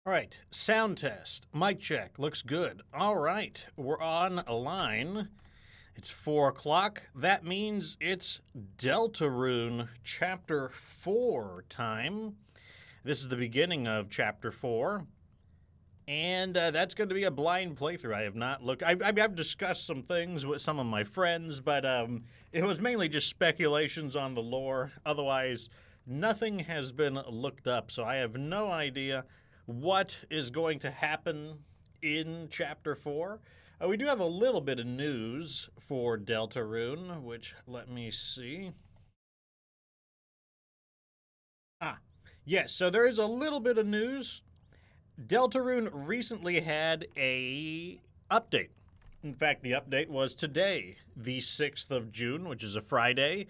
All right, sound test, mic check, looks good. All right, we're on a line. It's 4 o'clock. That means it's Deltarune Chapter 4 time. This is the beginning of Chapter 4. And that's going to be a blind playthrough. I have not looked. I've discussed some things with some of my friends, but it was mainly just speculations on the lore. Otherwise, nothing has been looked up, so I have no idea what is going to happen in Chapter 4. We do have a little bit of news for Deltarune, which, let me see. Yes, so there is a little bit of news. Deltarune recently had a update. In fact, the update was today, the 6th of June, which is a Friday,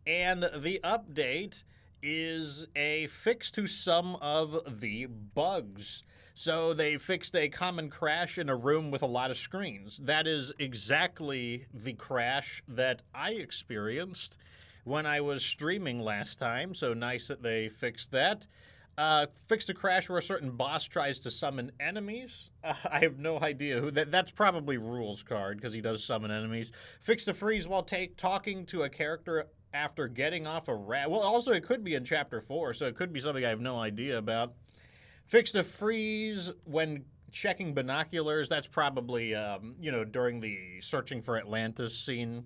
and the update is a fix to some of the bugs. So they fixed a common crash in a room with a lot of screens. That is exactly the crash that I experienced when I was streaming last time, so nice that they fixed that. Fixed a crash where a certain boss tries to summon enemies. I have no idea who that's probably Rules card because he does summon enemies. Fixed a freeze while talking to a character after getting off a rat. Well, also it could be in Chapter 4, so it could be something I have no idea about. Fixed a freeze when checking binoculars. That's probably during the searching for Atlantis scene.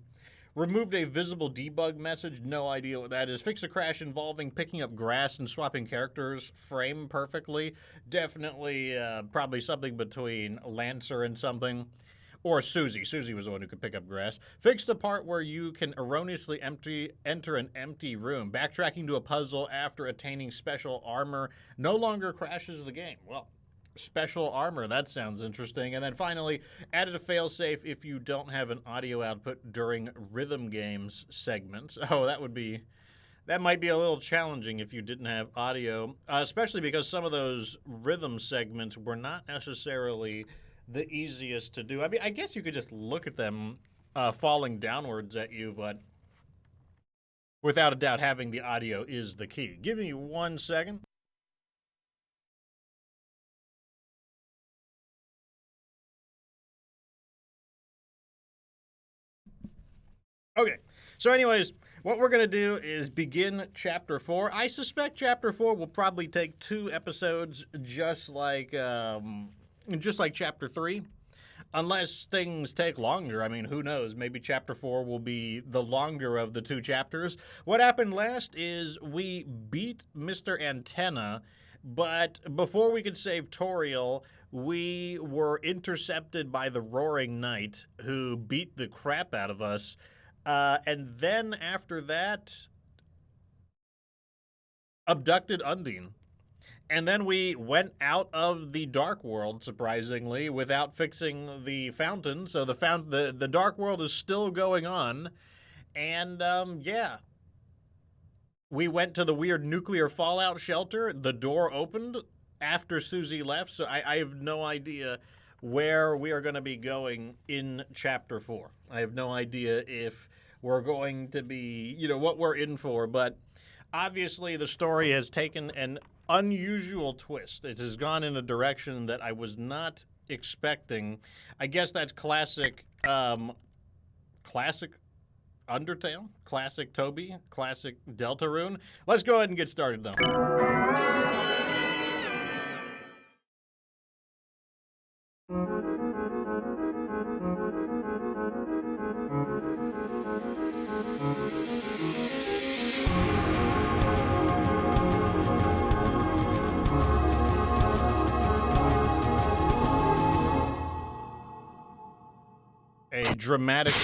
Removed a visible debug message. No idea what that is. Fixed a crash involving picking up grass and swapping characters frame perfectly. Definitely probably something between Lancer and something. Or Susie. Susie was the one who could pick up grass. Fixed the part where you can erroneously enter an empty room. Backtracking to a puzzle after attaining special armor no longer crashes the game. Well, special armor, that sounds interesting. And then finally, added a failsafe if you don't have an audio output during rhythm games segments. Oh, that might be a little challenging if you didn't have audio, especially because some of those rhythm segments were not necessarily the easiest to do. I mean, I guess you could just look at them falling downwards at you, but without a doubt, having the audio is the key. Give me 1 second. Okay, so anyways, what we're going to do is begin Chapter 4. I suspect Chapter 4 will probably take 2 episodes, just like Chapter 3. Unless things take longer. I mean, who knows? Maybe Chapter 4 will be the longer of the 2 chapters. What happened last is we beat Mr. Antenna, but before we could save Toriel, we were intercepted by the Roaring Knight, who beat the crap out of us. And then after that, abducted Undine. And then we went out of the Dark World, surprisingly, without fixing the fountain. So the Dark World is still going on. And, yeah. We went to the weird nuclear fallout shelter. The door opened after Susie left. So I have no idea where we are going to be going in Chapter 4. I have no idea if we're going to be, what we're in for. But obviously the story has taken an unusual twist. It has gone in a direction that I was not expecting. I guess that's classic Undertale, classic Toby, classic Deltarune. Let's go ahead and get started, though. A dramatic...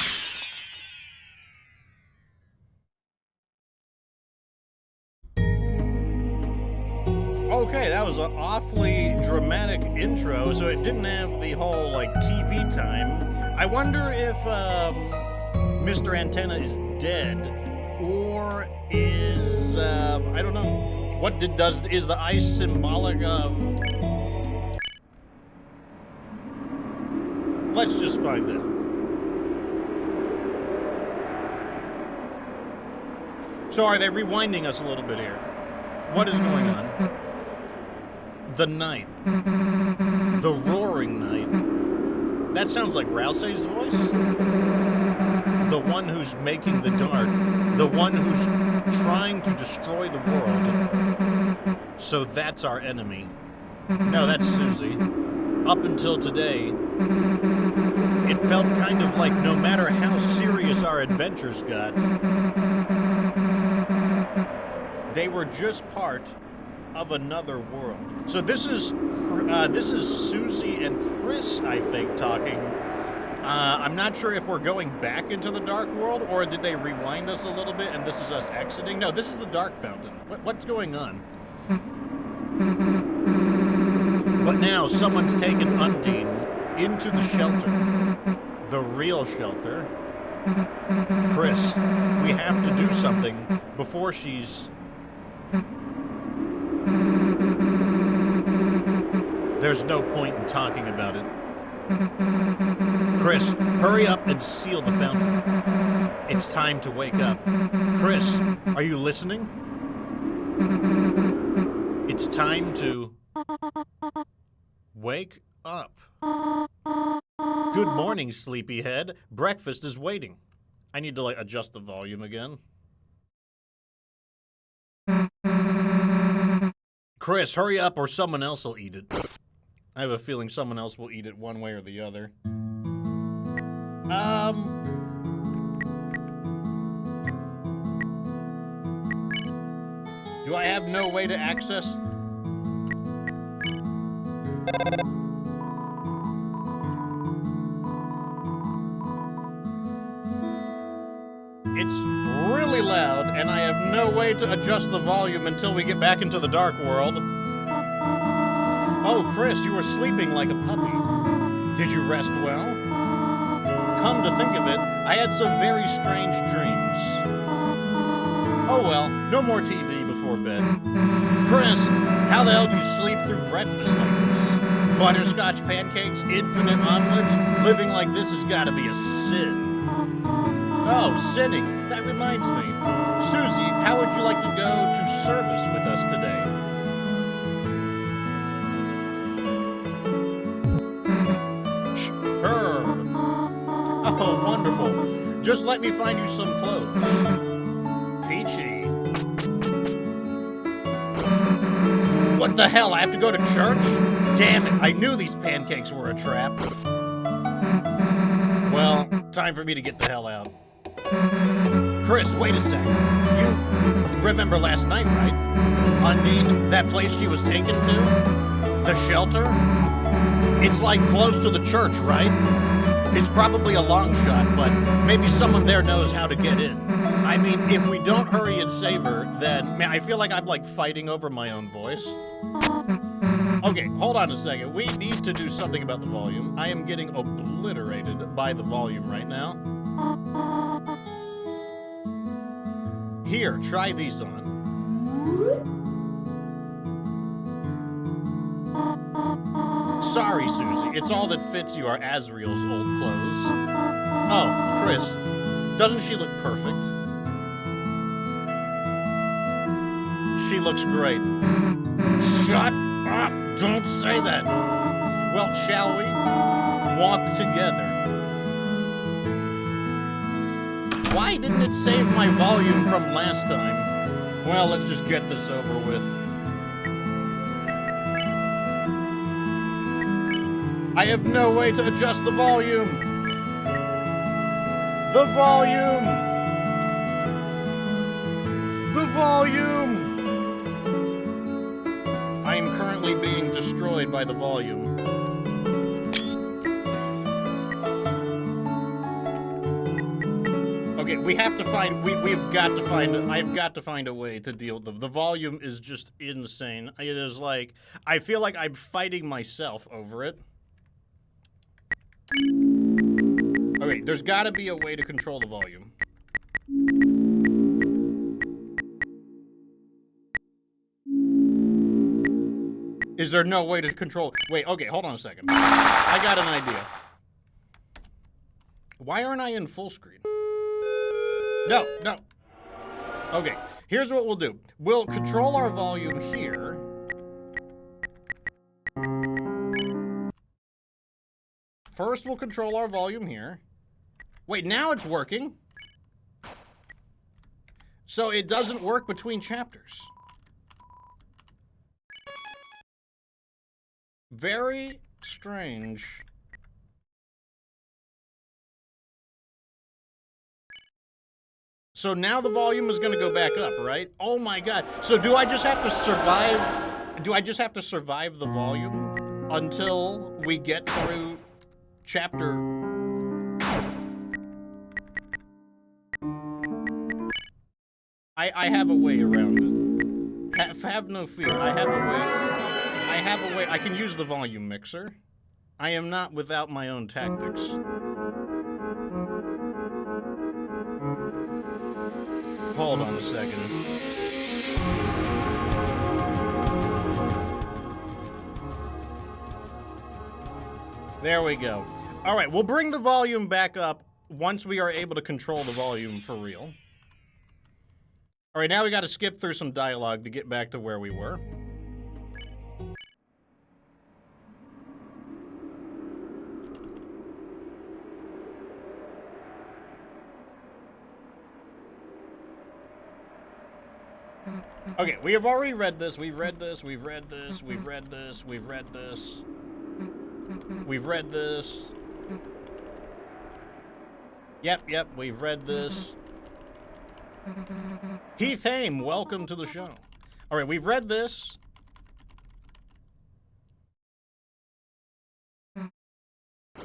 Okay, that was an awfully dramatic intro, so it didn't have the whole, TV time. I wonder if, Mr. Antenna is dead, or is, I don't know. Is the ice symbolic of... Let's just find out. So are they rewinding us a little bit here? What is going on? The night. The roaring night. That sounds like Rousey's voice. The one who's making the dark. The one who's trying to destroy the world. So that's our enemy. No, that's Susie. Up until today, it felt kind of like no matter how serious our adventures got, they were just part of another world. So this is Susie and Chris, I think, talking. I'm not sure if we're going back into the dark world, or did they rewind us a little bit and this is us exiting? No, this is the dark fountain. What's going on? But now someone's taken Undine into the shelter. The real shelter. Chris, we have to do something before she's... There's no point in talking about it. Chris, hurry up and seal the fountain. It's time to wake up. Chris, are you listening? It's time to wake up. Good morning, sleepyhead. Breakfast is waiting. I need to, adjust the volume again. Chris, hurry up or someone else will eat it. I have a feeling someone else will eat it one way or the other. Do I have no way to access? It's really loud, and I have no way to adjust the volume until we get back into the dark world. Oh, Chris, you were sleeping like a puppy. Did you rest well? Come to think of it, I had some very strange dreams. Oh well, no more TV before bed. Chris, how the hell do you sleep through breakfast like this? Butterscotch pancakes, infinite omelets? Living like this has got to be a sin. Oh, sinning. That reminds me. Susie, how would you like to go to service with us today? Sure. Oh, wonderful. Just let me find you some clothes. Peachy. What the hell? I have to go to church? Damn it. I knew these pancakes were a trap. Well, time for me to get the hell out. Chris, wait a sec. You remember last night, right? Undine, that place she was taken to? The shelter? It's like close to the church, right? It's probably a long shot, but maybe someone there knows how to get in. I mean, if we don't hurry and save her, then... Man, I feel like I'm fighting over my own voice. Okay, hold on a second. We need to do something about the volume. I am getting obliterated by the volume right now. Here, try these on. Sorry, Susie. It's all that fits you are Azriel's old clothes. Oh, Chris. Doesn't she look perfect? She looks great. Shut up! Don't say that! Well, shall we? Walk together. Why didn't it save my volume from last time? Well, let's just get this over with. I have no way to adjust the volume. The volume! The volume! I am currently being destroyed by the volume. Okay, we have to find, I've got to find a way to deal with the volume is just insane. It is like, I feel like I'm fighting myself over it. Okay, there's gotta be a way to control the volume. Is there no way to control? Wait, okay, hold on a second. I got an idea. Why aren't I in full screen? No, no. Okay, here's what we'll do. We'll control our volume here. First, we'll control our volume here. Wait, now it's working. So it doesn't work between chapters. Very strange. So now the volume is gonna go back up, right? Oh my god. So do I just have to survive? Do I just have to survive the volume until we get through chapter? I have a way around it. Have no fear. I have a way. I have a way. I can use the volume mixer. I am not without my own tactics. Hold on a second. There we go. All right, we'll bring the volume back up once we are able to control the volume for real. All right, now we got to skip through some dialogue to get back to where we were. Okay, we have already read this. We've read this. We've read this. We've read this. We've read this. We've read this. Yep, we've read this. Heath Haim, welcome to the show. All right, we've read this.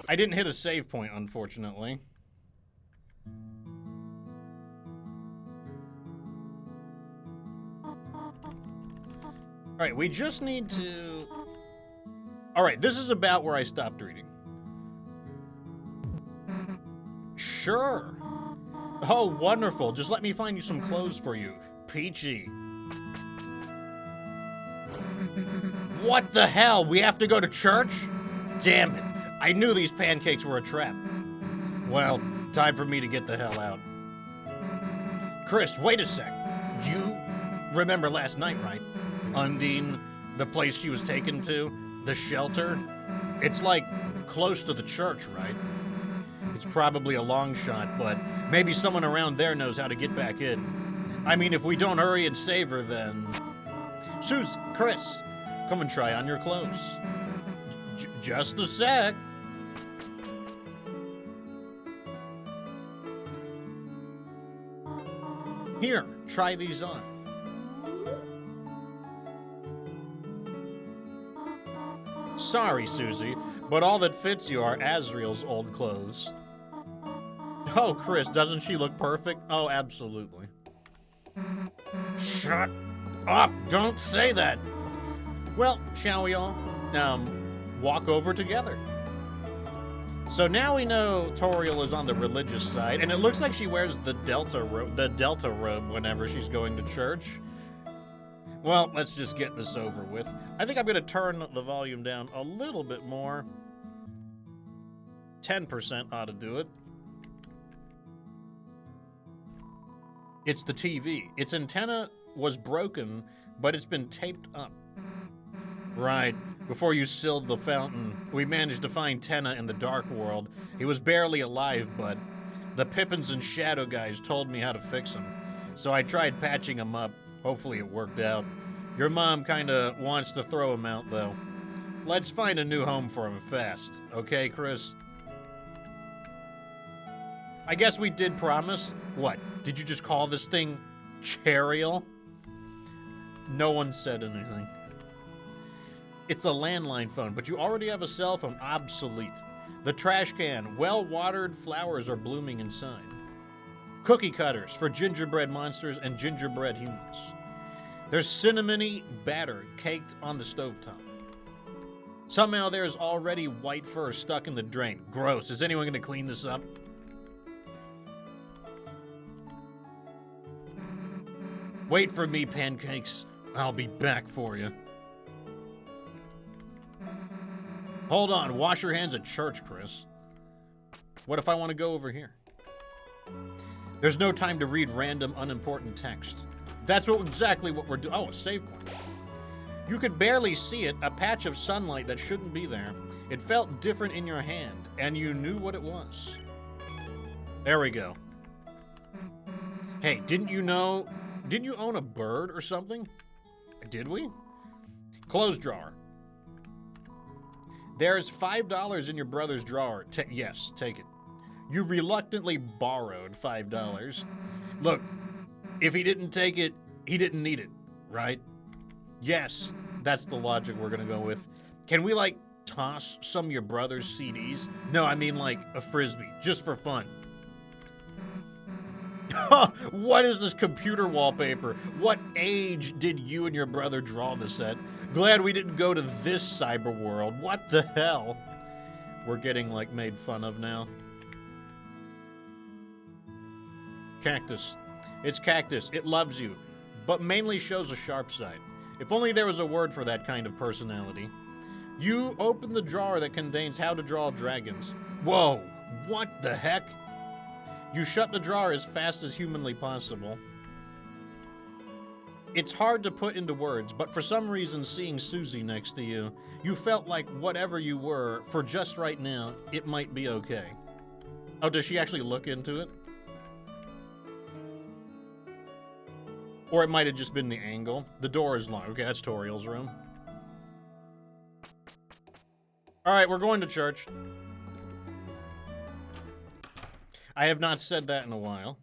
I didn't hit a save point, unfortunately. All right, we just need to... All right, this is about where I stopped reading. Sure. Oh, wonderful. Just let me find you some clothes for you. Peachy. What the hell? We have to go to church? Damn it. I knew these pancakes were a trap. Well, time for me to get the hell out. Chris, wait a sec. You remember last night, right? Undine, the place she was taken to, the shelter. It's like close to the church, right? It's probably a long shot, but maybe someone around there knows how to get back in. I mean, if we don't hurry and save her, then... Suze, Chris, come and try on your clothes. Just a sec. Here, try these on. Sorry, Susie, but all that fits you are Azriel's old clothes. Oh, Chris, doesn't she look perfect? Oh, absolutely. Shut up! Don't say that! Well, shall we all, walk over together? So now we know Toriel is on the religious side, and it looks like she wears the Delta robe whenever she's going to church. Well, let's just get this over with. I think I'm going to turn the volume down a little bit more. 10% ought to do it. It's the TV. Its antenna was broken, but it's been taped up. Right. Before you sealed the fountain, we managed to find Tenna in the Dark World. He was barely alive, but the Pippins and Shadow guys told me how to fix him. So I tried patching him up. Hopefully it worked out. Your mom kinda wants to throw him out, though. Let's find a new home for him fast. Okay, Chris? I guess we did promise. What? Did you just call this thing Chariel? No one said anything. It's a landline phone, but you already have a cell phone. Obsolete. The trash can. Well-watered flowers are blooming inside. Cookie cutters for gingerbread monsters and gingerbread humans. There's cinnamony batter caked on the stovetop. Somehow there's already white fur stuck in the drain. Gross. Is anyone going to clean this up? Wait for me, pancakes. I'll be back for you. Hold on. Wash your hands at church, Chris. What if I want to go over here? There's no time to read random, unimportant text. That's exactly what we're doing. Oh, a save point. You could barely see it, a patch of sunlight that shouldn't be there. It felt different in your hand, and you knew what it was. There we go. Hey, didn't you own a bird or something? Did we? Clothes drawer. There's $5 in your brother's drawer. Yes, take it. You reluctantly borrowed $5. Look, if he didn't take it, he didn't need it, right? Yes, that's the logic we're gonna go with. Can we, like, toss some of your brother's CDs? No, I mean, like, a Frisbee, just for fun. What is this computer wallpaper? What age did you and your brother draw this at? Glad we didn't go to this cyber world. What the hell? We're getting, like, made fun of now. Cactus. It's cactus. It loves you, but mainly shows a sharp side. If only there was a word for that kind of personality. You open the drawer that contains how to draw dragons. Whoa, what the heck? You shut the drawer as fast as humanly possible. It's hard to put into words, but for some reason seeing Susie next to you, you felt like whatever you were, for just right now, it might be okay. Oh, does she actually look into it? Or it might have just been the angle. The door is long. Okay, that's Toriel's room. Alright, we're going to church. I have not said that in a while.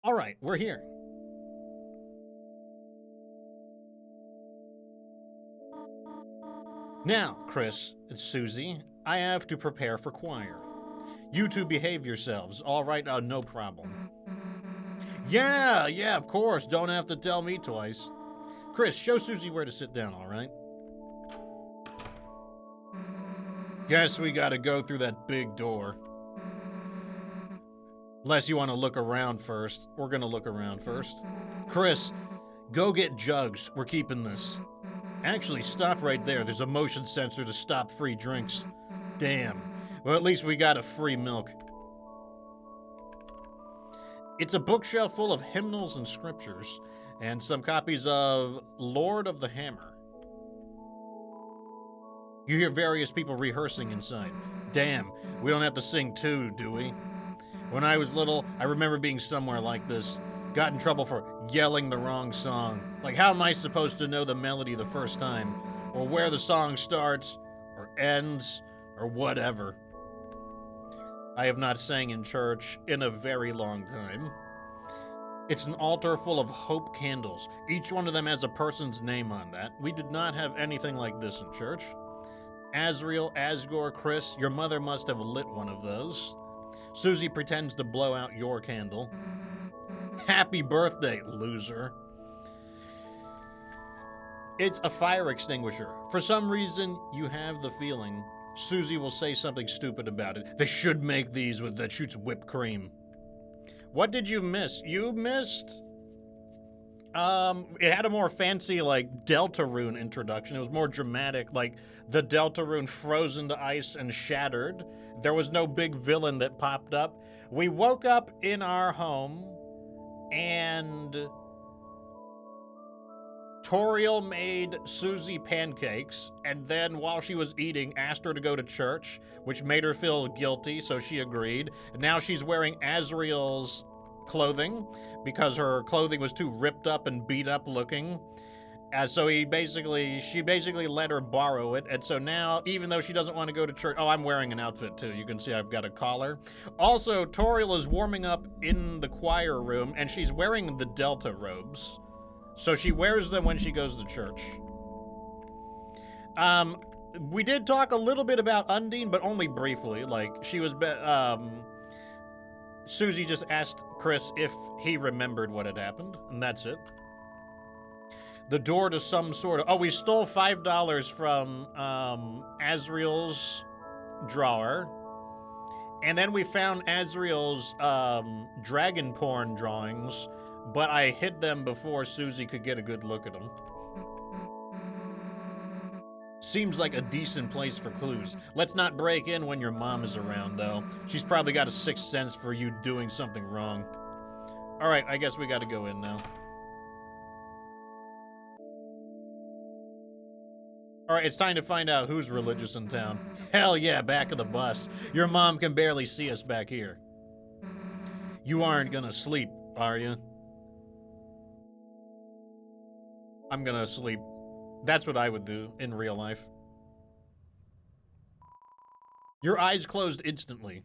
Alright, we're here. Now, Chris, it's Susie. I have to prepare for choir. You two behave yourselves. All right, no problem. Yeah, of course. Don't have to tell me twice. Chris, show Susie where to sit down, all right? Guess we gotta go through that big door. Unless you want to look around first. We're gonna look around first. Chris, go get jugs. We're keeping this. Actually, stop right there. There's a motion sensor to stop free drinks. Damn. Well, at least we got a free milk. It's a bookshelf full of hymnals and scriptures, and some copies of Lord of the Hammer. You hear various people rehearsing inside. Damn, we don't have to sing too, do we? When I was little, I remember being somewhere like this. Got in trouble for yelling the wrong song. Like, how am I supposed to know the melody the first time? Or where the song starts, or ends, or whatever. I have not sang in church in a very long time. It's an altar full of hope candles. Each one of them has a person's name on that. We did not have anything like this in church. Azriel, Asgore, Chris, your mother must have lit one of those. Susie pretends to blow out your candle. Happy birthday, loser. It's a fire extinguisher. For some reason, you have the feeling Susie will say something stupid about it. They should make these that shoots whipped cream. What did you miss? You missed... it had a more fancy, like, Deltarune introduction. It was more dramatic, like, the Deltarune frozen to ice and shattered. There was no big villain that popped up. We woke up in our home, and Toriel made Susie pancakes, and then while she was eating, asked her to go to church, which made her feel guilty, so she agreed. And now she's wearing Azriel's clothing because her clothing was too ripped up and beat up looking. So she basically let her borrow it. And so now, even though she doesn't want to go to church, oh, I'm wearing an outfit too. You can see I've got a collar. Also, Toriel is warming up in the choir room, and she's wearing the Delta robes. So she wears them when she goes to church. We did talk a little bit about Undine, but only briefly. Like, she was, Susie just asked Chris if he remembered what had happened, and that's it. The door to some sort of... Oh, we stole $5 from Azriel's drawer. And then we found Azriel's dragon porn drawings, but I hid them before Susie could get a good look at them. Seems like a decent place for clues. Let's not break in when your mom is around, though. She's probably got a sixth sense for you doing something wrong. Alright, I guess we gotta go in now. All right, it's time to find out who's religious in town. Hell yeah, back of the bus. Your mom can barely see us back here. You aren't gonna sleep, are you? I'm gonna sleep. That's what I would do in real life. Your eyes closed instantly.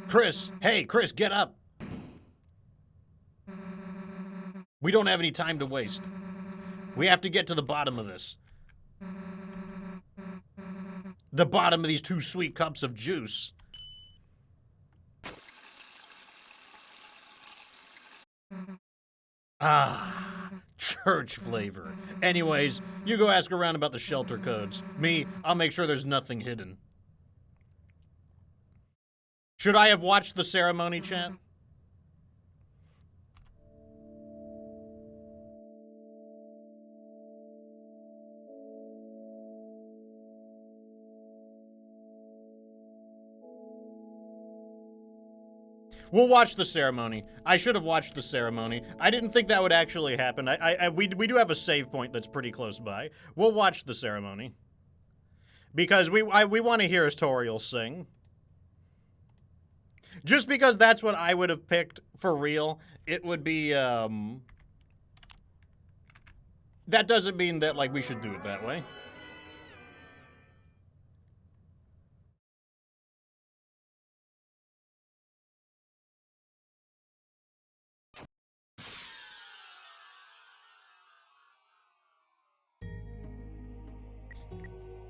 Chris, hey, Chris, get up. We don't have any time to waste. We have to get to the bottom of this. The bottom of these 2 sweet cups of juice. Ah, church flavor. Anyways, you go ask around about the shelter codes. Me, I'll make sure there's nothing hidden. Should I have watched the ceremony, chat? We'll watch the ceremony. I should have watched the ceremony. I didn't think that would actually happen. We do have a save point that's pretty close by. We'll watch the ceremony. Because we want to hear Astorial sing. Just because that's what I would have picked for real, it would be, that doesn't mean that, like, we should do it that way.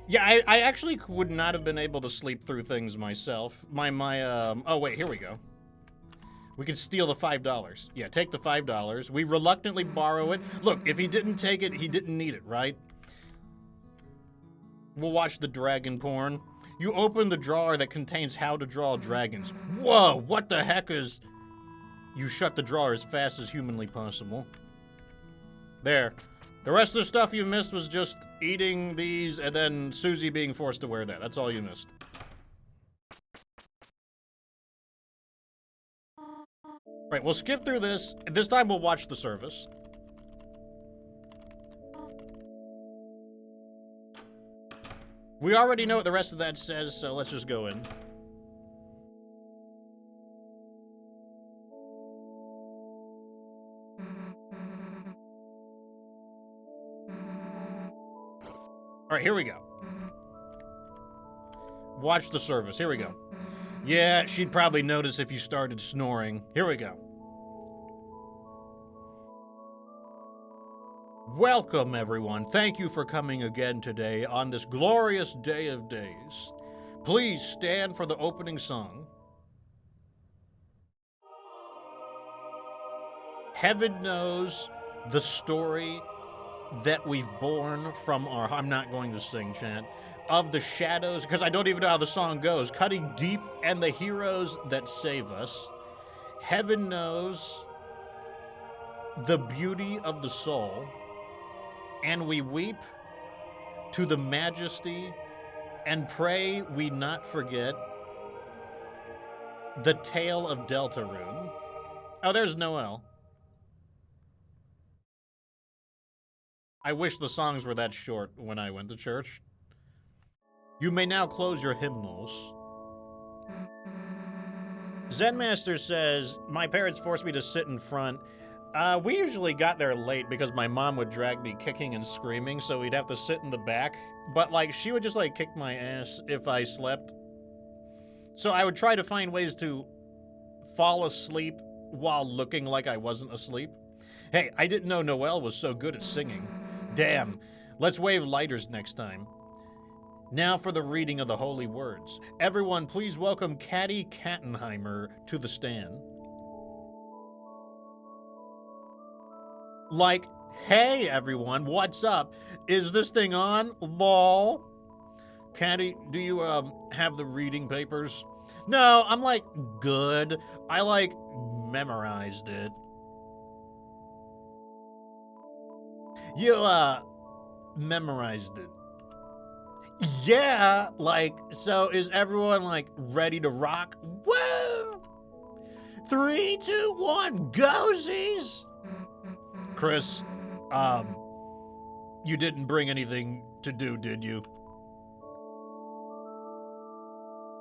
Yeah, I actually would not have been able to sleep through things myself. Oh wait, here we go. We can steal the $5. Yeah, take the $5. We reluctantly borrow it. Look, if he didn't take it, he didn't need it, right? We'll watch the dragon porn. You open the drawer that contains how to draw dragons. Whoa, what the heck is... You shut the drawer as fast as humanly possible. There. The rest of the stuff you missed was just eating these and then Susie being forced to wear that. That's all you missed. Right, we'll skip through this. This time we'll watch the service. We already know what the rest of that says, so let's just go in. All right, here we go. Watch the service. Here we go. Yeah, she'd probably notice if you started snoring. Here we go. Welcome, everyone. Thank you for coming again today on this glorious day of days. Please stand for the opening song. Heaven knows the story that we've borne from our... I'm not going to sing, chant. Of the shadows, because I don't even know how the song goes. Cutting deep and the heroes that save us. Heaven knows the beauty of the soul. And we weep to the majesty and pray we not forget the tale of Deltarune. Oh, there's Noel. I wish the songs were that short when I went to church. You may now close your hymnals. Zenmaster says, my parents forced me to sit in front. We usually got there late because my mom would drag me kicking and screaming, so we'd have to sit in the back. But, like, she would just, like, kick my ass if I slept. So I would try to find ways to fall asleep while looking like I wasn't asleep. Hey, I didn't know Noelle was so good at singing. Damn. Let's wave lighters next time. Now for the reading of the holy words. Everyone, please welcome Caddy Kattenheimer to the stand. Like, hey everyone, what's up? Is this thing on? Lol. Caddy, do you, have the reading papers? No, I'm, like, good. I, like, memorized it. You, memorized it. Yeah, like, so is everyone, like, ready to rock? Woo! 3, 2, 1, go-sies! Chris, You didn't bring anything to do, did you?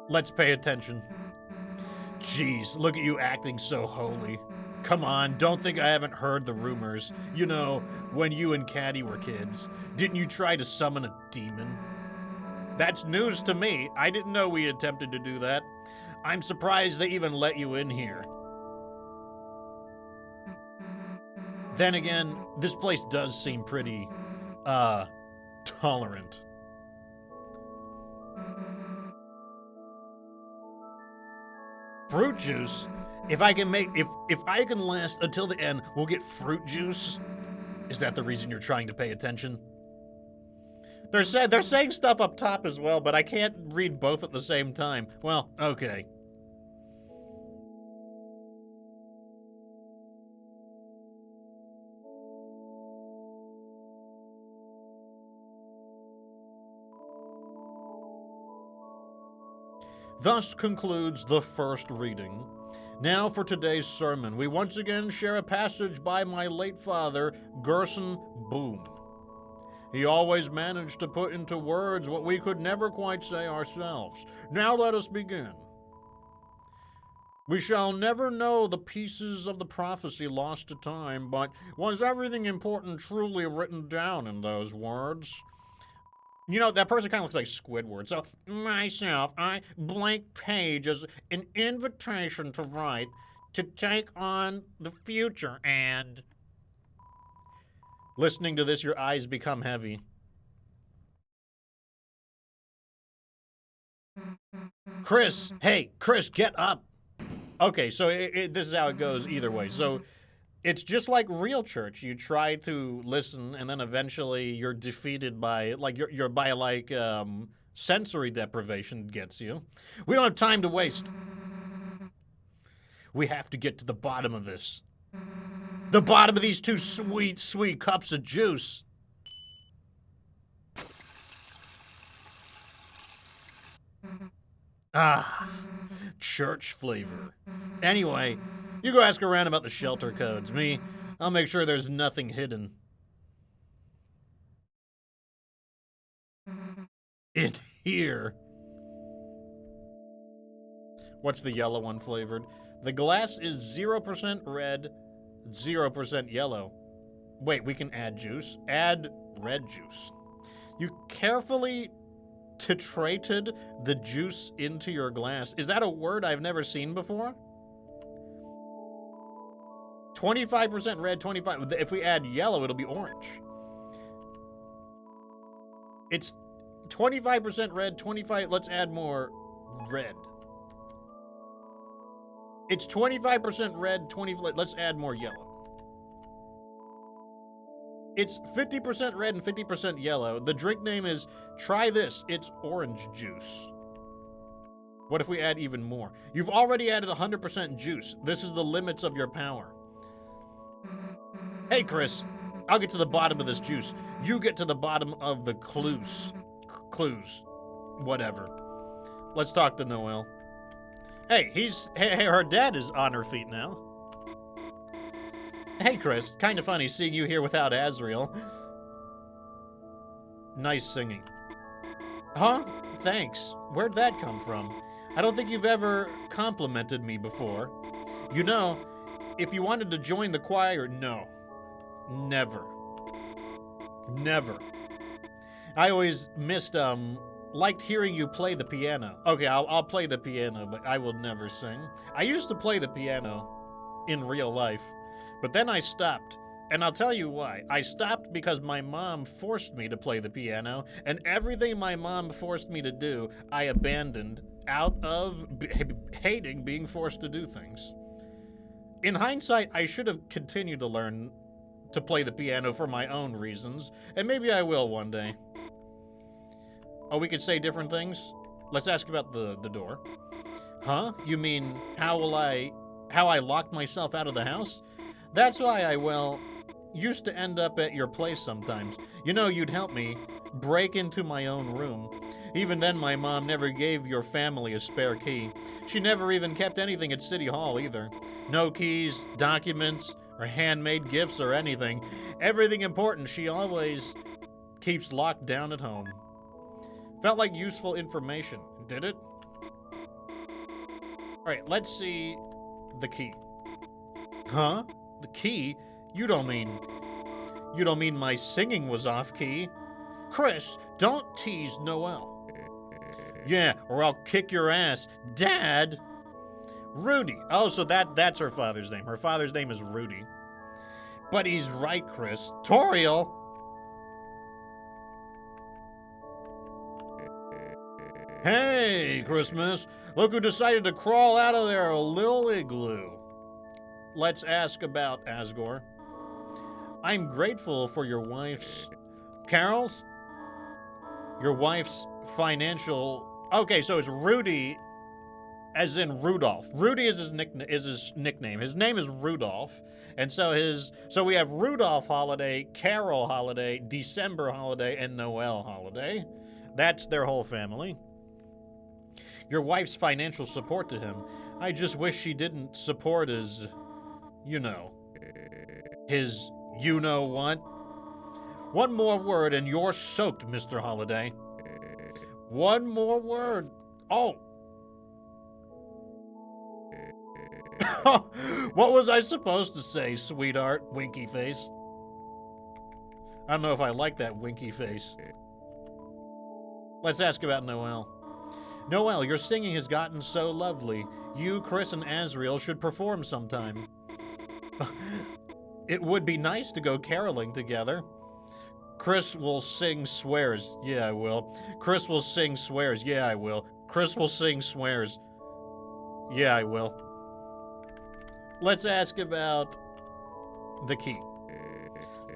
Let's pay attention. Jeez, look at you acting so holy. Come on, don't think I haven't heard the rumors. You know, when you and Caddy were kids, didn't you try to summon a demon? That's news to me. I didn't know we attempted to do that. I'm surprised they even let you in here. Then again, this place does seem pretty, tolerant. Fruit juice? If I can last until the end, we'll get fruit juice? Is that the reason you're trying to pay attention? They're saying stuff up top as well, but I can't read both at the same time. Well, okay. Thus concludes the first reading. Now for today's sermon, we once again share a passage by my late father, Gerson Boom. He always managed to put into words what we could never quite say ourselves. Now let us begin. We shall never know the pieces of the prophecy lost to time, but was everything important truly written down in those words? You know, that person kind of looks like Squidward. So, myself, I blank page as an invitation to write, to take on the future, and... Listening to this, your eyes become heavy. Chris, hey, Chris, get up. Okay, so this is how it goes either way. So it's just like real church. You try to listen, and then eventually you're defeated by, like, sensory deprivation gets you. We don't have time to waste. We have to get to the bottom of this. The bottom of these two sweet, sweet cups of juice. Ah, church flavor. Anyway, you go ask around about the shelter codes. Me, I'll make sure there's nothing hidden. In here. What's the yellow one flavored? The glass is 0% red, 0% yellow. Wait, we can add juice? Add red juice. You carefully titrated the juice into your glass. Is that a word I've never seen before? 25% red, 25... If we add yellow, it'll be orange. It's 25% red, 25... Let's add more red. It's 25% red, 20... Let's add more yellow. It's 50% red and 50% yellow. The drink name is, try this, it's orange juice. What if we add even more? You've already added 100% juice. This is the limits of your power. Hey, Chris, I'll get to the bottom of this juice. You get to the bottom of the clues. Clues. Whatever. Let's talk to Noelle. Hey, her dad is on her feet now. Hey, Chris, kind of funny seeing you here without Azrael. Nice singing. Huh? Thanks. Where'd that come from? I don't think you've ever complimented me before. You know, if you wanted to join the choir, no. Never. Never. I always liked hearing you play the piano. Okay, I'll play the piano, but I will never sing. I used to play the piano in real life, but then I stopped. And I'll tell you why. I stopped because my mom forced me to play the piano, and everything my mom forced me to do, I abandoned out of hating being forced to do things. In hindsight, I should have continued to learn to play the piano for my own reasons, and maybe I will one day. Oh, we could say different things? Let's ask about the door. Huh? You mean, how I locked myself out of the house? That's why I, used to end up at your place sometimes. You know, you'd help me break into my own room. Even then, my mom never gave your family a spare key. She never even kept anything at City Hall, either. No keys, documents, or handmade gifts or anything. Everything important she always keeps locked down at home. Felt like useful information. Did it? Alright, let's see the key. Huh? The key? You don't mean my singing was off key? Chris, don't tease Noelle. Yeah, or I'll kick your ass. Dad! Rudy. Oh, so that's her father's name. Her father's name is Rudy. But he's right, Chris. Toriel! Hey, Christmas. Look who decided to crawl out of their little igloo. Let's ask about Asgore. I'm grateful for your wife's... Carol's? Your wife's financial... Okay, so it's Rudy, as in Rudolph. Rudy is his nickname. His name is Rudolph. And so we have Rudolph holiday, Carol holiday, December holiday, and Noel holiday. That's their whole family. Your wife's financial support to him. I just wish she didn't support his, his you-know-what. One more word and you're soaked, Mr. Holiday. One more word. Oh. What was I supposed to say, sweetheart? Winky face. I don't know if I like that winky face. Let's ask about Noelle. Noelle, your singing has gotten so lovely. You, Chris, and Azriel should perform sometime. It would be nice to go caroling together. Chris will sing swears. Yeah, I will. Chris will sing swears. Yeah, I will. Chris will sing swears. Yeah, I will. Let's ask about the key.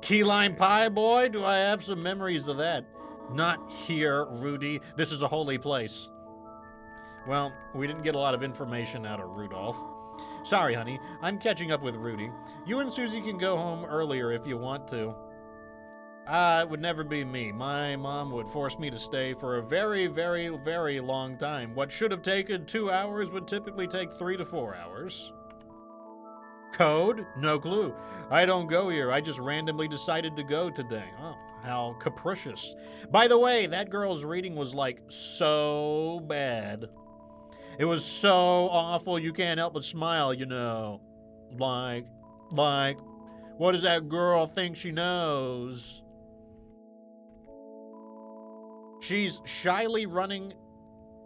Key lime pie, boy? Do I have some memories of that? Not here, Rudy. This is a holy place. Well, we didn't get a lot of information out of Rudolph. Sorry, honey. I'm catching up with Rudy. You and Susie can go home earlier if you want to. It would never be me. My mom would force me to stay for a very, very, very long time. What should have taken 2 hours would typically take 3 to 4 hours. Code? No clue. I don't go here. I just randomly decided to go today. Oh, how capricious. By the way, that girl's reading was like so bad. It was so awful you can't help but smile, Like, what does that girl think she knows? She's shyly running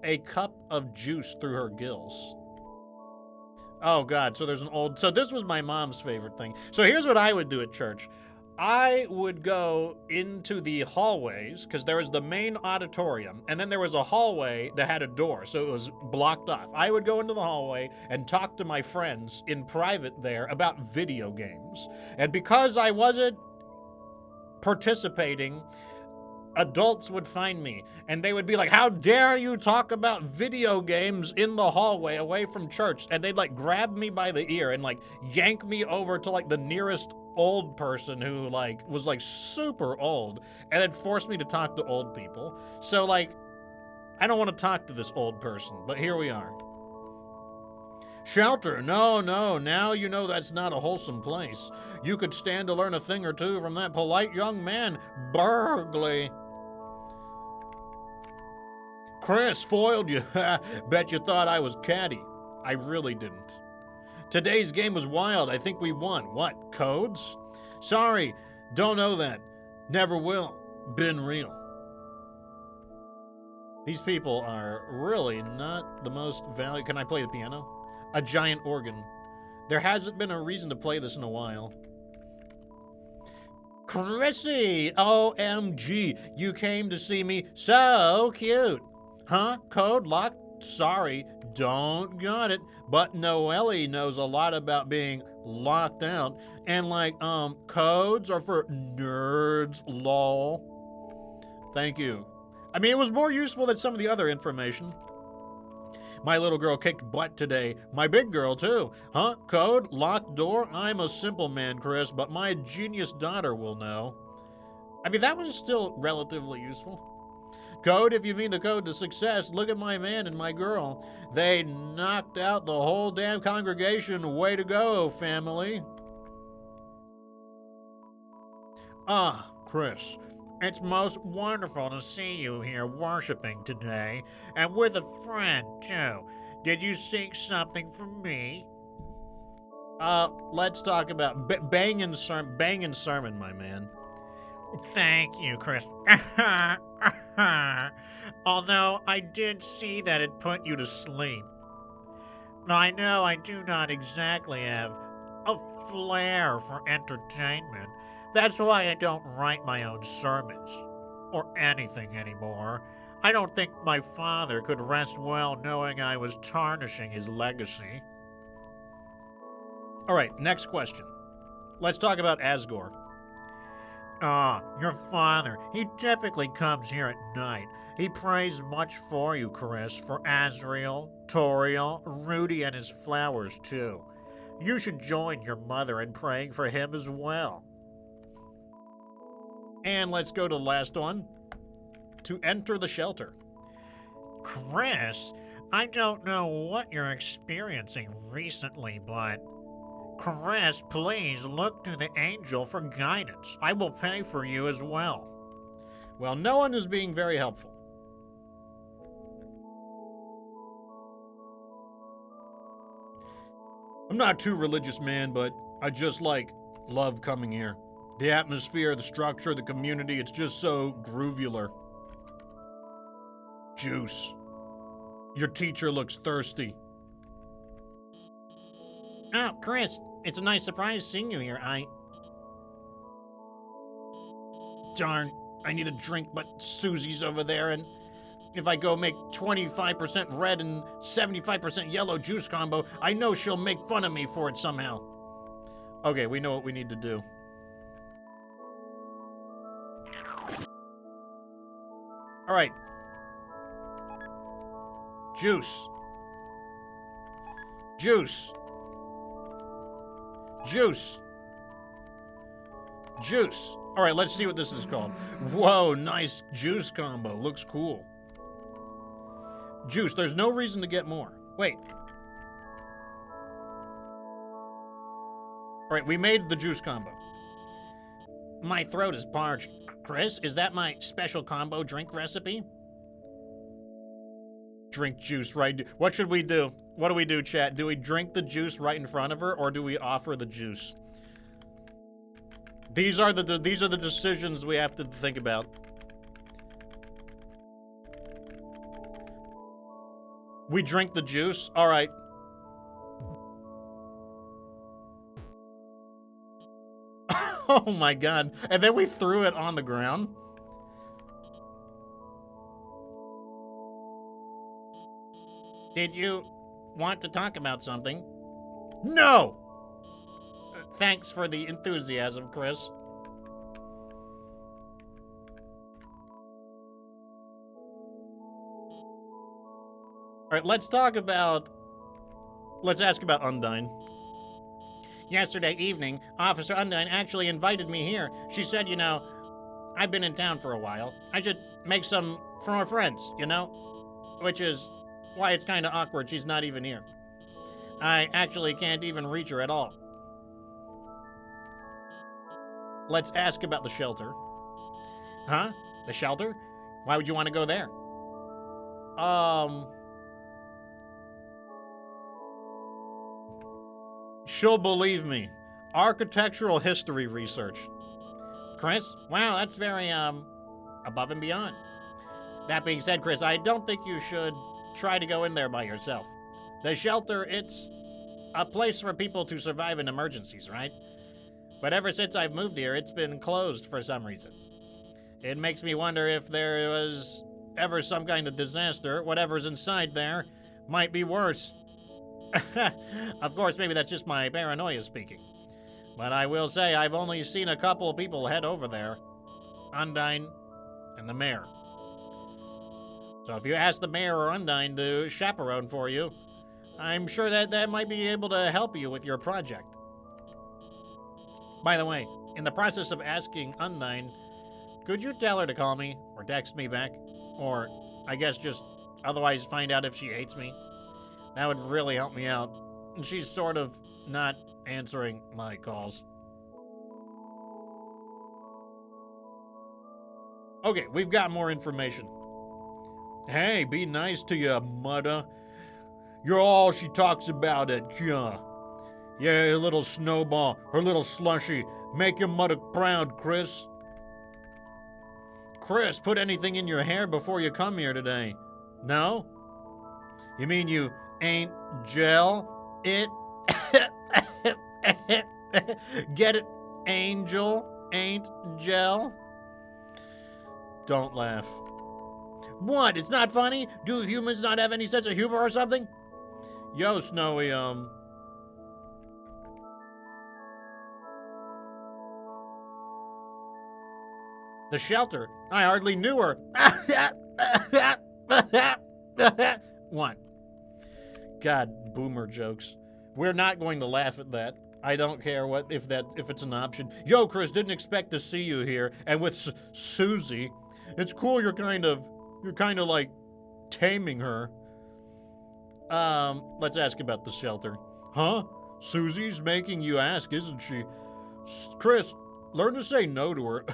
a cup of juice through her gills. Oh, God, so there's an old... So this was my mom's favorite thing. So here's what I would do at church. I would go into the hallways, because there was the main auditorium, and then there was a hallway that had a door, so it was blocked off. I would go into the hallway and talk to my friends in private there about video games. And because I wasn't participating, adults would find me, and they would be like, how dare you talk about video games in the hallway away from church? And they'd, grab me by the ear and, yank me over to, the nearest old person who, was, super old, and then force me to talk to old people. So, I don't want to talk to this old person, but here we are. Shelter, no, now you know that's not a wholesome place. You could stand to learn a thing or two from that polite young man, Burgley. Chris, foiled you. Bet you thought I was catty. I really didn't. Today's game was wild. I think we won. What, codes? Sorry, don't know that. Never will. Been real. These people are really not the most valuable. Can I play the piano? A giant organ. There hasn't been a reason to play this in a while. Chrissy! OMG! You came to see me? So cute! Huh? Code locked? Sorry, don't got it. But Noelle knows a lot about being locked out. And codes are for nerds, lol. Thank you. I mean, it was more useful than some of the other information. My little girl kicked butt today. My big girl, too. Huh? Code? Locked door? I'm a simple man, Chris, but my genius daughter will know. I mean, that was still relatively useful. Code, if you mean the code to success, look at my man and my girl. They knocked out the whole damn congregation. Way to go, family. Ah, Chris. It's most wonderful to see you here worshiping today, and with a friend, too. Did you seek something from me? Let's talk about banging sermon, my man. Thank you, Chris. Although I did see that it put you to sleep. I know I do not exactly have a flair for entertainment. That's why I don't write my own sermons or anything anymore. I don't think my father could rest well knowing I was tarnishing his legacy. All right, next question. Let's talk about Asgore. Your father. He typically comes here at night. He prays much for you, Chris, for Azrael, Toriel, Rudy, and his flowers, too. You should join your mother in praying for him as well. And let's go to the last one. To enter the shelter. Chris, I don't know what you're experiencing recently, but Chris, please look to the angel for guidance. I will pay for you as well. Well, no one is being very helpful. I'm not too religious, man, but I just love coming here. The atmosphere, the structure, the community, it's just so groovular. Juice. Your teacher looks thirsty. Oh, Chris, it's a nice surprise seeing you here. Darn, I need a drink, but Susie's over there, and if I go make 25% red and 75% yellow juice combo, I know she'll make fun of me for it somehow. Okay, we know what we need to do. All right. Juice. Juice. Juice. Juice. All right, let's see what this is called. Whoa, nice juice combo. Looks cool. Juice. There's no reason to get more. Wait. All right, we made the juice combo. My throat is parched. Chris, is that my special combo drink recipe? Drink juice, right? What should we do? What do we do, chat? Do we drink the juice right in front of her, or do we offer the juice? These are the decisions we have to think about. We drink the juice? All right. Oh my god. And then we threw it on the ground. Did you want to talk about something? No! Thanks for the enthusiasm, Chris. All right, let's ask about Undyne. Yesterday evening, Officer Undyne actually invited me here. She said, I've been in town for a while. I should make some for our friends, Which is why it's kind of awkward she's not even here. I actually can't even reach her at all. Let's ask about the shelter. Huh? The shelter? Why would you want to go there? She'll believe me. Architectural history research. Chris? Wow, that's very, above and beyond. That being said, Chris, I don't think you should try to go in there by yourself. The shelter, it's a place for people to survive in emergencies, right? But ever since I've moved here, it's been closed for some reason. It makes me wonder if there was ever some kind of disaster. Whatever's inside there might be worse. Of course, maybe that's just my paranoia speaking. But I will say I've only seen a couple of people head over there. Undyne and the mayor. So if you ask the mayor or Undyne to chaperone for you, I'm sure that might be able to help you with your project. By the way, in the process of asking Undyne, could you tell her to call me or text me back? Or, I guess just otherwise find out if she hates me? That would really help me out. She's sort of not answering my calls. Okay, we've got more information. Hey, be nice to your mother. You're all she talks about at Kia. Yeah, your little snowball, her little slushy. Make your mother proud, Chris. Chris, put anything in your hair before you come here today. No? You mean you ain't gel it? Get it, angel? Ain't gel? Don't laugh. What? It's not funny? Do humans not have any sense of humor or something? Yo, Snowy, the shelter. I hardly knew her. What? God, boomer jokes. We're not going to laugh at that. I don't care if it's an option. Yo, Chris, didn't expect to see you here. And with Susie, it's cool. You're kind of like taming her. Let's ask about the shelter. Huh? Susie's making you ask, isn't she? Chris, learn to say no to her.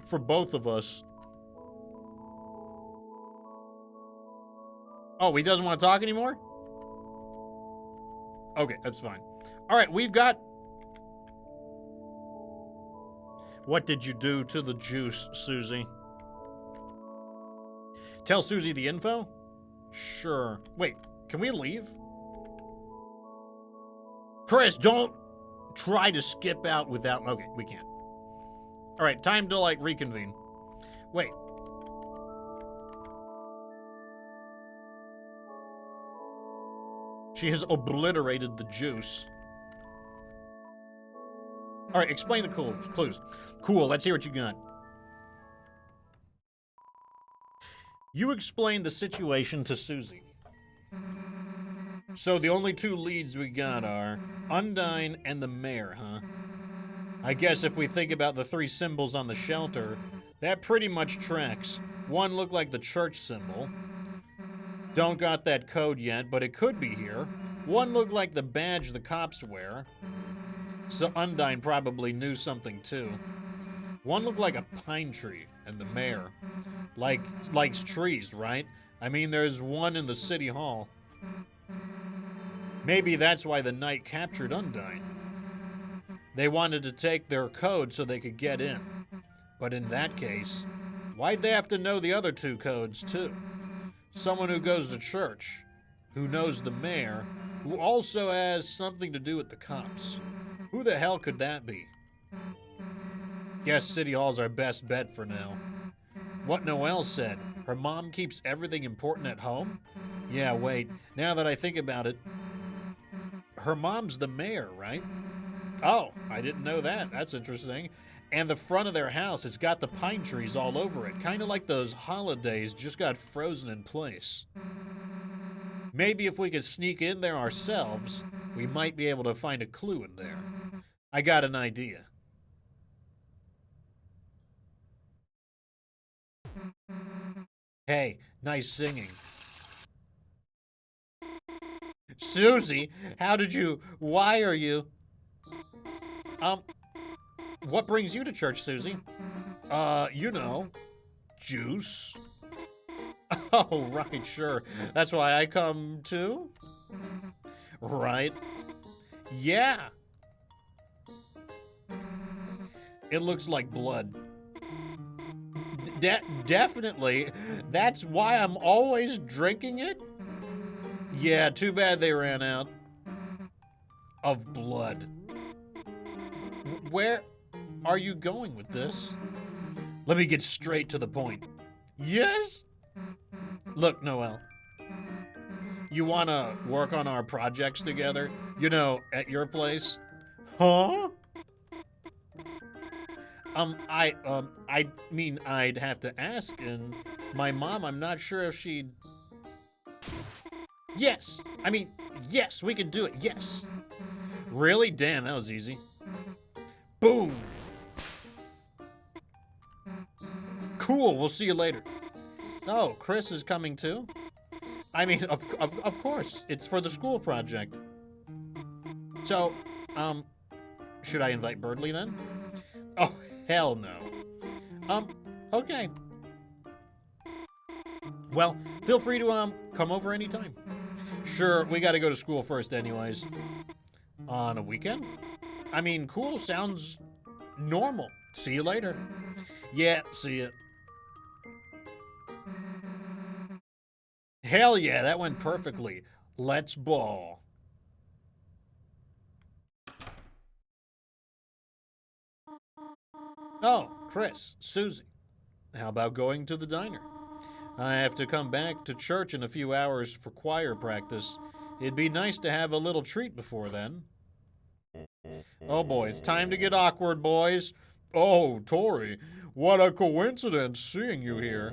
For both of us. Oh, he doesn't want to talk anymore? Okay, that's fine. All right, we've got... What did you do to the juice, Susie? Tell Susie the info? Sure. Wait, can we leave? Chris, don't try to skip out without... Okay, we can't. All right, time to, like, reconvene. Wait. She has obliterated the juice. All right, explain the clues. Cool, let's hear what you got. You explained the situation to Susie. So the only two leads we got are Undine and the mayor, huh? I guess if we think about the three symbols on the shelter, that pretty much tracks. One looked like the church symbol. Don't got that code yet, but it could be here. One looked like the badge the cops wear. So Undine probably knew something too. One looked like a pine tree, and the mayor likes trees, right? I mean, there's one in the city hall. Maybe that's why the knight captured Undine. They wanted to take their code so they could get in. But in that case, why'd they have to know the other two codes, too? Someone who goes to church, who knows the mayor, who also has something to do with the cops. Who the hell could that be? Guess City Hall's our best bet for now. What Noelle said, her mom keeps everything important at home? Yeah, wait, now that I think about it, her mom's the mayor, right? Oh, I didn't know that. That's interesting. And the front of their house, it's got the pine trees all over it. Kind of like those holidays just got frozen in place. Maybe if we could sneak in there ourselves, we might be able to find a clue in there. I got an idea. Hey, nice singing. Susie, why are you... What brings you to church, Susie? Juice. Oh, right, sure. That's why I come too? Right. Yeah. It looks like blood. Definitely. That's why I'm always drinking it? Yeah, too bad they ran out of blood. Where are you going with this? Let me get straight to the point. Yes? Look, Noelle. You want to work on our projects together? You know, at your place? Huh? I mean, I'd have to ask, and my mom, I'm not sure if she'd... Yes! Yes, we can do it, yes! Really? Damn, that was easy. Boom! Cool, we'll see you later. Oh, Chris is coming too? I mean, of course, it's for the school project. So, should I invite Birdley then? Oh, hell no. Okay. Well, feel free to come over anytime. Sure, we gotta go to school first anyways. On a weekend? I mean, cool, sounds normal. See you later. Yeah, see ya. Hell yeah, that went perfectly. Let's ball. Oh, Chris, Susie, how about going to the diner? I have to come back to church in a few hours for choir practice. It'd be nice to have a little treat before then. Oh boy, it's time to get awkward, boys. Oh, Tori, what a coincidence seeing you here.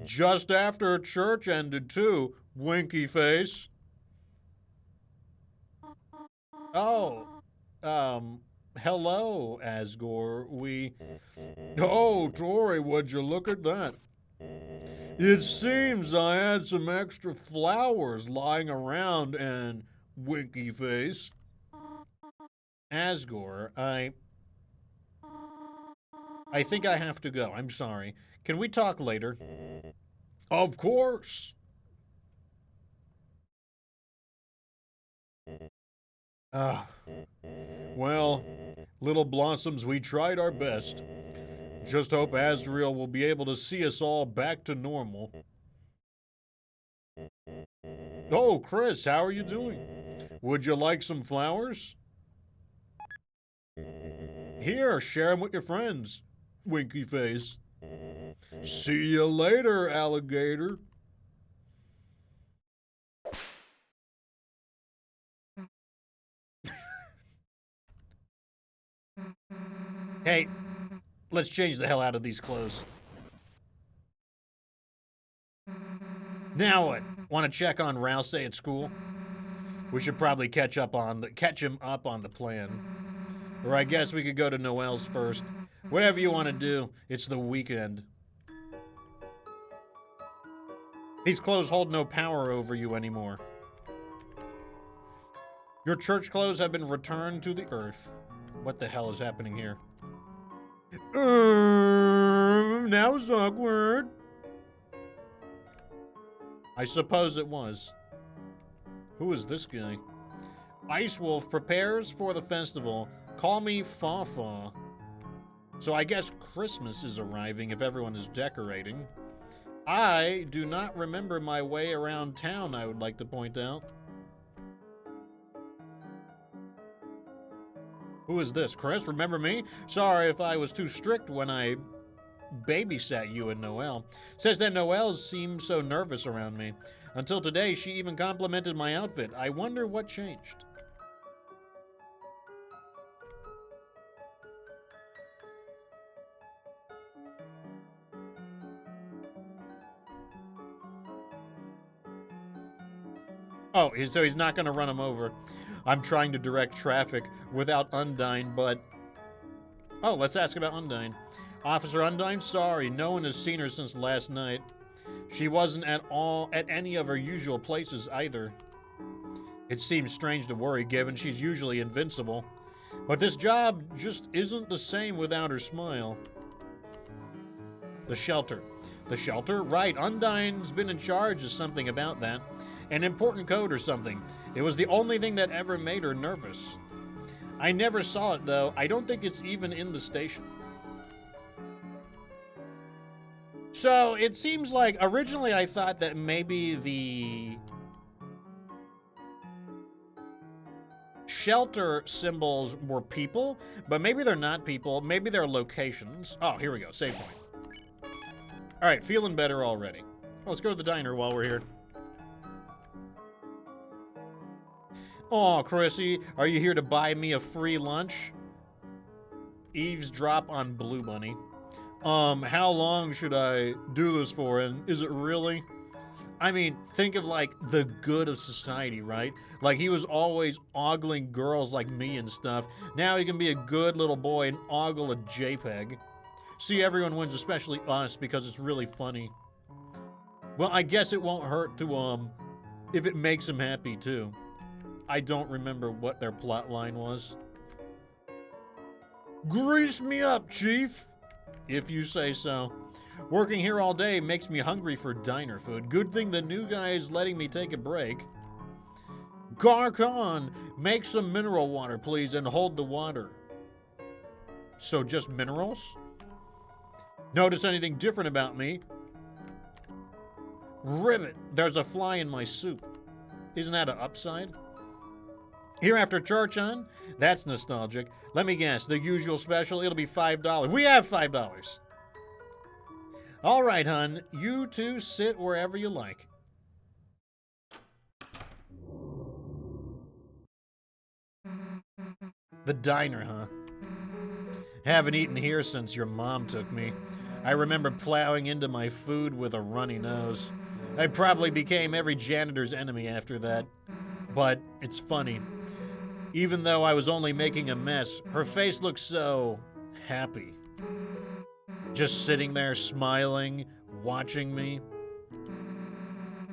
Just after church ended, too, winky face. Oh, hello, Asgore. Oh, Tori, would you look at that? It seems I had some extra flowers lying around and winky face. Asgore, I think I have to go. I'm sorry. Can we talk later? Of course. Ah, well, little blossoms, we tried our best. Just hope Azrael will be able to see us all back to normal. Oh, Chris, how are you doing? Would you like some flowers? Here, share them with your friends. Winky face. See you later, alligator. Hey, let's change the hell out of these clothes. Now what? Want to check on Rousey at school? We should probably catch him up on the plan. Or I guess we could go to Noelle's first. Whatever you want to do, it's the weekend. These clothes hold no power over you anymore. Your church clothes have been returned to the earth. What the hell is happening here? That was awkward. I suppose it was. Who is this guy? Ice Wolf prepares for the festival. Call me Fa-Fa. So I guess Christmas is arriving if everyone is decorating. I do not remember my way around town, I would like to point out. Who is this? Chris, remember me? Sorry if I was too strict when I babysat you and Noelle. Says that Noelle seems so nervous around me. Until today, she even complimented my outfit. I wonder what changed. Oh, so he's not going to run him over. I'm trying to direct traffic without Undyne, but... Oh, let's ask about Undyne. Officer Undyne, sorry, no one has seen her since last night. She wasn't at any of her usual places either. It seems strange to worry, given she's usually invincible. But this job just isn't the same without her smile. The shelter. The shelter? Right, Undyne's been in charge of something about that. An important code or something. It was the only thing that ever made her nervous. I never saw it, though. I don't think it's even in the station. So, it seems like originally I thought that maybe the shelter symbols were people, but maybe they're not people. Maybe they're locations. Oh, here we go. Save point. All right, feeling better already. Let's go to the diner while we're here. Aw, Chrissy, are you here to buy me a free lunch? Eavesdrop on Blue Bunny. How long should I do this for, and is it really? I mean, think of, like, the good of society, right? Like, he was always ogling girls like me and stuff. Now he can be a good little boy and ogle a JPEG. See, everyone wins, especially us, because it's really funny. Well, I guess it won't hurt to, if it makes him happy, too. I don't remember what their plot line was. Grease me up, Chief, if you say so. Working here all day makes me hungry for diner food. Good thing the new guy is letting me take a break. Garcon, make some mineral water, please, and hold the water. So just minerals? Notice anything different about me? Ribbit, there's a fly in my soup. Isn't that an upside? Here after church, hon? That's nostalgic. Let me guess, the usual special, it'll be $5. We have $5. All right, hon, you two sit wherever you like. The diner, huh? Haven't eaten here since your mom took me. I remember plowing into my food with a runny nose. I probably became every janitor's enemy after that. But it's funny. Even though I was only making a mess, her face looked so happy. Just sitting there smiling, watching me.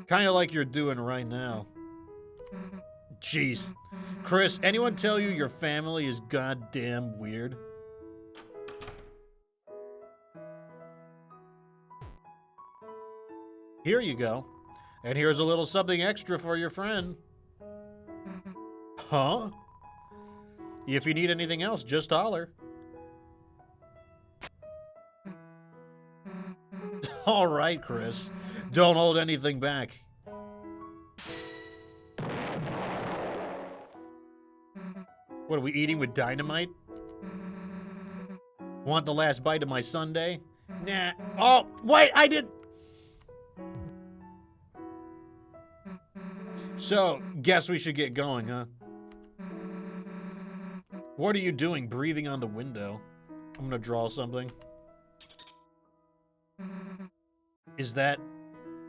Kind of like you're doing right now. Jeez. Chris, anyone tell you your family is goddamn weird? Here you go. And here's a little something extra for your friend. Huh? If you need anything else, just holler. All right, Chris. Don't hold anything back. What are we eating with dynamite? Want the last bite of my sundae? Nah. Oh, wait, I did. So, guess we should get going, huh? What are you doing, breathing on the window? I'm gonna draw something. Is that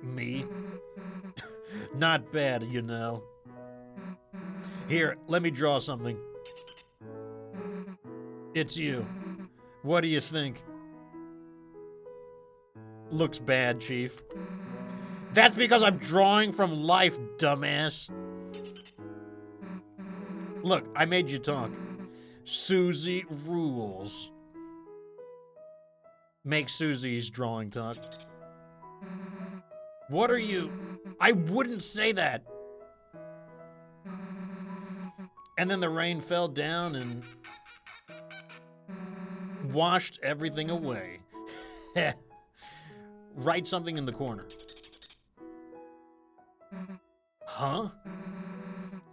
me? Not bad, you know. Here, let me draw something. It's you. What do you think? Looks bad, Chief. That's because I'm drawing from life, dumbass. Look, I made you talk. Susie rules. Make Susie's drawing talk. What are you? I wouldn't say that. And then the rain fell down and washed everything away. Write something in the corner. Huh?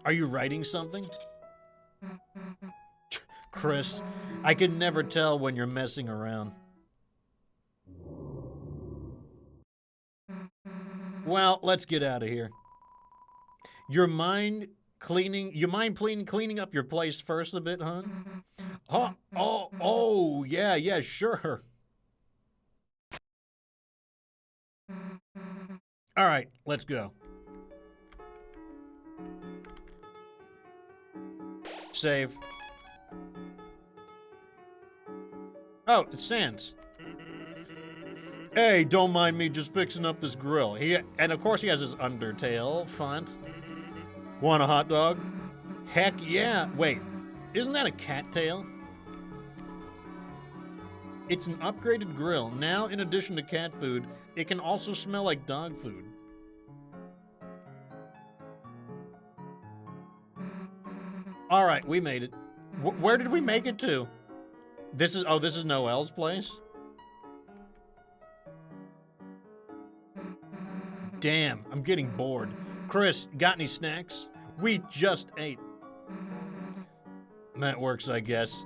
Are you writing something? Chris, I can never tell when you're messing around. Well, let's get out of here. You mind cleaning up your place first a bit, huh? Oh, yeah, sure. All right, let's go. Save. Oh, it's Sans. Hey, don't mind me just fixing up this grill. And of course he has his Undertale font. Want a hot dog? Heck yeah. Wait, isn't that a cattail? It's an upgraded grill. Now, in addition to cat food, it can also smell like dog food. All right, we made it. Where did we make it to? This is Noelle's place? Damn, I'm getting bored. Chris, got any snacks? We just ate. That works, I guess.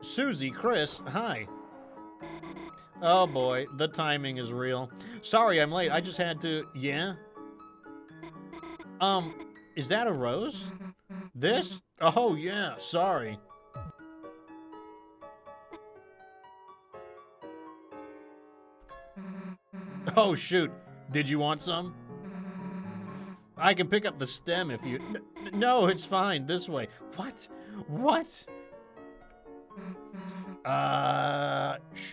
Susie, Chris, hi. Oh boy, the timing is real. Sorry I'm late, I just had to... Yeah? Is that a rose? This? Oh yeah, sorry. Oh shoot, did you want some? I can pick up the stem if you... No, it's fine, this way. What? What?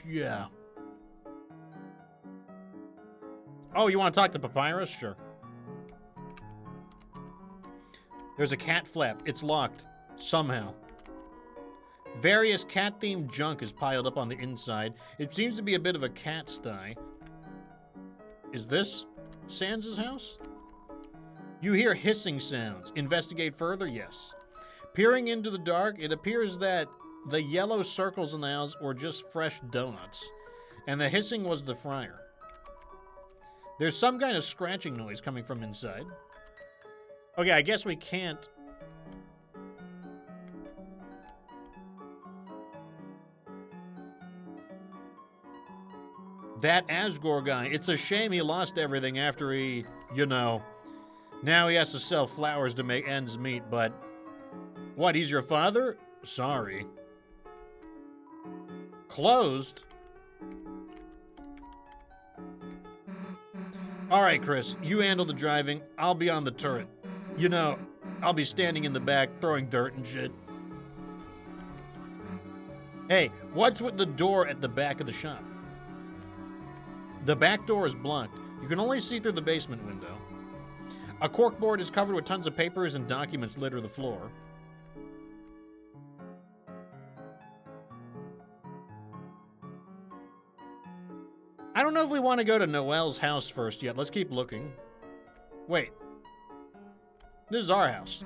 Yeah. Oh, you want to talk to Papyrus? Sure. There's a cat flap. It's locked. Somehow. Various cat-themed junk is piled up on the inside. It seems to be a bit of a cat sty. Is this Sans' house? You hear hissing sounds. Investigate further? Yes. Peering into the dark, it appears that the yellow circles in the house were just fresh donuts, and the hissing was the fryer. There's some kind of scratching noise coming from inside. Okay, I guess we can't. That Asgore guy, it's a shame he lost everything after he, now he has to sell flowers to make ends meet, but... What, he's your father? Sorry. Closed? Alright, Chris, you handle the driving. I'll be on the turret. I'll be standing in the back throwing dirt and shit. Hey, what's with the door at the back of the shop? The back door is blocked. You can only see through the basement window. A corkboard is covered with tons of papers and documents litter the floor. I don't know if we want to go to Noelle's house first yet. Let's keep looking. Wait. This is our house.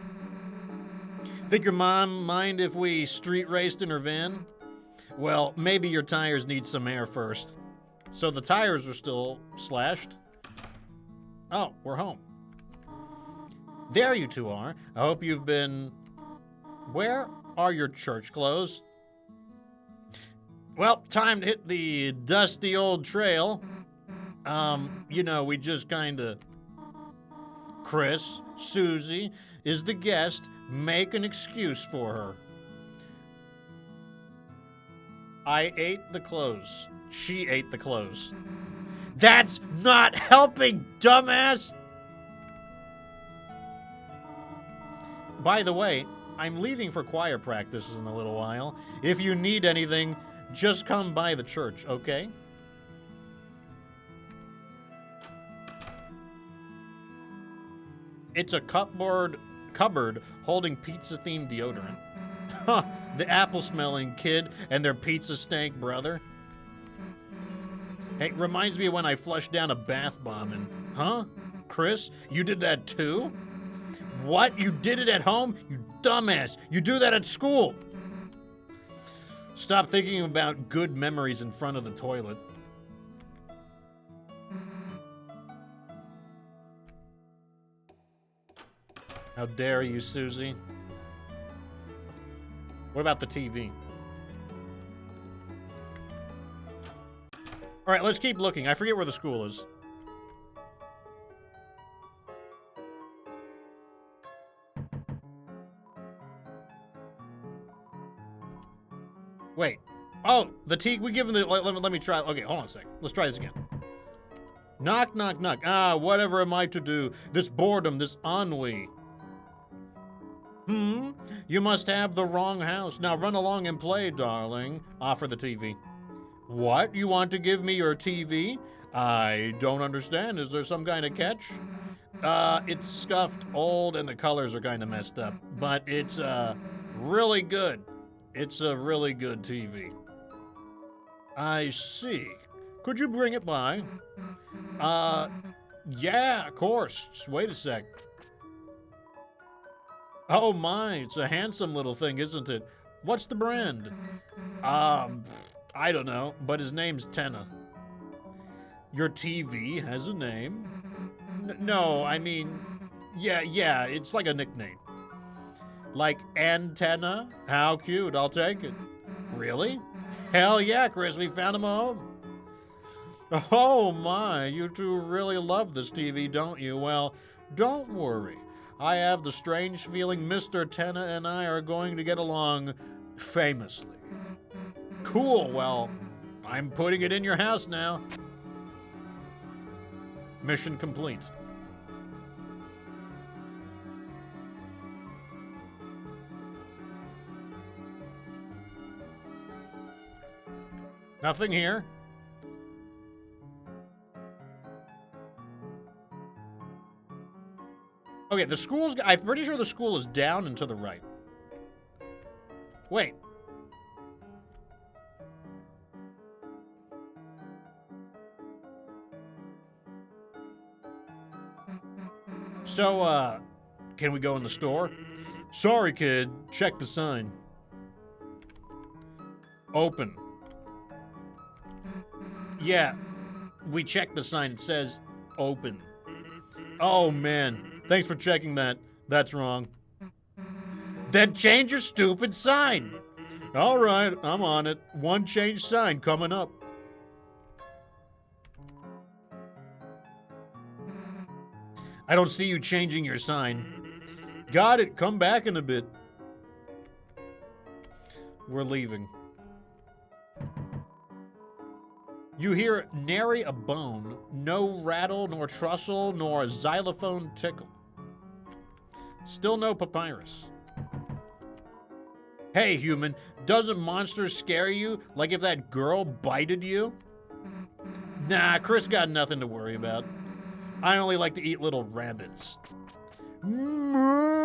Think your mom mind if we street raced in her van? Well, maybe your tires need some air first. So the tires are still slashed. Oh, we're home. There you two are. I hope you've been... Where are your church clothes? Well, time to hit the dusty old trail. We just kinda... Chris, Susie, is the guest. Make an excuse for her. I ate the clothes. She ate the clothes. That's not helping, dumbass! By the way, I'm leaving for choir practices in a little while. If you need anything, just come by the church, okay? It's a cupboard holding pizza-themed deodorant. Huh, the apple-smelling kid and their pizza-stank brother. Hey, reminds me of when I flushed down a bath bomb and... Huh? Chris, you did that too? What? You did it at home? You dumbass! You do that at school! Stop thinking about good memories in front of the toilet. How dare you, Susie? What about the TV? All right, let's keep looking. I forget where the school is. Wait. Oh, the T. We give him the. Let me try. Okay, hold on a sec. Let's try this again. Knock, knock, knock. Ah, whatever am I to do? This boredom, this ennui. You must have the wrong house. Now run along and play, darling. Offer the TV. What? You want to give me your TV? I don't understand. Is there some kind of catch? It's scuffed, old, and the colors are kind of messed up. But it's, really good. It's a really good TV. I see. Could you bring it by? Yeah, of course. Just wait a sec. Oh my, it's a handsome little thing, isn't it? What's the brand? I don't know, but his name's Tenna. Your TV has a name? No, I mean, yeah, it's like a nickname. Like antenna? How cute, I'll take it. Really? Hell yeah, Chris, we found him a home. Oh my, you two really love this TV, don't you? Well, don't worry. I have the strange feeling Mr. Tenna and I are going to get along famously. Cool, well, I'm putting it in your house now. Mission complete. Nothing here. Okay, the school's... I'm pretty sure the school is down and to the right. Wait. So, can we go in the store? Sorry, kid. Check the sign. Open. Yeah, we checked the sign. It says open. Oh, man. Thanks for checking that. That's wrong. Then change your stupid sign. All right, I'm on it. One change sign coming up. I don't see you changing your sign. Got it. Come back in a bit. We're leaving. You hear nary a bone, no rattle, nor trussle, nor xylophone tickle. Still no papyrus. Hey, human, doesn't monsters scare you like if that girl bited you? Nah, Chris got nothing to worry about. I only like to eat little rabbits. Mom!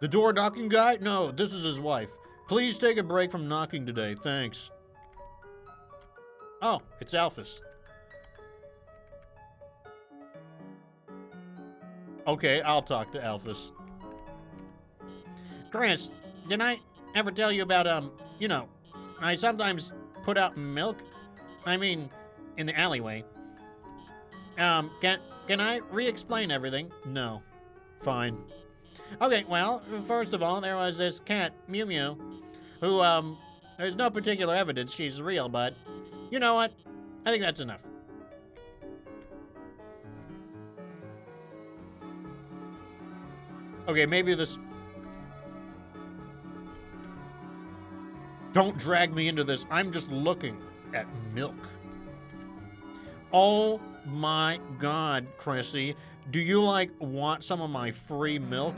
The door knocking guy? No, this is his wife. Please take a break from knocking today, thanks. Oh, it's Alphys. Okay, I'll talk to Alphys. Chris, did I ever tell you about, I sometimes put out milk? I mean, in the alleyway. Can I re-explain everything? No. Fine. Okay, well, first of all, there was this cat, Mew Mew, who, there's no particular evidence she's real, but you know what? I think that's enough. Okay, maybe this... Don't drag me into this. I'm just looking at milk. Oh my God, Chrissy. Do you, want some of my free milk?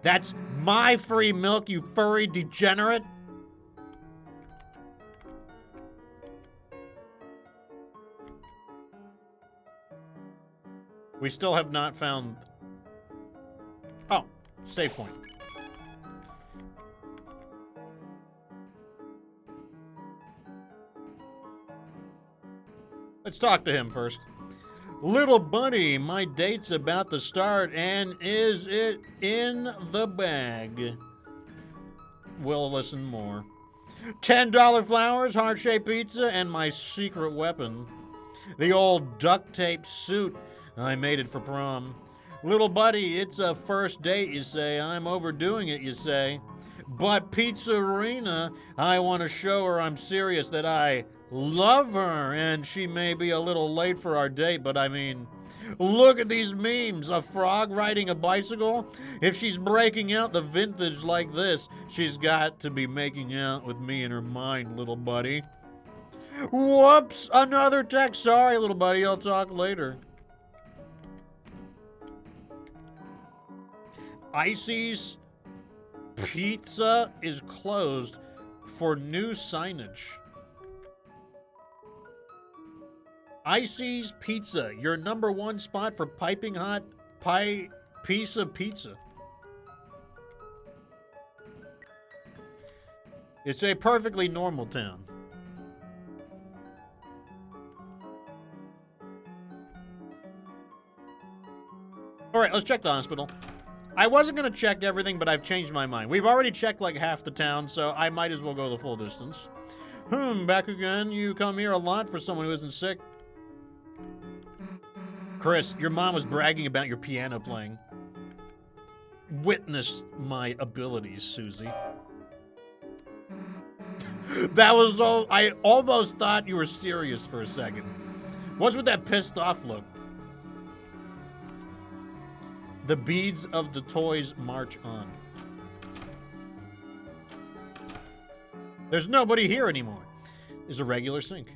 That's my free milk, you furry degenerate! We still have not found... Oh, save point. Let's talk to him first. Little buddy, my date's about to start, and is it in the bag? We'll listen more. $10 flowers, heart-shaped pizza, and my secret weapon. The old duct tape suit. I made it for prom. Little buddy, it's a first date, you say. I'm overdoing it, you say. But Pizzarina, I want to show her I'm serious, that I love her, and she may be a little late for our date, but I mean, look at these memes. A frog riding a bicycle? If she's breaking out the vintage like this, she's got to be making out with me in her mind, little buddy. Whoops, another text. Sorry, little buddy, I'll talk later. Icy's Pizza is closed for new signage. Icy's Pizza, your #1 spot for piping hot piece of pizza. It's a perfectly normal town. All right, let's check the hospital. I wasn't going to check everything, but I've changed my mind. We've already checked like half the town, so I might as well go the full distance. Back again. You come here a lot for someone who isn't sick. Chris, your mom was bragging about your piano playing. Witness my abilities, Susie. That was all. I almost thought you were serious for a second. What's with that pissed off look? The beads of the toys march on. There's nobody here anymore. There's a regular sink.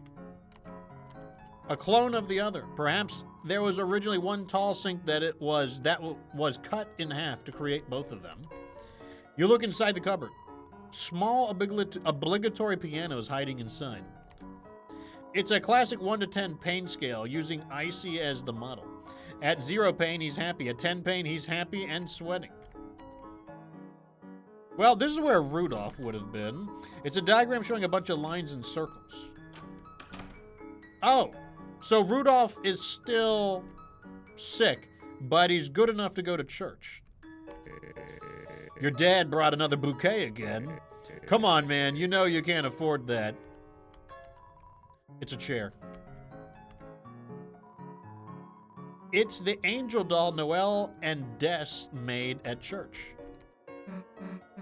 A clone of the other. Perhaps there was originally one tall sink that was cut in half to create both of them. You look inside the cupboard. Small obligatory piano is hiding inside. It's a classic 1 to 10 pain scale using Icy as the model. At 0 pain, he's happy. At 10 pain, he's happy and sweating. Well, this is where Rudolph would have been. It's a diagram showing a bunch of lines and circles. Oh, So Rudolph is still sick, but he's good enough to go to church. Your dad brought another bouquet again. Come on, man, you know you can't afford that. It's a chair. It's the angel doll Noelle and Des made at church.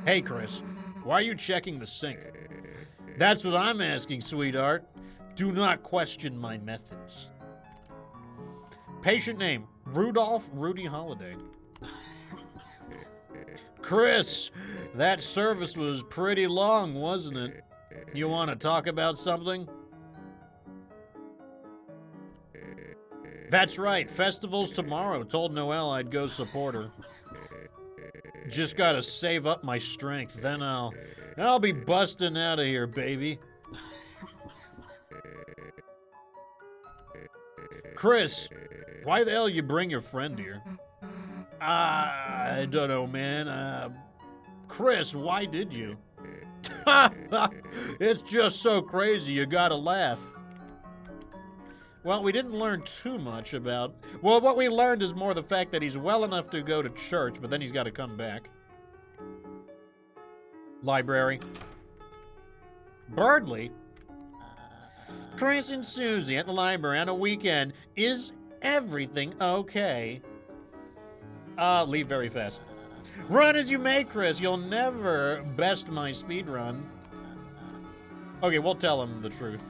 Hey, Chris, why are you checking the sink? That's what I'm asking, sweetheart. Do not question my methods. Patient name, Rudolph Rudy Holiday. Chris, that service was pretty long, wasn't it? You want to talk about something? That's right, festival's tomorrow. Told Noelle I'd go support her. Just gotta save up my strength, then I'll be busting out of here, baby. Chris, why the hell you bring your friend here? I don't know, man. Chris, why did you? It's just so crazy, you gotta laugh. Well, we didn't learn too much about... Well, what we learned is more the fact that he's well enough to go to church, but then he's got to come back. Library. Birdley? Chris and Susie at the library on a weekend. Is everything okay? Leave very fast. Run as you may, Chris. You'll never best my speed run. Okay, we'll tell him the truth.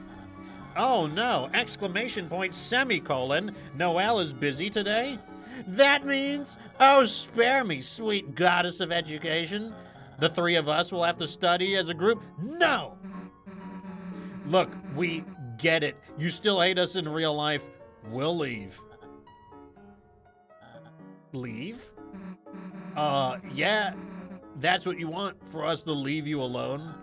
Oh no! Exclamation point, semicolon. Noelle is busy today? That means, oh, spare me, sweet goddess of education. The three of us will have to study as a group? No! Look, we get it. You still hate us in real life. We'll leave. Leave? Yeah. That's what you want, for us to leave you alone?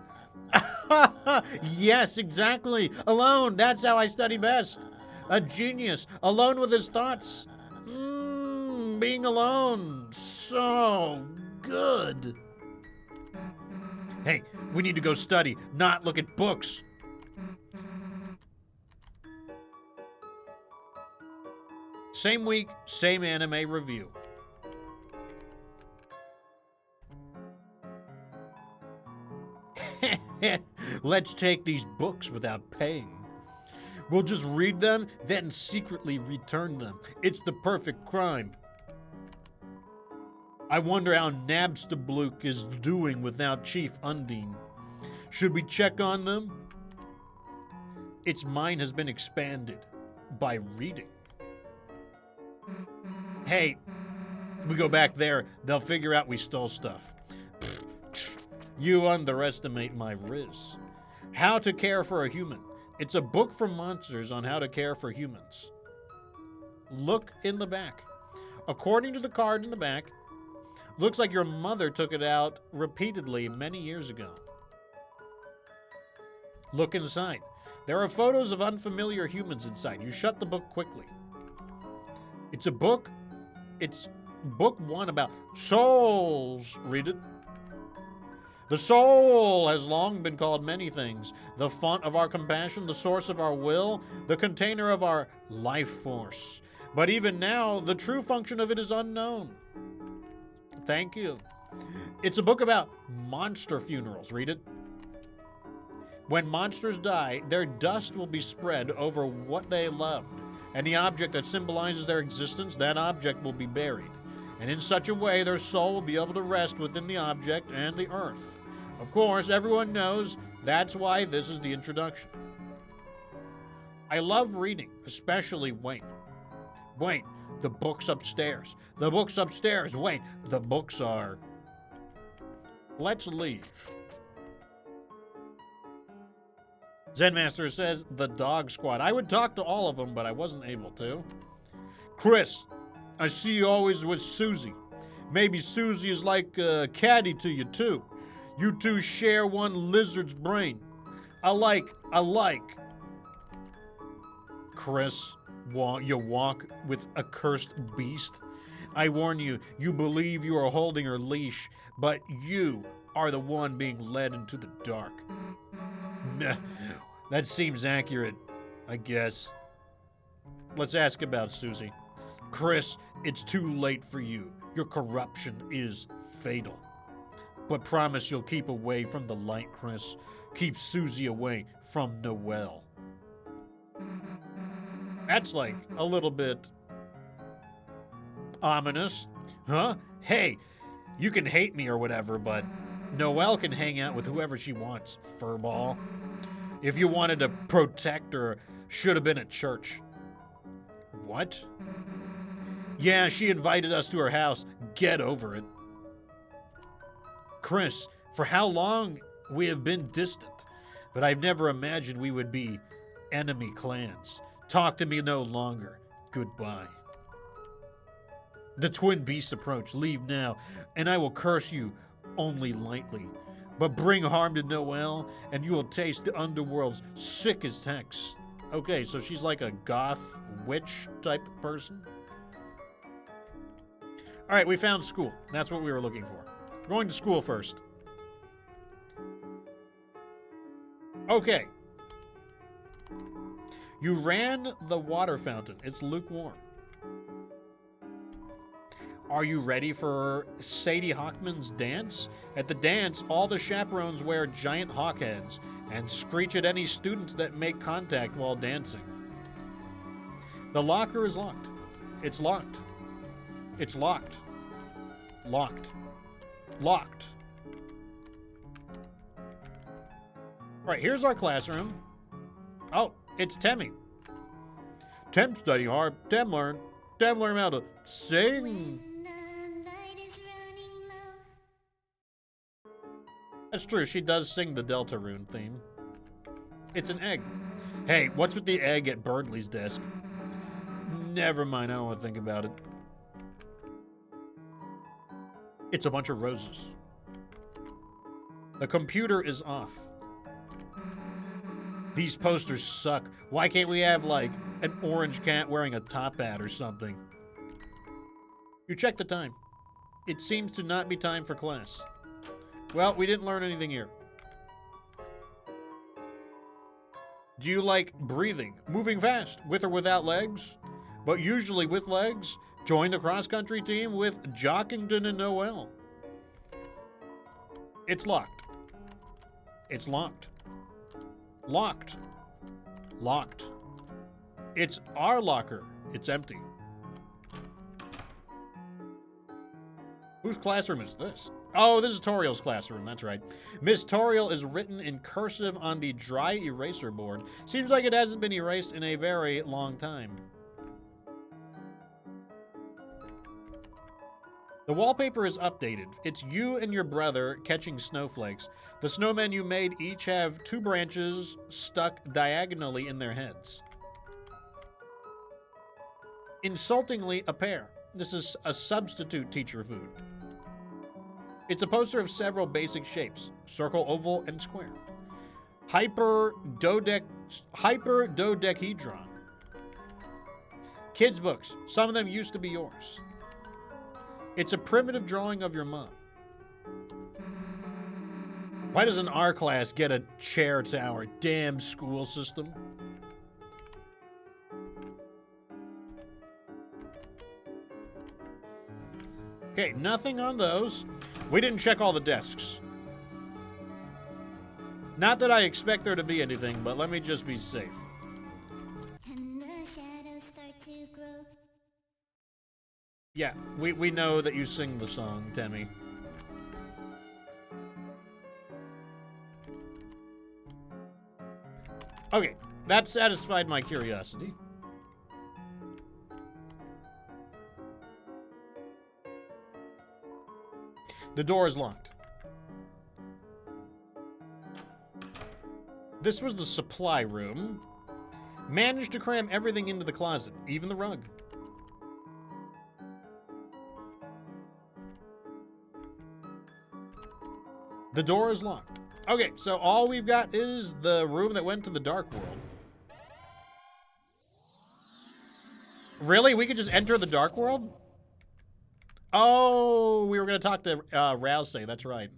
Yes, exactly. Alone. That's how I study best. A genius. Alone with his thoughts. Being alone. So good. Hey, we need to go study, not look at books. Same week, same anime review. Let's take these books without paying. We'll just read them, then secretly return them. It's the perfect crime. I wonder how Nabstablook is doing without Chief Undine. Should we check on them? Its mind has been expanded by reading. Hey, we go back there, they'll figure out we stole stuff. You underestimate my riz. How to Care for a Human. It's a book for monsters on how to care for humans. Look in the back. According to the card in the back, looks like your mother took it out repeatedly many years ago. Look inside. There are photos of unfamiliar humans inside. You shut the book quickly. It's a book. It's book one about souls. Read it. The soul has long been called many things. The font of our compassion, the source of our will, the container of our life force. But even now, the true function of it is unknown. Thank you. It's a book about monster funerals. Read it. When monsters die, their dust will be spread over what they loved. And the object that symbolizes their existence, that object will be buried. And in such a way, their soul will be able to rest within the object and the earth. Of course, everyone knows that's why this is the introduction. I love reading, especially Wait. Wait, the book's upstairs. The book's upstairs. Wait, the books are... Let's leave. Zenmaster says, the dog squad. I would talk to all of them, but I wasn't able to. Chris, I see you always with Susie. Maybe Susie is like a caddy to you, too. You two share one lizard's brain. Alike. Chris, you walk with a cursed beast. I warn you, you believe you are holding her leash, but you are the one being led into the dark. That seems accurate, I guess. Let's ask about Susie. Chris, it's too late for you. Your corruption is fatal. But promise you'll keep away from the light, Chris. Keep Susie away from Noelle. That's like a little bit ominous. Huh? Hey, you can hate me or whatever, but Noelle can hang out with whoever she wants, furball. If you wanted to protect her, should have been at church. What? Yeah, she invited us to her house. Get over it. Chris, for how long we have been distant, but I've never imagined we would be enemy clans. Talk to me no longer. Goodbye. The twin beasts approach. Leave now, and I will curse you only lightly. But bring harm to Noelle, and you will taste the underworld's sickest hex. Okay, so she's like a goth witch type person. All right, we found school. That's what we were looking for. Going to school first. Okay. You ran the water fountain. It's lukewarm. Are you ready for Sadie Hawkman's dance? At the dance, all the chaperones wear giant hawk heads and screech at any students that make contact while dancing. The locker is locked. It's locked. It's locked. Locked. Locked. Right, here's our classroom. Oh, it's Temmie. Tem study hard. Tem learn how to sing. That's true, she does sing the Deltarune theme. It's an egg. Hey, what's with the egg at Birdley's desk? Never mind, I don't want to think about it. It's a bunch of roses. The computer is off. These posters suck. Why can't we have, like, an orange cat wearing a top hat or something? You check the time. It seems to not be time for class. Well, we didn't learn anything here. Do you like breathing? Moving fast, with or without legs? But usually with legs. Join the cross-country team with Jockington and Noelle. It's locked. It's locked. Locked. Locked. It's our locker. It's empty. Whose classroom is this? Oh, this is Toriel's classroom. That's right. Miss Toriel is written in cursive on the dry eraser board. Seems like it hasn't been erased in a very long time. The wallpaper is updated. It's you and your brother catching snowflakes. The snowmen you made each have 2 branches stuck diagonally in their heads. Insultingly, a pear. This is a substitute teacher food. It's a poster of several basic shapes: circle, oval, and square. Hyperdodecahedron. Kids' books. Some of them used to be yours. It's a primitive drawing of your mom. Why doesn't our class get a chair tower? Damn school system. Okay, nothing on those. We didn't check all the desks. Not that I expect there to be anything, but let me just be safe. And the shadows start to grow. Yeah, we know that you sing the song, Temmie. Okay, that satisfied my curiosity. The door is locked. This was the supply room. Managed to cram everything into the closet, even the rug. The door is locked. Okay, so all we've got is the room that went to the dark world. Really? We could just enter the dark world? Oh, we were going to talk to Rousey. That's right.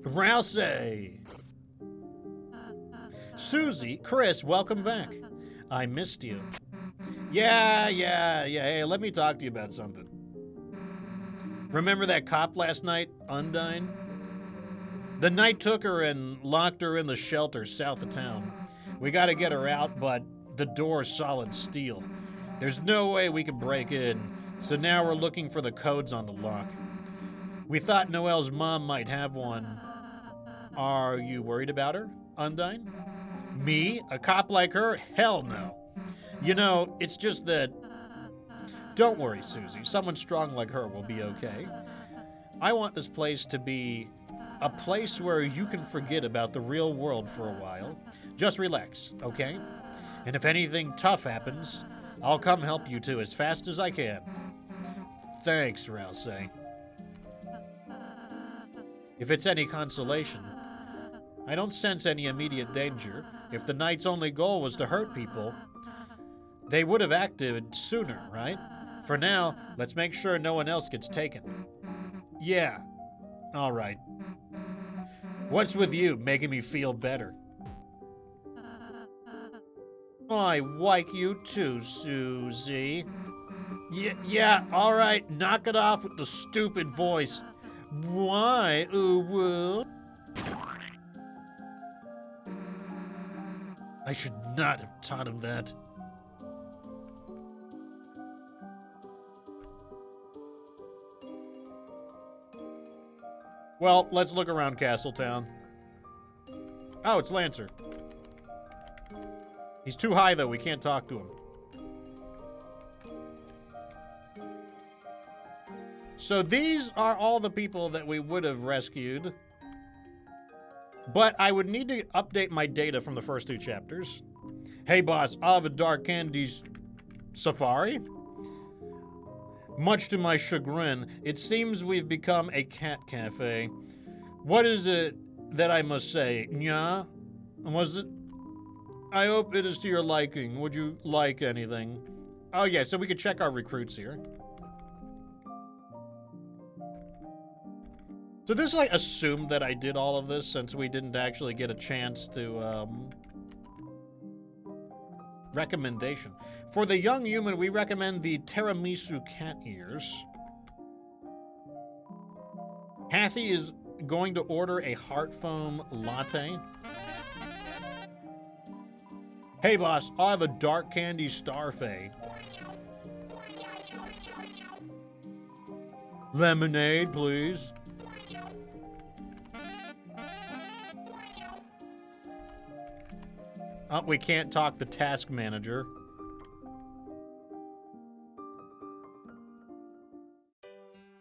Rousey! Susie, Chris, welcome back. I missed you. Yeah. Hey, let me talk to you about something. Remember that cop last night, Undine? The knight took her and locked her in the shelter south of town. We gotta get her out, but the door's solid steel. There's no way we can break in, so now we're looking for the codes on the lock. We thought Noelle's mom might have one. Are you worried about her, Undine? Me? A cop like her? Hell no. You know, it's just that... Don't worry, Susie. Someone strong like her will be okay. I want this place to be a place where you can forget about the real world for a while. Just relax, okay? And if anything tough happens, I'll come help you two as fast as I can. Thanks, Rouse. If it's any consolation, I don't sense any immediate danger. If the knight's only goal was to hurt people, they would have acted sooner, right? For now, let's make sure no one else gets taken. Yeah. All right. What's with you, making me feel better? I like you too, Susie. Yeah, all right. Knock it off with the stupid voice. Why, Uwu? I should not have taught him that. Well, let's look around Castletown. Oh, it's Lancer. He's too high, though. We can't talk to him. So these are all the people that we would have rescued. But I would need to update my data from the first 2 chapters. Hey, boss, I'll have a Dark Candy's safari? Much to my chagrin, it seems we've become a cat cafe. What is it that I must say? Nya? Was it? I hope it is to your liking. Would you like anything? Oh yeah, so we could check our recruits here. So this, I assumed that I did all of this since we didn't actually get a chance to, recommendation. For the young human, we recommend the tiramisu cat ears. Hathy is going to order a heart foam latte. Hey boss, I'll have a dark candy starfay. Lemonade, please. Oh, we can't talk the task manager.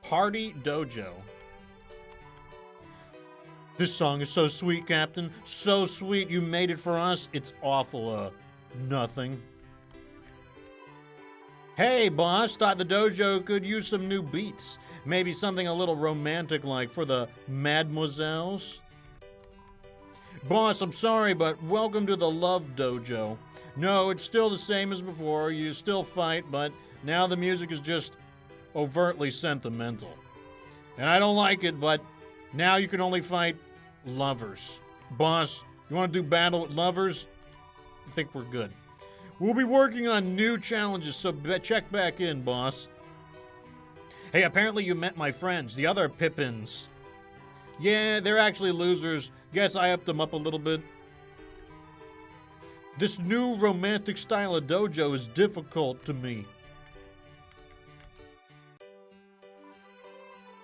Party Dojo. This song is so sweet, Captain. So sweet. You made it for us. It's awful, nothing. Hey, boss. Thought the dojo could use some new beats. Maybe something a little romantic like for the mademoiselles. Boss, I'm sorry, but welcome to the Love Dojo. No, it's still the same as before. You still fight, but now the music is just overtly sentimental. And I don't like it, but now you can only fight lovers. Boss, you want to do battle with lovers? I think we're good. We'll be working on new challenges, so check back in, boss. Hey, apparently you met my friends, the other Pippins. Yeah, they're actually losers. Guess I upped them up a little bit. This new romantic style of dojo is difficult to me.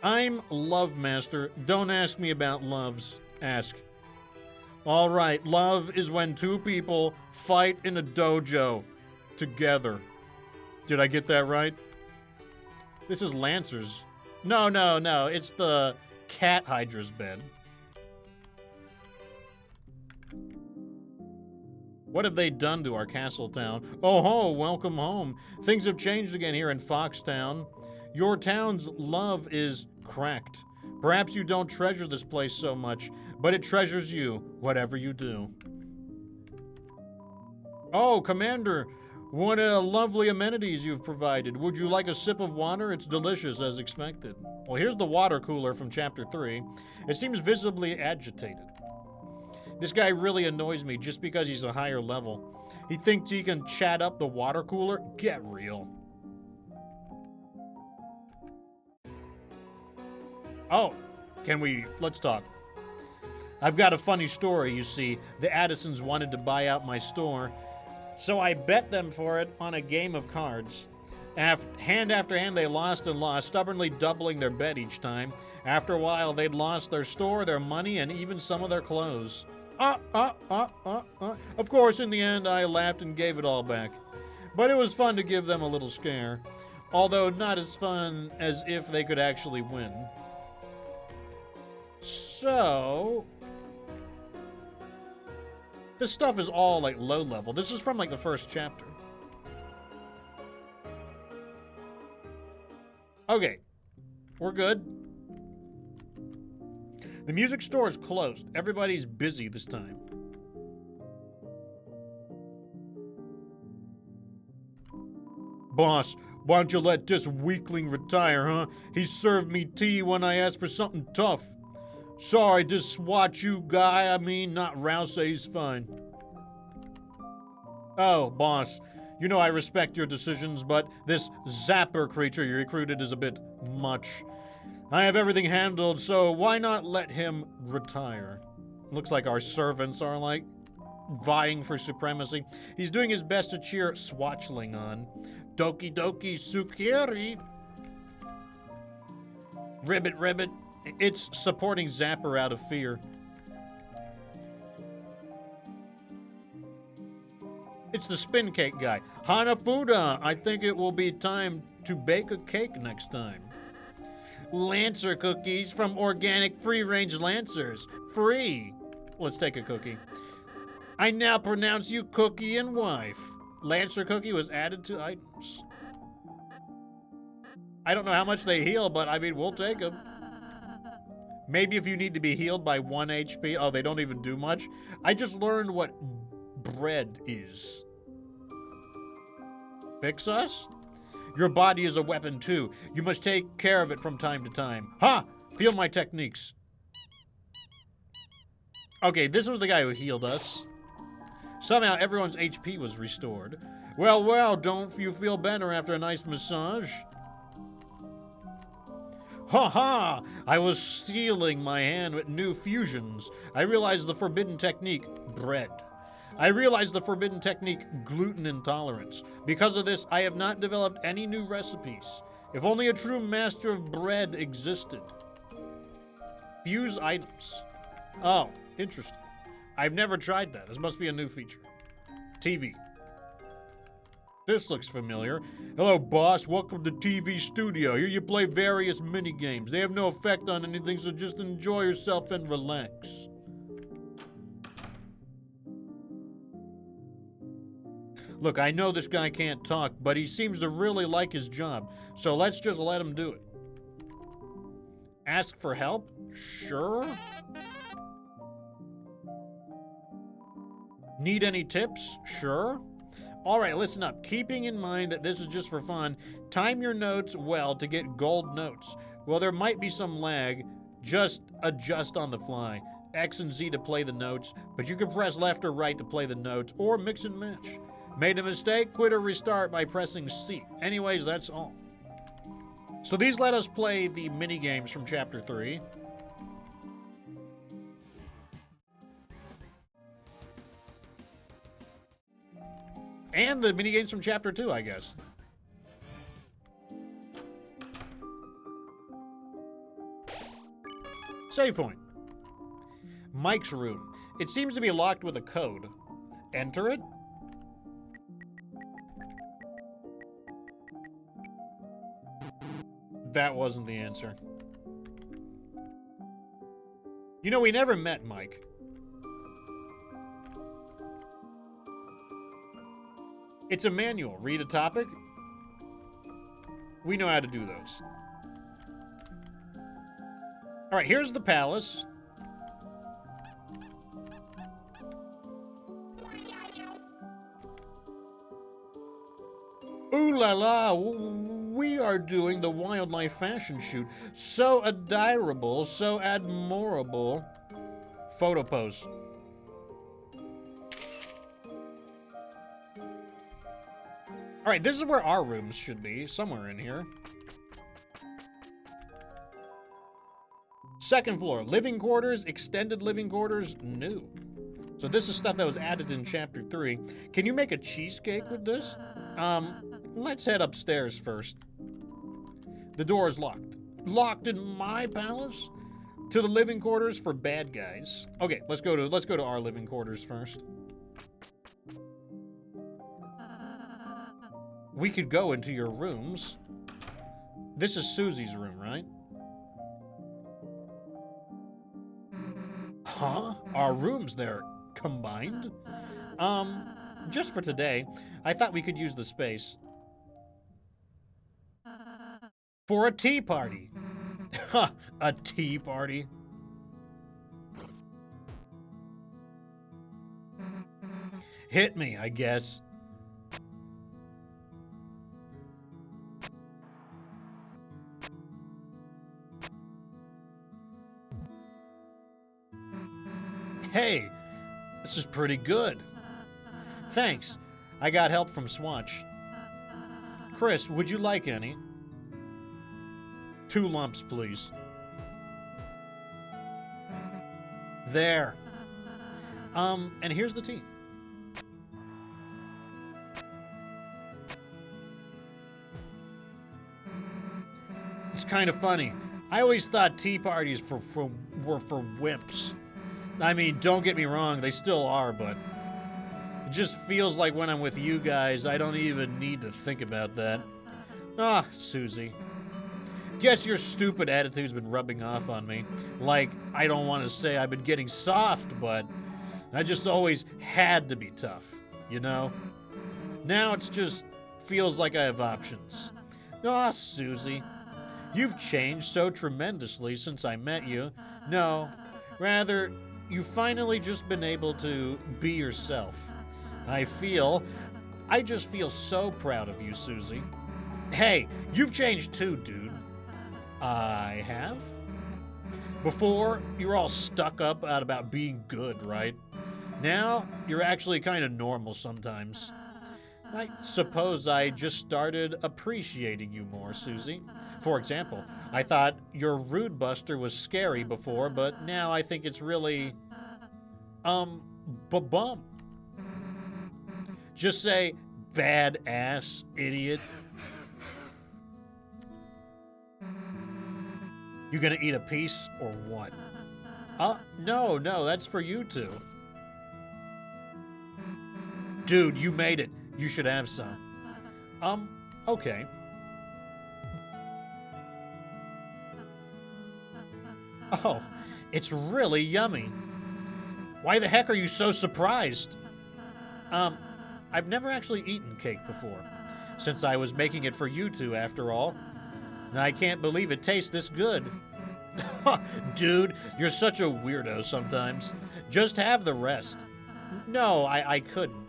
I'm Love Master. Don't ask me about loves. Ask. All right, love is when 2 people fight in a dojo together. Did I get that right? This is Lancer's. No. It's the Cat Hydra's bed. What have they done to our castle town? Oh ho, welcome home. Things have changed again here in Foxtown. Your town's love is cracked. Perhaps you don't treasure this place so much, but it treasures you, whatever you do. Oh, Commander, what lovely amenities you've provided. Would you like a sip of water? It's delicious as expected. Well, here's the water cooler from Chapter 3. It seems visibly agitated. This guy really annoys me just because he's a higher level. He thinks he can chat up the water cooler? Get real. Oh, let's talk. I've got a funny story, you see. The Addisons wanted to buy out my store, so I bet them for it on a game of cards. Hand after hand, they lost and lost, stubbornly doubling their bet each time. After a while, they'd lost their store, their money, and even some of their clothes. Of course, in the end, I laughed and gave it all back. But it was fun to give them a little scare, although not as fun as if they could actually win. So, this stuff is all, like, low level. This is from, like, the first chapter. Okay, we're good. The music store is closed. Everybody's busy this time. Boss, why don't you let this weakling retire, huh? He served me tea when I asked for something tough. Sorry, this swat you guy, not Rouse, he's fine. Oh, boss, you know I respect your decisions, but this zapper creature you recruited is a bit much. I have everything handled, so why not let him retire? Looks like our servants are, like, vying for supremacy. He's doing his best to cheer Swatchling on. Doki doki sukiri. Ribbit ribbit. It's supporting Zapper out of fear. It's the spin cake guy. Hanafuda, I think it will be time to bake a cake next time. Lancer cookies from organic free-range Lancers. Free. Let's take a cookie. I now pronounce you cookie and wife. Lancer cookie was added to items. I don't know how much they heal, but we'll take them. Maybe if you need to be healed by 1 HP. Oh, they don't even do much. I just learned what bread is. Fix us? Your body is a weapon too. You must take care of it from time to time. Ha! Feel my techniques. Okay, this was the guy who healed us. Somehow everyone's HP was restored. Well, don't you feel better after a nice massage? Ha ha! I was stealing my hand with new fusions. I realized the forbidden technique, bread. I realized the forbidden technique, gluten intolerance. Because of this, I have not developed any new recipes. If only a true master of bread existed. Fuse items. Oh, interesting. I've never tried that. This must be a new feature. TV. This looks familiar. Hello, boss. Welcome to TV Studio. Here you play various mini-games. They have no effect on anything, so just enjoy yourself and relax. Look, I know this guy can't talk, but he seems to really like his job, so let's just let him do it. Ask for help? Sure. Need any tips? Sure. All right, listen up. Keeping in mind that this is just for fun, time your notes well to get gold notes. Well, there might be some lag. Just adjust on the fly. X and Z to play the notes, but you can press left or right to play the notes, or mix and match. Made a mistake? Quit or restart by pressing C. Anyways, that's all. So these let us play the mini-games from Chapter 3. And the mini-games from Chapter 2, I guess. Save point. Mike's room. It seems to be locked with a code. Enter it? That wasn't the answer. You know, we never met Mike. It's a manual. Read a topic. We know how to do those. All right, here's the palace. Ooh la la, we are doing the wildlife fashion shoot. So admirable, so admirable. Photo pose. All right, this is where our rooms should be, somewhere in here. Second floor, living quarters, extended living quarters, new. So this is stuff that was added in Chapter 3. Can you make a cheesecake with this? Let's head upstairs first. The door is locked. Locked in my palace? To the living quarters for bad guys. Okay, let's go to our living quarters first. We could go into your rooms. This is Susie's room, right? Huh? Our rooms there combined? Just for today, I thought we could use the space for a tea party. Ha, a tea party. Hit me, I guess. Hey, this is pretty good. Thanks. I got help from Swatch. Chris, would you like any? 2 lumps, please. There. And here's the tea. It's kind of funny. I always thought tea parties were for wimps. I mean, don't get me wrong, they still are, but it just feels like when I'm with you guys, I don't even need to think about that. Ah, Susie. Guess your stupid attitude's been rubbing off on me. Like, I don't want to say I've been getting soft, but I just always had to be tough, you know? Now it's just feels like I have options. Ah, Susie. You've changed so tremendously since I met you. No, rather, you've finally just been able to be yourself. I just feel so proud of you, Susie. Hey, you've changed too, dude. I have? Before, you were all stuck up about being good, right? Now, you're actually kind of normal sometimes. I suppose I just started appreciating you more, Susie. For example, I thought your Rude Buster was scary before, but now I think it's really, ba-bum. Just say, badass idiot. You gonna eat a piece or what? No, that's for you two. Dude, you made it. You should have some. Okay. Oh, it's really yummy. Why the heck are you so surprised? I've never actually eaten cake before, since I was making it for you two after all. I can't believe it tastes this good. Dude, you're such a weirdo sometimes. Just have the rest. No, I couldn't.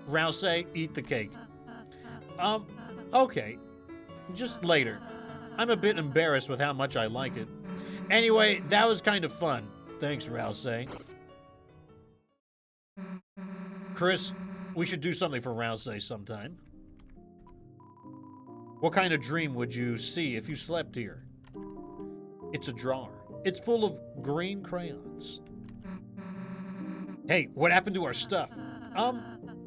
Rouse, eat the cake. Okay. Just later. I'm a bit embarrassed with how much I like it. Anyway, that was kind of fun. Thanks, Rouse. Chris, we should do something for Rouse sometime. What kind of dream would you see if you slept here? It's a drawer. It's full of green crayons. Hey, what happened to our stuff?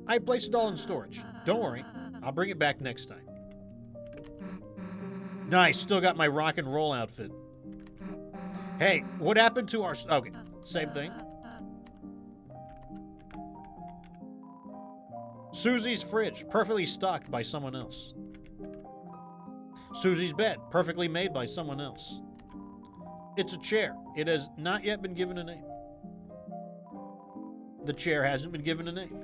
I placed it all in storage. Don't worry. I'll bring it back next time. Nice, still got my rock and roll outfit. Hey, what happened to our... Okay, same thing. Susie's fridge, perfectly stocked by someone else. Susie's bed, perfectly made by someone else. It's a chair. It has not yet been given a name. The chair hasn't been given a name.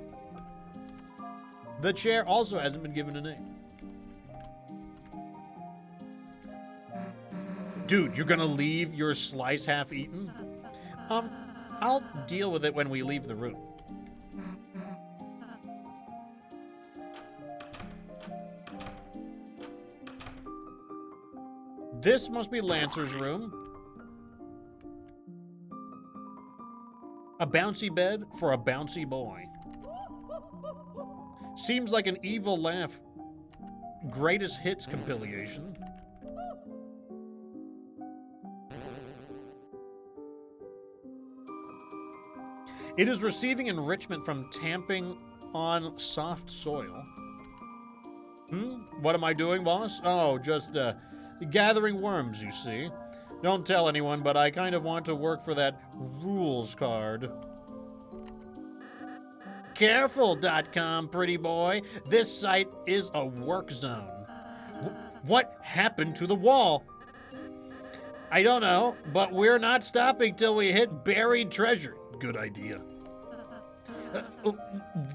The chair also hasn't been given a name. Dude, you're gonna leave your slice half-eaten? I'll deal with it when we leave the room. This must be Lancer's room. A bouncy bed for a bouncy boy. Seems like an Evil Laugh greatest hits compilation. It is receiving enrichment from tamping on soft soil. What am I doing, boss? Oh, just gathering worms, you see. Don't tell anyone, but I kind of want to work for that rules card. Careful.com, pretty boy. This site is a work zone. What happened to the wall? I don't know, but we're not stopping till we hit buried treasure. Good idea.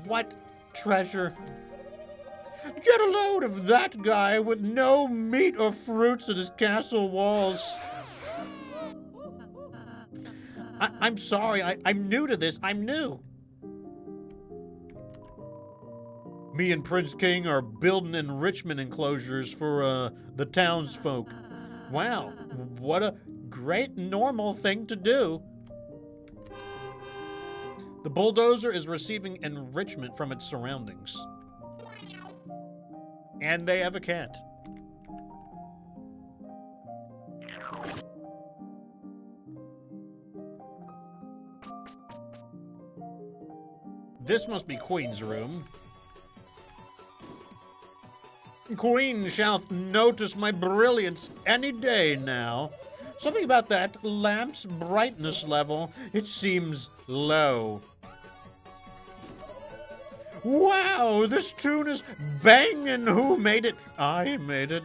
What treasure? Get a load of that guy with no meat or fruits at his castle walls. I'm sorry, I'm new to this. I'm new. Me and Prince King are building enrichment enclosures for the townsfolk. Wow, what a great normal thing to do. The bulldozer is receiving enrichment from its surroundings. And they have a cat. This must be Queen's room. Queen shall notice my brilliance any day now. Something about that lamp's brightness level, it seems low. Wow, this tune is banging. Who made it? I made it.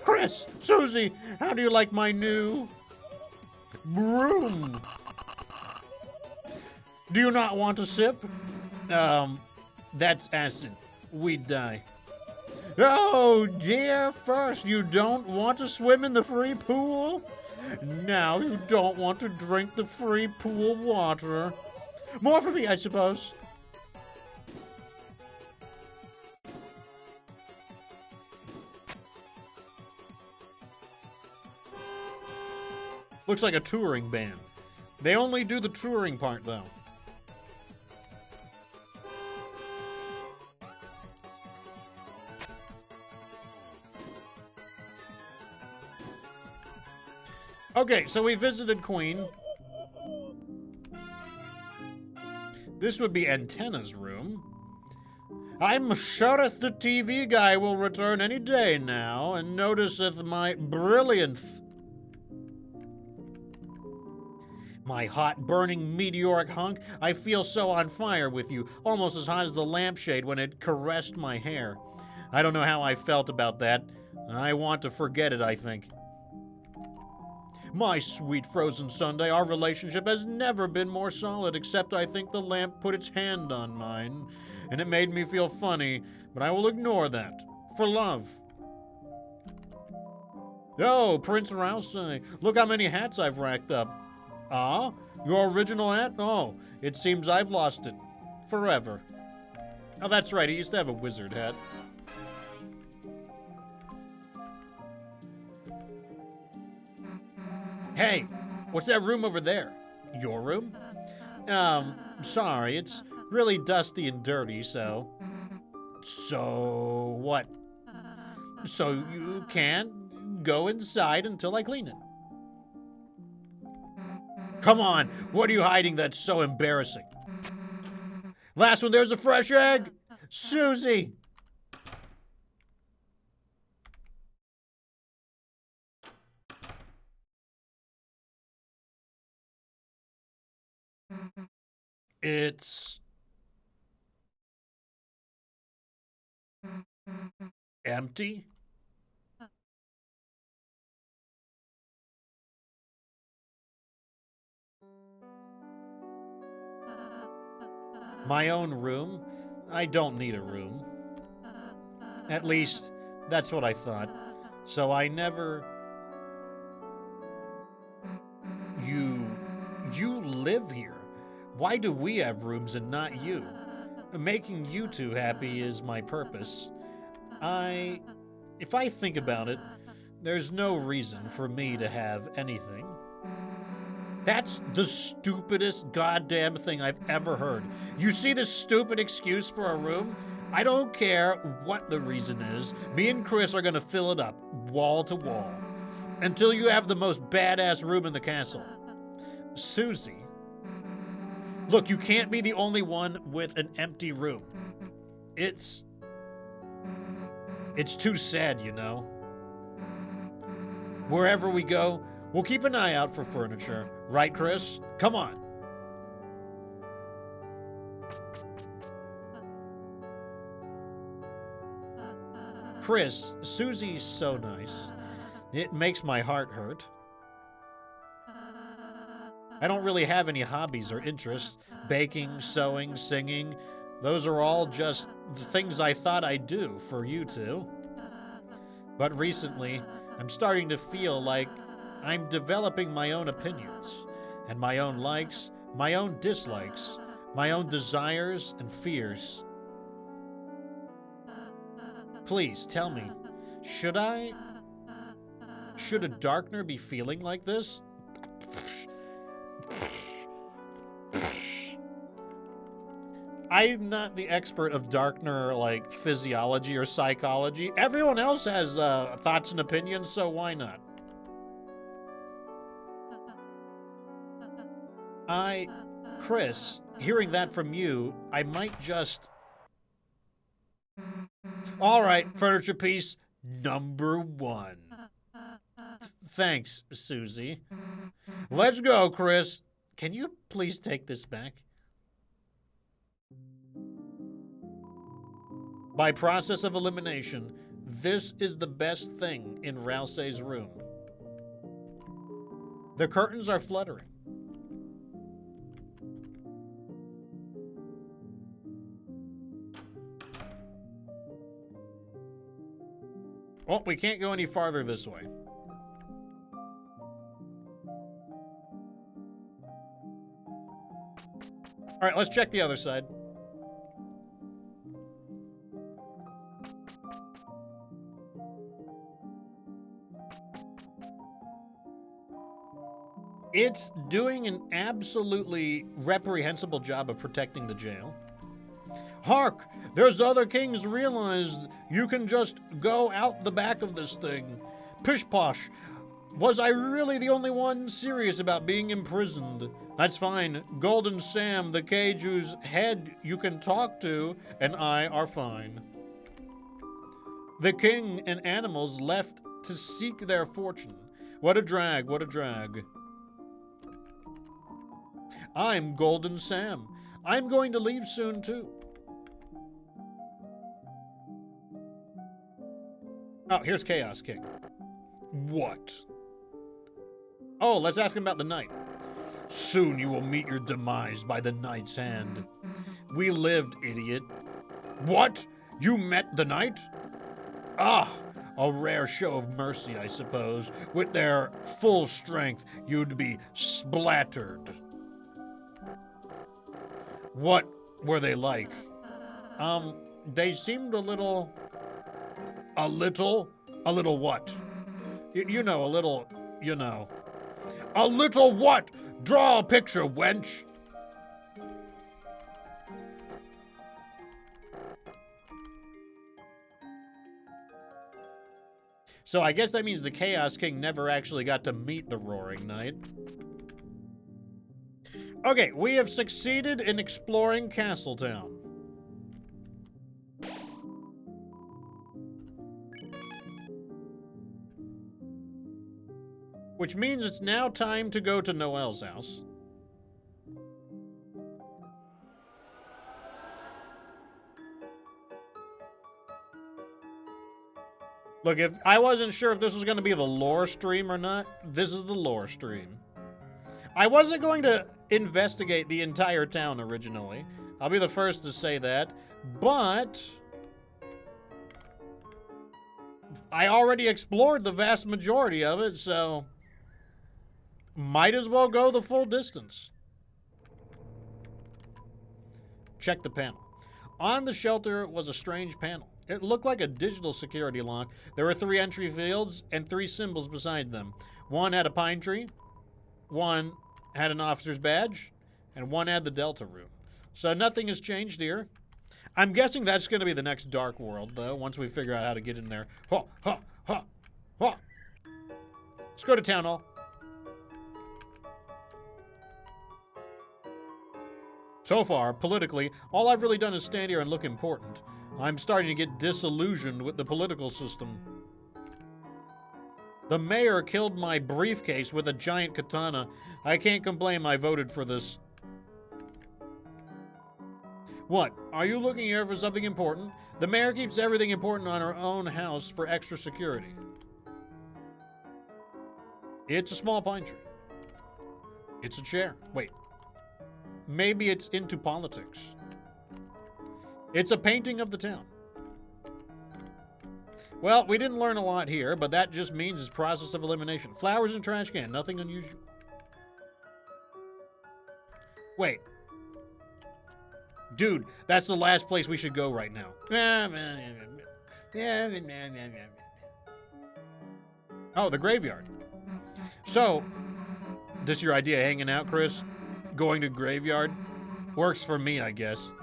Chris, Susie, how do you like my new broom? Do you not want a sip? That's acid. We'd die. Oh dear, first you don't want to swim in the free pool? Now you don't want to drink the free pool water. More for me, I suppose. Looks like a touring band. They only do the touring part, though. Okay, so we visited Queen. This would be Antenna's room. I'm sure the TV guy will return any day now and noticeth my brilliance. My hot, burning, meteoric hunk, I feel so on fire with you, almost as hot as the lampshade when it caressed my hair. I don't know how I felt about that. I want to forget it, I think. My sweet frozen sundae, our relationship has never been more solid, except I think the lamp put its hand on mine, and it made me feel funny, but I will ignore that. For love. Oh, Prince Rouse, look how many hats I've racked up. Ah, your original hat? Oh, it seems I've lost it. Forever. Oh, that's right, he used to have a wizard hat. Hey, what's that room over there? Your room? Sorry, it's really dusty and dirty, so... So what? So you can't go inside until I clean it. Come on, what are you hiding that's so embarrassing? Last one, there's a fresh egg! Susie! It's empty? My own room? I don't need a room. At least, that's what I thought. So I never... You live here. Why do we have rooms and not you? Making you two happy is my purpose. If I think about it, there's no reason for me to have anything. That's the stupidest goddamn thing I've ever heard. You see this stupid excuse for a room? I don't care what the reason is. Me and Chris are gonna fill it up, wall to wall, until you have the most badass room in the castle. Susie. Look, you can't be the only one with an empty room. It's too sad, you know. Wherever we go, we'll keep an eye out for furniture. Right, Chris? Come on. Chris, Susie's so nice. It makes my heart hurt. I don't really have any hobbies or interests. Baking, sewing, singing. Those are all just the things I thought I'd do for you two. But recently, I'm starting to feel like I'm developing my own opinions, and my own likes, my own dislikes, my own desires and fears. Please tell me, should a Darkner be feeling like this? I'm not the expert of Darkner, like, physiology or psychology. Everyone else has thoughts and opinions, so why not? Chris, hearing that from you, I might just... All right, furniture piece number 1. Thanks, Susie. Let's go, Chris. Can you please take this back? By process of elimination, this is the best thing in Rousey's room. The curtains are fluttering. Oh, we can't go any farther this way. All right, let's check the other side. It's doing an absolutely reprehensible job of protecting the jail. Hark! There's other kings realized you can just go out the back of this thing. Pish posh. Was I really the only one serious about being imprisoned? That's fine. Golden Sam, the cage whose head you can talk to, and I are fine. The king and animals left to seek their fortune. What a drag, what a drag. I'm Golden Sam. I'm going to leave soon, too. Oh, here's Chaos King. What? Oh, let's ask him about the night. Soon you will meet your demise by the night's hand. We lived, idiot. What? You met the night? Ah, a rare show of mercy, I suppose. With their full strength, you'd be splattered. What were they like? They seemed a little what? You know, a little, you know. A little what? Draw a picture, wench. So I guess that means the Chaos King never actually got to meet the Roaring Knight. Okay, we have succeeded in exploring Castletown. Which means it's now time to go to Noelle's house. Look, if I wasn't sure if this was going to be the lore stream or not, this is the lore stream. I wasn't going to investigate the entire town originally. I'll be the first to say that. But I already explored the vast majority of it, so might as well go the full distance. Check the panel. On the shelter was a strange panel. It looked like a digital security lock. There were 3 entry fields and 3 symbols beside them. One had a pine tree. One had an officer's badge, and one had the Deltarune. So nothing has changed here. I'm guessing that's going to be the next Dark World, though, once we figure out how to get in there. Ha, ha, ha, ha. Let's go to Town Hall. So far, politically, all I've really done is stand here and look important. I'm starting to get disillusioned with the political system. The mayor killed my briefcase with a giant katana. I can't complain I voted for this. What? Are you looking here for something important? The mayor keeps everything important on her own house for extra security. It's a small pine tree. It's a chair. Wait. Maybe it's into politics. It's a painting of the town. Well, we didn't learn a lot here, but that just means it's process of elimination. Flowers in trash can, nothing unusual. Wait. Dude, that's the last place we should go right now. Oh, the graveyard. So, this your idea, hanging out, Chris? Going to graveyard? Works for me, I guess.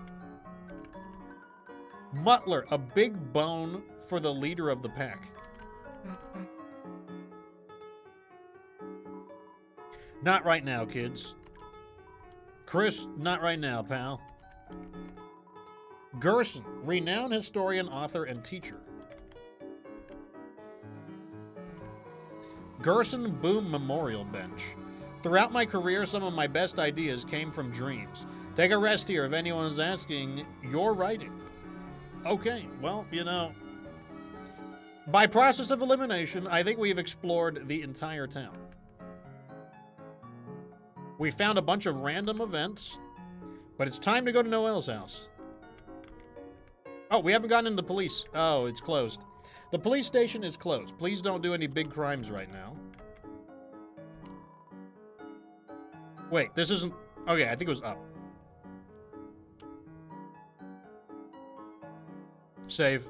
Mutler, a big bone for the leader of the pack. Not right now, kids. Chris, not right now, pal. Gerson, renowned historian, author, and teacher. Gerson Boom Memorial Bench. Throughout my career, some of my best ideas came from dreams. Take a rest here if anyone's asking your writing. Okay, well, you know, by process of elimination, I think we've explored the entire town. We found a bunch of random events, but it's time to go to Noel's house. Oh, we haven't gotten into the police. Oh, it's closed. The police station is closed. Please don't do any big crimes right now. Wait, this isn't... Okay, I think it was up. Save.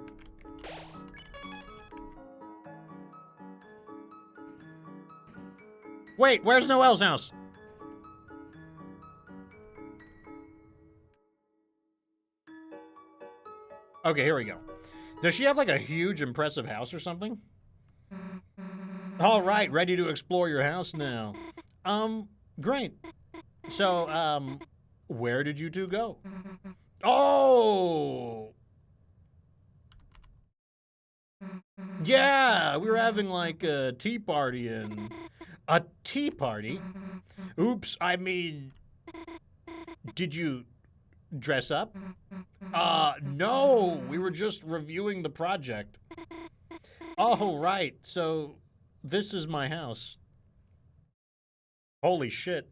Wait, where's Noel's house? Okay, here we go. Does she have like a huge, impressive house or something? All right, ready to explore your house now. Great. So, where did you two go? Oh! Yeah, we were having like a tea party and... A tea party? Oops, I mean... Did you dress up? No, we were just reviewing the project. Oh, right, so this is my house. Holy shit.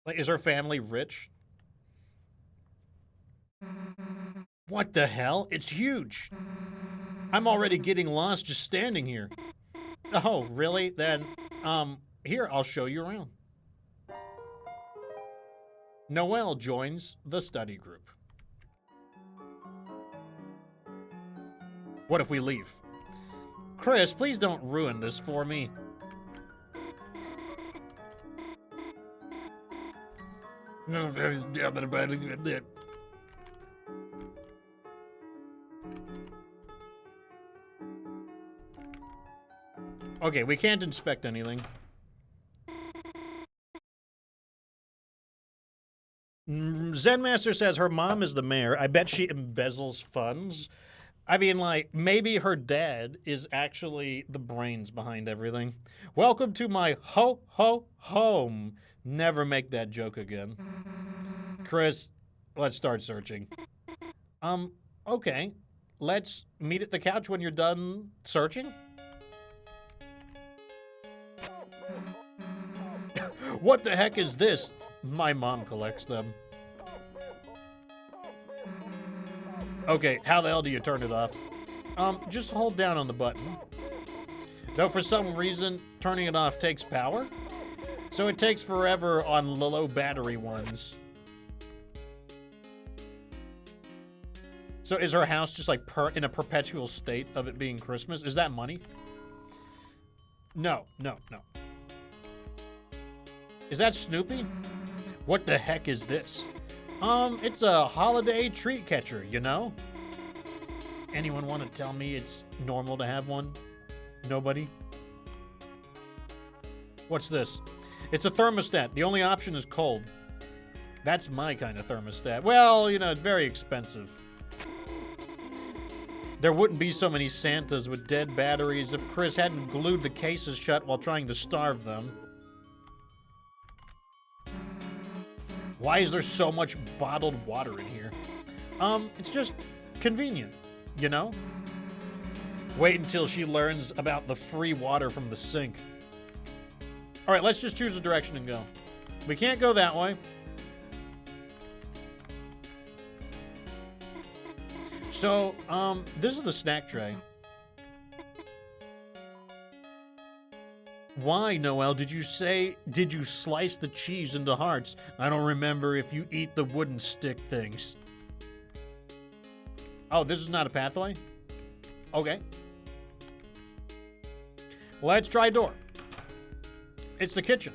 Like, is her family rich? What the hell? It's huge. I'm already getting lost just standing here. Oh, really? Then, here, I'll show you around. Noel joins the study group. What if we leave? Chris, please don't ruin this for me. Okay, we can't inspect anything. Zen Master says her mom is the mayor. I bet she embezzles funds. I mean, like, maybe her dad is actually the brains behind everything. Welcome to my home. Never make that joke again. Chris, let's start searching. Okay. Let's meet at the couch when you're done searching. What the heck is this? My mom collects them. Okay, how the hell do you turn it off? Just hold down on the button. Though for some reason, turning it off takes power. So it takes forever on the low battery ones. So is her house just like in a perpetual state of it being Christmas? Is that money? No. Is that Snoopy? What the heck is this? It's a holiday treat catcher, you know? Anyone want to tell me it's normal to have one? Nobody? What's this? It's a thermostat. The only option is cold. That's my kind of thermostat. Well, you know, it's very expensive. There wouldn't be so many Santas with dead batteries if Chris hadn't glued the cases shut while trying to starve them. Why is there so much bottled water in here? It's just convenient, you know? Wait until she learns about the free water from the sink. All right, let's just choose a direction and go. We can't go that way. So, this is the snack tray. Why, Noelle, did you slice the cheese into hearts? I don't remember if you eat the wooden stick things. Oh, this is not a pathway? Okay. Let's try a door. It's the kitchen.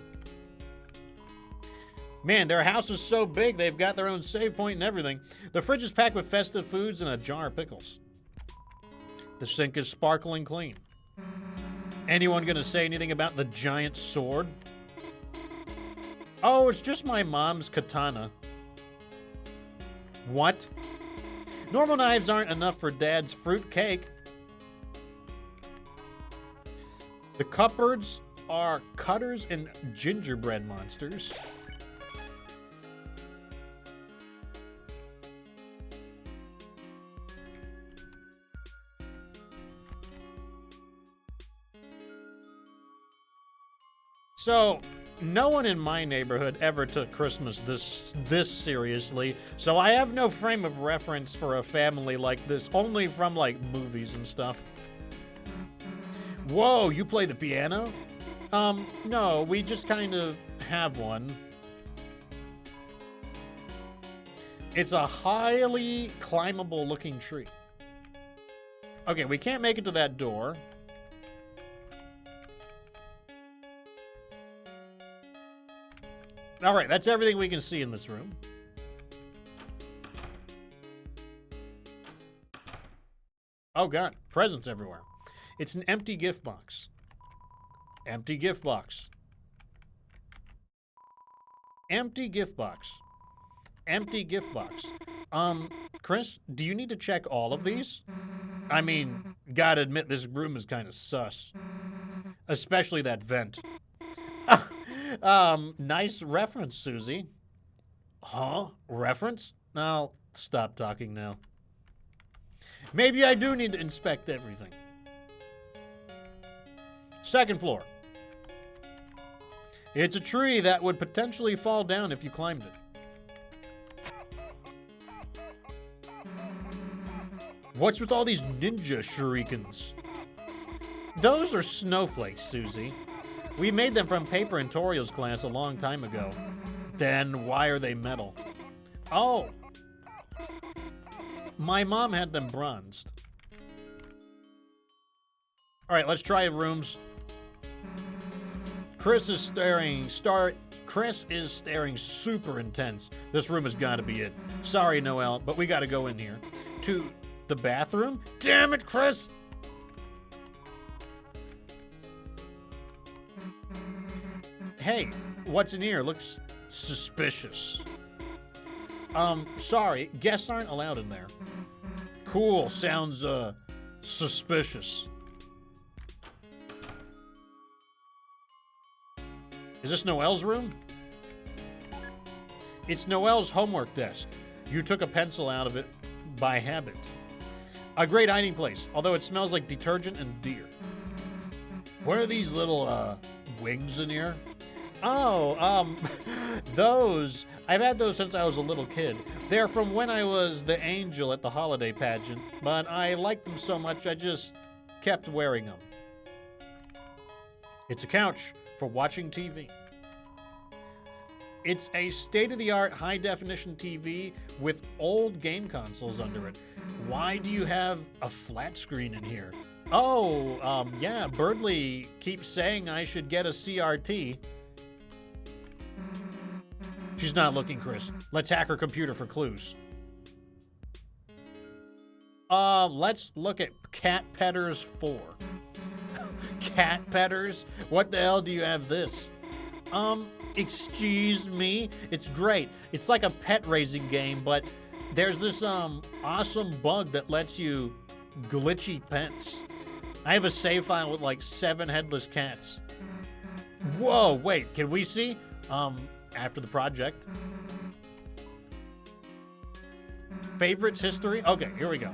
Man, their house is so big, they've got their own save point and everything. The fridge is packed with festive foods and a jar of pickles. The sink is sparkling clean. Anyone gonna say anything about the giant sword? Oh, it's just my mom's katana. What? Normal knives aren't enough for Dad's fruit cake. The cupboards are cutters and gingerbread monsters. So, no one in my neighborhood ever took Christmas this seriously, so I have no frame of reference for a family like this, only from, like, movies and stuff. Whoa, you play the piano? No, we just kind of have one. It's a highly climbable looking tree. Okay, we can't make it to that door. All right, that's everything we can see in this room. Oh God, presents everywhere. It's an empty gift box. Empty gift box. Empty gift box. Empty gift box. Chris, do you need to check all of these? I mean, gotta admit, this room is kind of sus. Especially that vent. Nice reference, Susie. Huh? Reference? I'll stop talking now. Maybe I do need to inspect everything. Second floor. It's a tree that would potentially fall down if you climbed it. What's with all these ninja shurikens? Those are snowflakes, Susie. We made them from paper in Torio's class a long time ago. Then why are they metal? Oh. My mom had them bronzed. All right, let's try rooms. Chris is staring super intense. This room has got to be it. Sorry, Noelle, but we got to go in here. To the bathroom? Damn it, Chris! Hey, what's in here? Looks suspicious. Sorry, guests aren't allowed in there. Cool, sounds, suspicious. Is this Noelle's room? It's Noelle's homework desk. You took a pencil out of it by habit. A great hiding place, although it smells like detergent and deer. What are these little, wings in here? Oh, those. I've had those since I was a little kid. They're from when I was the angel at the holiday pageant, but I liked them so much I just kept wearing them. It's a couch for watching TV. It's a state-of-the-art high-definition TV with old game consoles under it. Why do you have a flat screen in here? Oh, yeah, Birdley keeps saying I should get a CRT. She's not looking, Chris. Let's hack her computer for clues. Let's look at Cat Petters 4. Cat Petters? What the hell do you have this? Excuse me? It's great. It's like a pet raising game, but there's this, awesome bug that lets you glitchy pets. I have a save file with like 7 headless cats. Whoa, wait, can we see? After the project. Favorites history? Okay, here we go.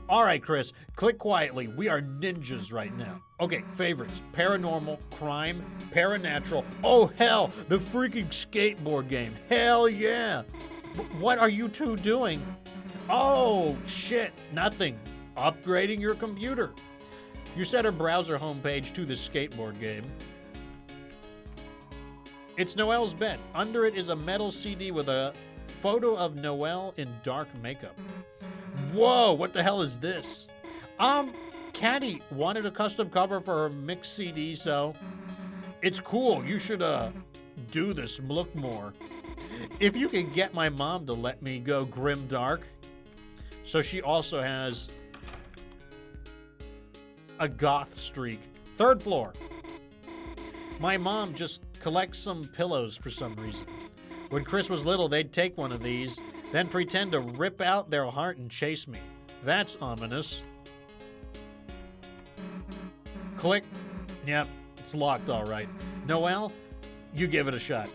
All right, Chris, click quietly. We are ninjas right now. Okay, favorites. Paranormal, crime, paranatural. Oh, hell, the freaking skateboard game. Hell yeah. What are you two doing? Oh, shit, nothing. Upgrading your computer. You set our browser homepage to the skateboard game. It's Noelle's bed. Under it is a metal CD with a photo of Noelle in dark makeup. Whoa, what the hell is this? Caddy wanted a custom cover for her mixed CD, so it's cool. You should, do this, look more. If you could get my mom to let me go grim dark. So she also has a goth streak. 3rd floor. My mom just collects some pillows for some reason. When Chris was little, they'd take one of these, then pretend to rip out their heart and chase me. That's ominous. Click. Yep, it's locked all right. Noelle, you give it a shot.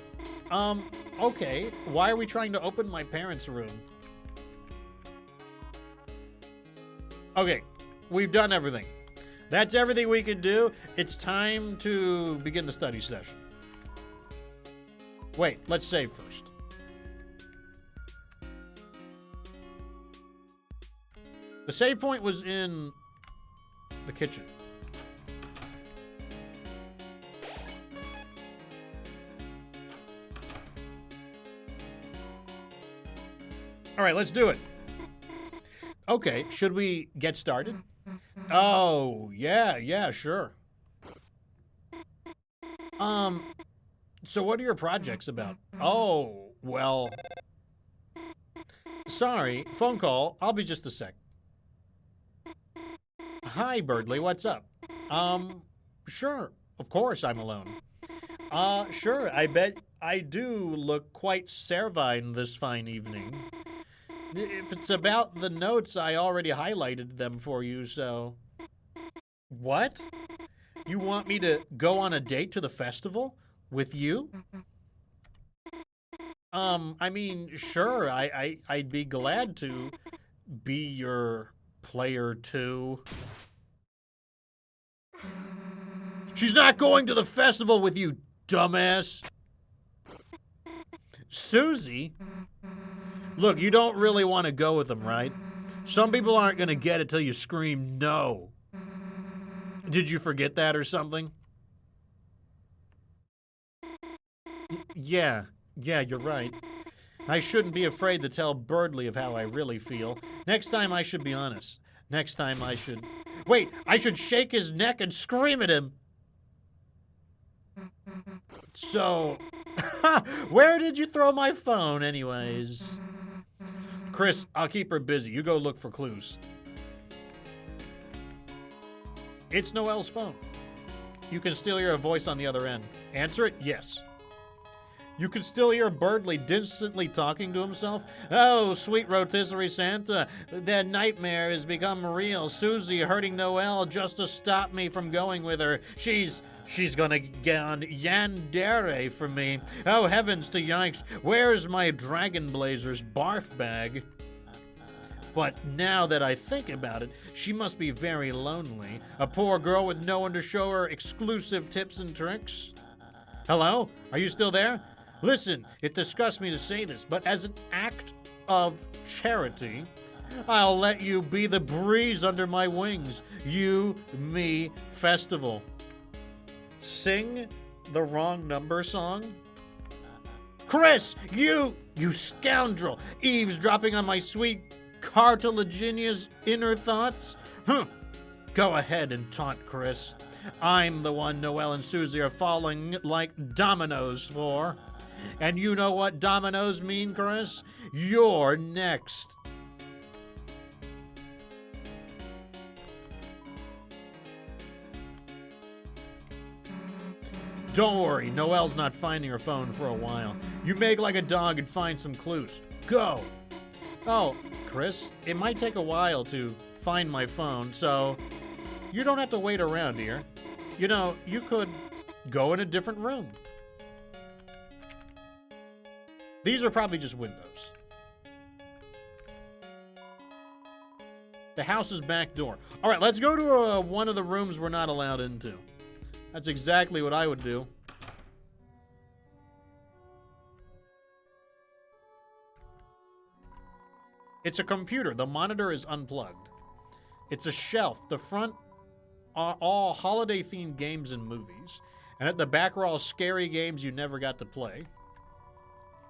Okay. Why are we trying to open my parents' room? Okay, we've done everything. That's everything we can do. It's time to begin the study session. Wait, let's save first. The save point was in the kitchen. All right, let's do it. Okay, should we get started? Oh, yeah, sure. So what are your projects about? Oh, well. Sorry, phone call. I'll be just a sec. Hi, Birdley, what's up? Sure. Of course I'm alone. Sure, I bet I do look quite servine this fine evening. If it's about the notes, I already highlighted them for you, so... What? You want me to go on a date to the festival? With you? I mean, sure, I'd be glad to be your player too. She's not going to the festival with you, dumbass. Susie? Look, you don't really want to go with them, right? Some people aren't going to get it till you scream no. Did you forget that or something? Yeah, you're right. I shouldn't be afraid to tell Birdley of how I really feel. Next time I should be honest. Next time I should... Wait, I should shake his neck and scream at him. So, where did you throw my phone anyways? Chris, I'll keep her busy. You go look for clues. It's Noelle's phone. You can still hear a voice on the other end. Answer it? Yes. You can still hear Birdley distantly talking to himself. Oh, sweet rotisserie Santa, that nightmare has become real. Susie hurting Noelle just to stop me from going with her. She's gonna get on yandere for me. Oh, heavens to yikes. Where's my Dragon Blazers barf bag? But now that I think about it, she must be very lonely. A poor girl with no one to show her exclusive tips and tricks. Hello? Are you still there? Listen, it disgusts me to say this, but as an act of charity, I'll let you be the breeze under my wings. You, me, festival. Sing the wrong number song? Chris, you scoundrel, eavesdropping on my sweet cartilaginous inner thoughts? Go ahead and taunt Chris. I'm the one Noelle and Susie are falling like dominoes for. And you know what dominoes mean, Chris? You're next. Don't worry, Noelle's not finding her phone for a while. You make like a dog and find some clues. Go! Oh, Chris, it might take a while to find my phone, so you don't have to wait around here. You know, you could go in a different room. These are probably just windows. The house's back door. All right, let's go to one of the rooms we're not allowed into. That's exactly what I would do. It's a computer. The monitor is unplugged. It's a shelf. The front are all holiday-themed games and movies. And at the back are all scary games you never got to play.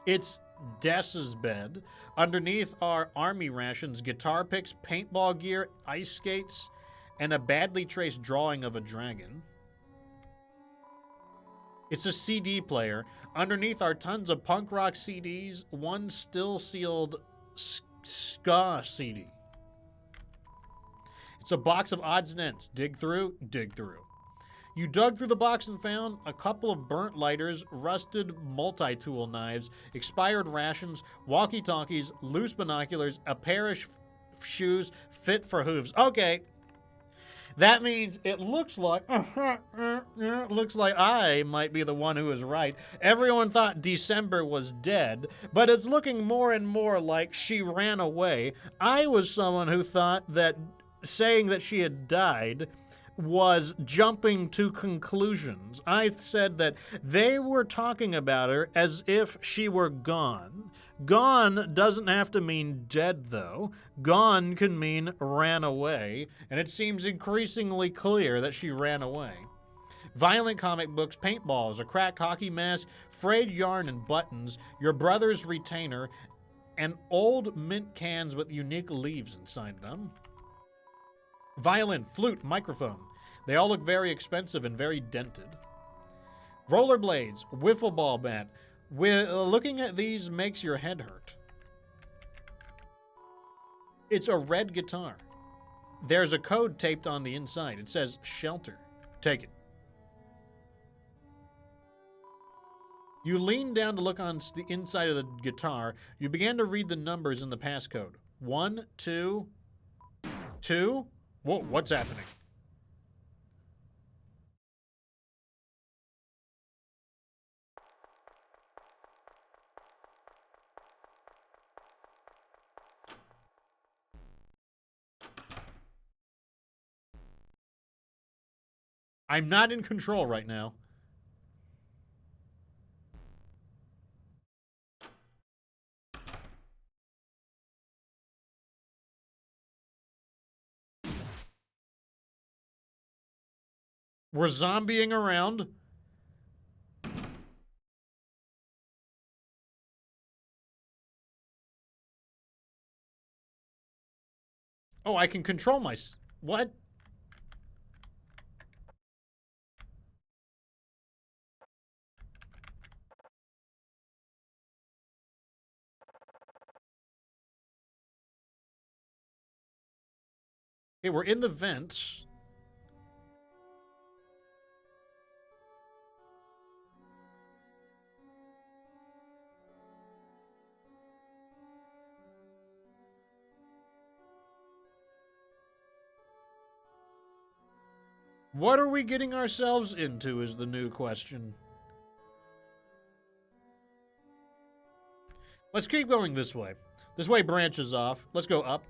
It's Des's bed. Underneath are army rations, guitar picks, paintball gear, ice skates, and a badly traced drawing of a dragon. It's a CD player. Underneath are tons of punk rock CDs, one still-sealed ska CD. It's a box of odds and ends. Dig through, dig through. You dug through the box and found a couple of burnt lighters, rusted multi-tool knives, expired rations, walkie-talkies, loose binoculars, a pair of shoes fit for hooves. Okay. That means it looks like I might be the one who is right. Everyone thought December was dead, but it's looking more and more like she ran away. I was someone who thought that saying that she had died was jumping to conclusions. I said that they were talking about her as if she were gone. Gone doesn't have to mean dead, though. Gone can mean ran away, and it seems increasingly clear that she ran away. Violent comic books, paintballs, a cracked hockey mask, frayed yarn and buttons, your brother's retainer, and old mint cans with unique leaves inside them. Violin, flute, microphone. They all look very expensive and very dented. Rollerblades, wiffle ball bat. Looking at these makes your head hurt. It's a red guitar. There's a code taped on the inside. It says shelter. Take it. You lean down to look on the inside of the guitar. You began to read the numbers in the passcode. 1, 2, 2. Whoa, what's happening? I'm not in control right now. We're zombieing around. Oh, I can control my... What? Okay, we're in the vents. What are we getting ourselves into is the new question. Let's keep going this way. This way branches off. Let's go up.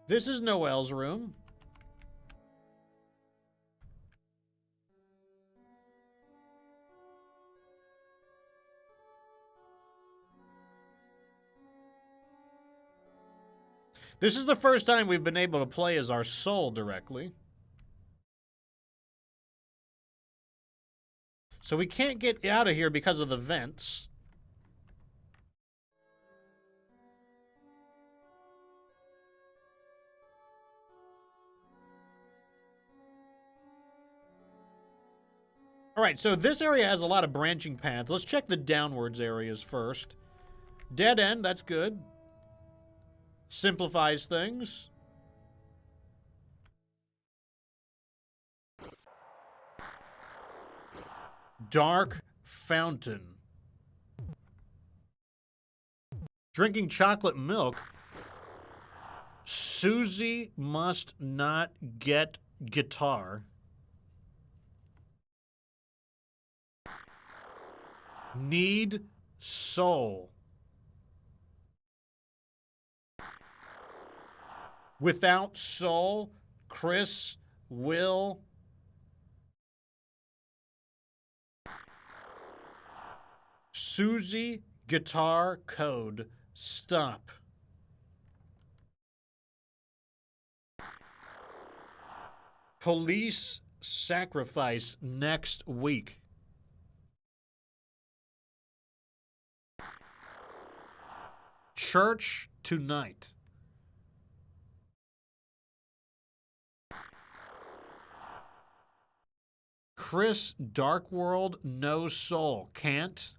This is Noelle's room. This is the first time we've been able to play as our soul directly. So we can't get out of here because of the vents. All right, so this area has a lot of branching paths. Let's check the downwards areas first. Dead end, that's good. Simplifies things. Dark fountain. Drinking chocolate milk. Susie must not get guitar. Need soul. Without soul, Chris will Susie guitar code stop. Police sacrifice next week. Church tonight. Chris Dark World no soul can't.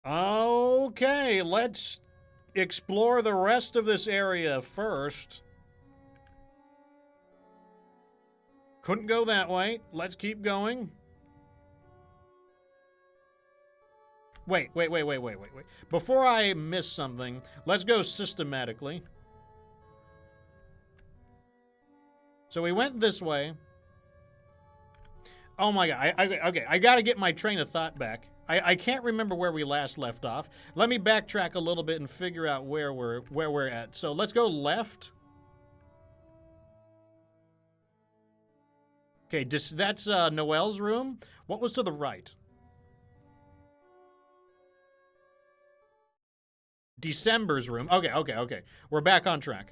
Okay, let's explore the rest of this area first. Couldn't go that way. Let's keep going. Wait. Before I miss something, let's go systematically. So we went this way. Oh my god. Okay, I gotta get my train of thought back. I can't remember where we last left off. Let me backtrack a little bit and figure out where we're at. So let's go left. Okay, that's Noelle's room. What was to the right? December's room. Okay. We're back on track.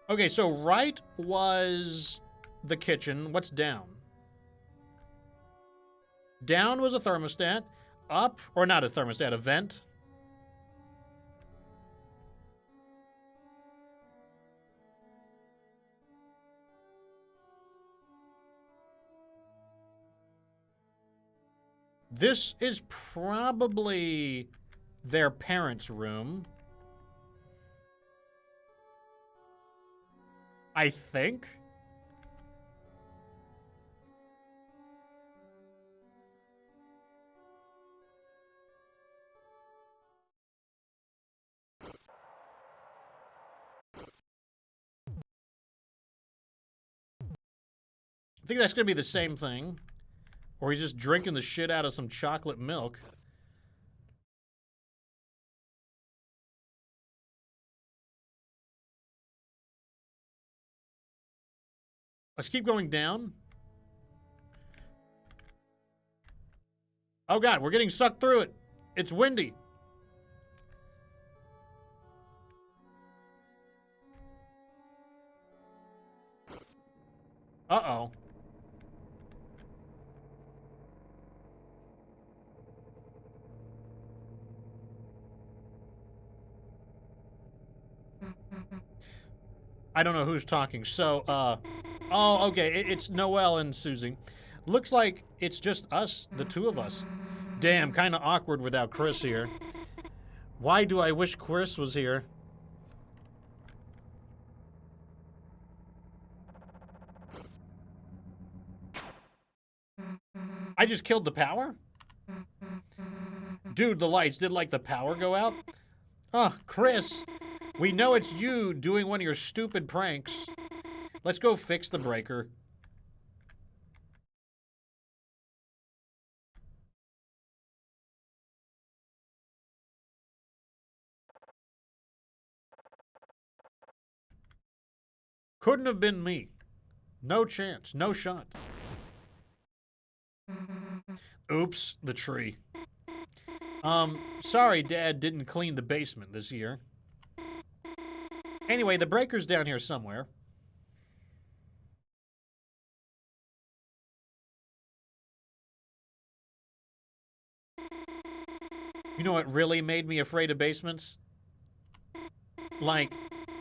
Okay, so right was the kitchen. What's down? Down was a thermostat. Up, or not a thermostat, a vent. This is probably their parents' room. I think. I think that's going to be the same thing. Or he's just drinking the shit out of some chocolate milk. Let's keep going down. Oh god, we're getting sucked through it. It's windy. Uh-oh. I don't know who's talking. So, oh, okay, it's Noelle and Susie. Looks like it's just us, the two of us. Damn, kind of awkward without Chris here. Why do I wish Chris was here? I just killed the power? Dude, the lights, did like the power go out? Oh, Chris, we know it's you doing one of your stupid pranks. Let's go fix the breaker. Couldn't have been me. No chance, no shot. Oops, the tree. Sorry Dad didn't clean the basement this year. Anyway, the breaker's down here somewhere. You know what really made me afraid of basements? Like,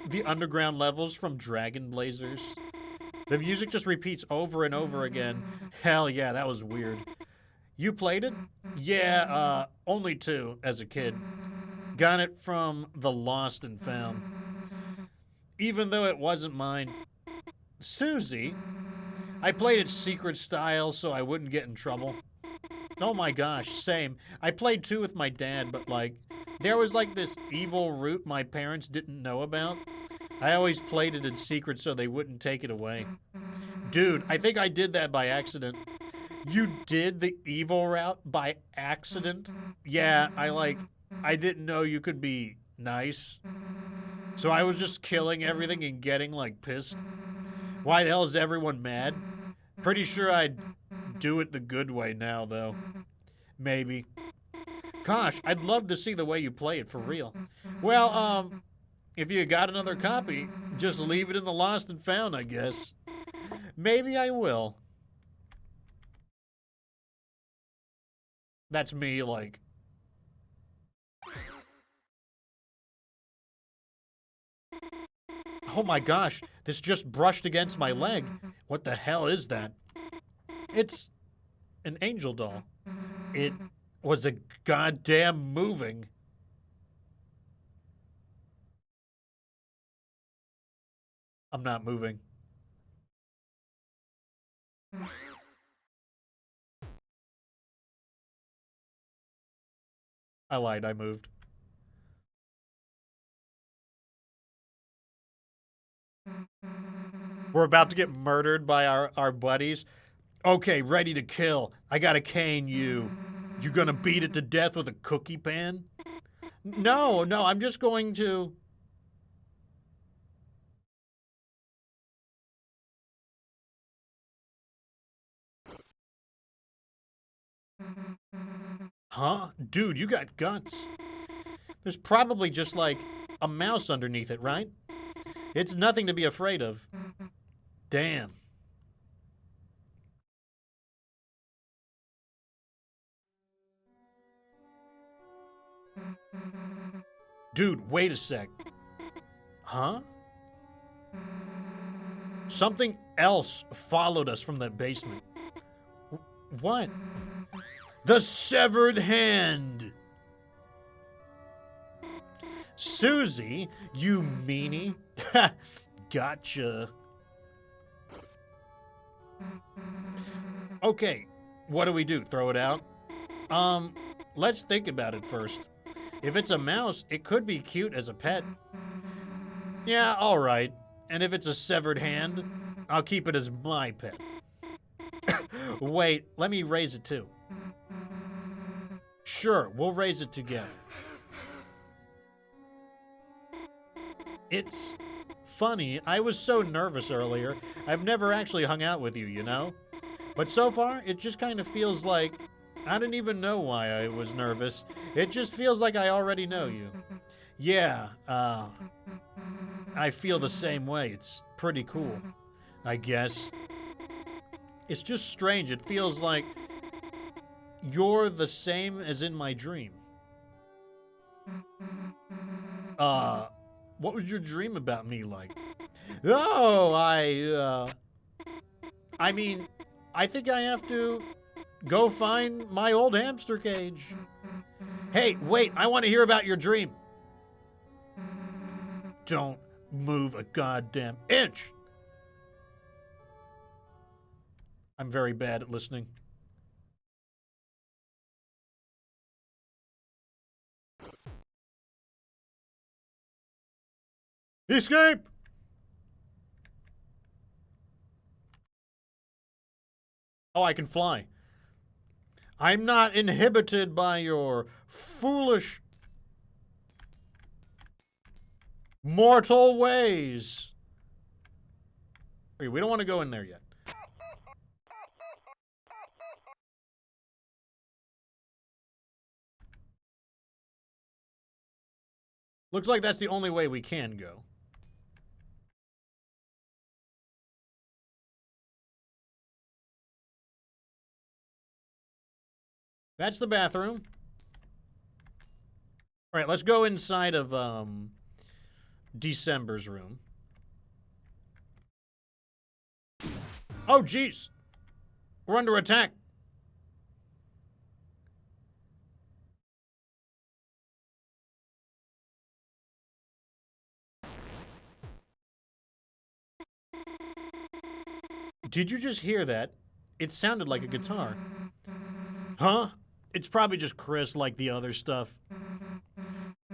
the underground levels from Dragon Blazers. The music just repeats over and over again. Hell yeah, that was weird. You played it? Yeah, only 2 as a kid. Got it from the Lost and Found. Even though it wasn't mine. Susie? I played it secret style so I wouldn't get in trouble. Oh my gosh, same. I played 2 with my dad, but like, there was like this evil route my parents didn't know about. I always played it in secret so they wouldn't take it away. Dude, I think I did that by accident. You did the evil route by accident? Yeah, I didn't know you could be nice. So I was just killing everything and getting like pissed. Why the hell is everyone mad? Pretty sure I'd do it the good way now, though. Maybe. Gosh, I'd love to see the way you play it for real. Well, if you got another copy, just leave it in the Lost and Found, I guess. Maybe I will. That's me, like... Oh my gosh, this just brushed against my leg. What the hell is that? It's an angel doll. It was a goddamn moving. I'm not moving. I lied, I moved. We're about to get murdered by our buddies. Okay, ready to kill. I gotta cane you. You gonna beat it to death with a cookie pan? No, I'm just going to... Huh? Dude, you got guts. There's probably just like a mouse underneath it, right? It's nothing to be afraid of. Damn. Dude, wait a sec. Huh? Something else followed us from that basement. What? The severed hand! Susie, you meanie. Gotcha. Okay, what do we do? Throw it out? Let's think about it first. If it's a mouse, it could be cute as a pet. Yeah, alright. And if it's a severed hand, I'll keep it as my pet. Wait, let me raise it too. Sure, we'll raise it together. It's funny, I was so nervous earlier. I've never actually hung out with you, you know? But so far, it just kind of feels like I didn't even know why I was nervous. It just feels like I already know you. Yeah, I feel the same way. It's pretty cool, I guess. It's just strange. It feels like you're the same as in my dream. What was your dream about me like? Oh, I mean, I think I have to go find my old hamster cage. Hey, wait, I want to hear about your dream. Don't move a goddamn inch. I'm very bad at listening. Escape! Oh, I can fly. I'm not inhibited by your foolish mortal ways. Okay, we don't want to go in there yet. Looks like that's the only way we can go. That's the bathroom. All right, let's go inside of December's room. Oh, jeez. We're under attack. Did you just hear that? It sounded like a guitar. Huh? It's probably just Chris like the other stuff.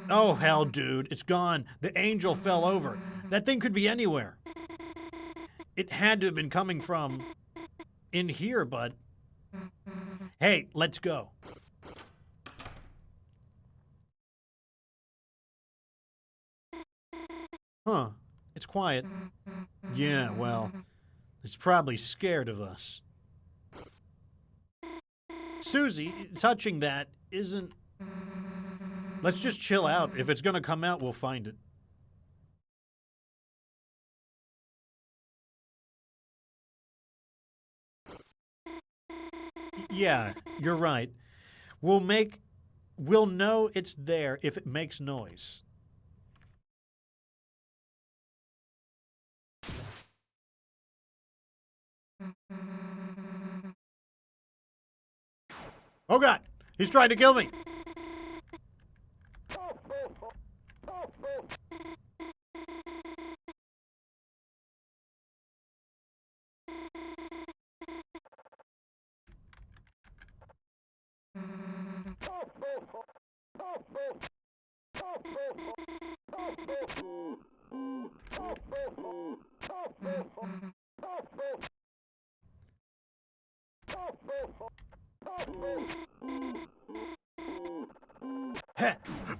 Oh, hell, dude. It's gone. The angel fell over. That thing could be anywhere. It had to have been coming from in here, bud. Hey, let's go. Huh. It's quiet. Yeah, well, it's probably scared of us. Susie, touching that isn't... Let's just chill out. If it's gonna come out, we'll find it. Yeah, you're right. We'll know it's there if it makes noise. Oh God, he's trying to kill me.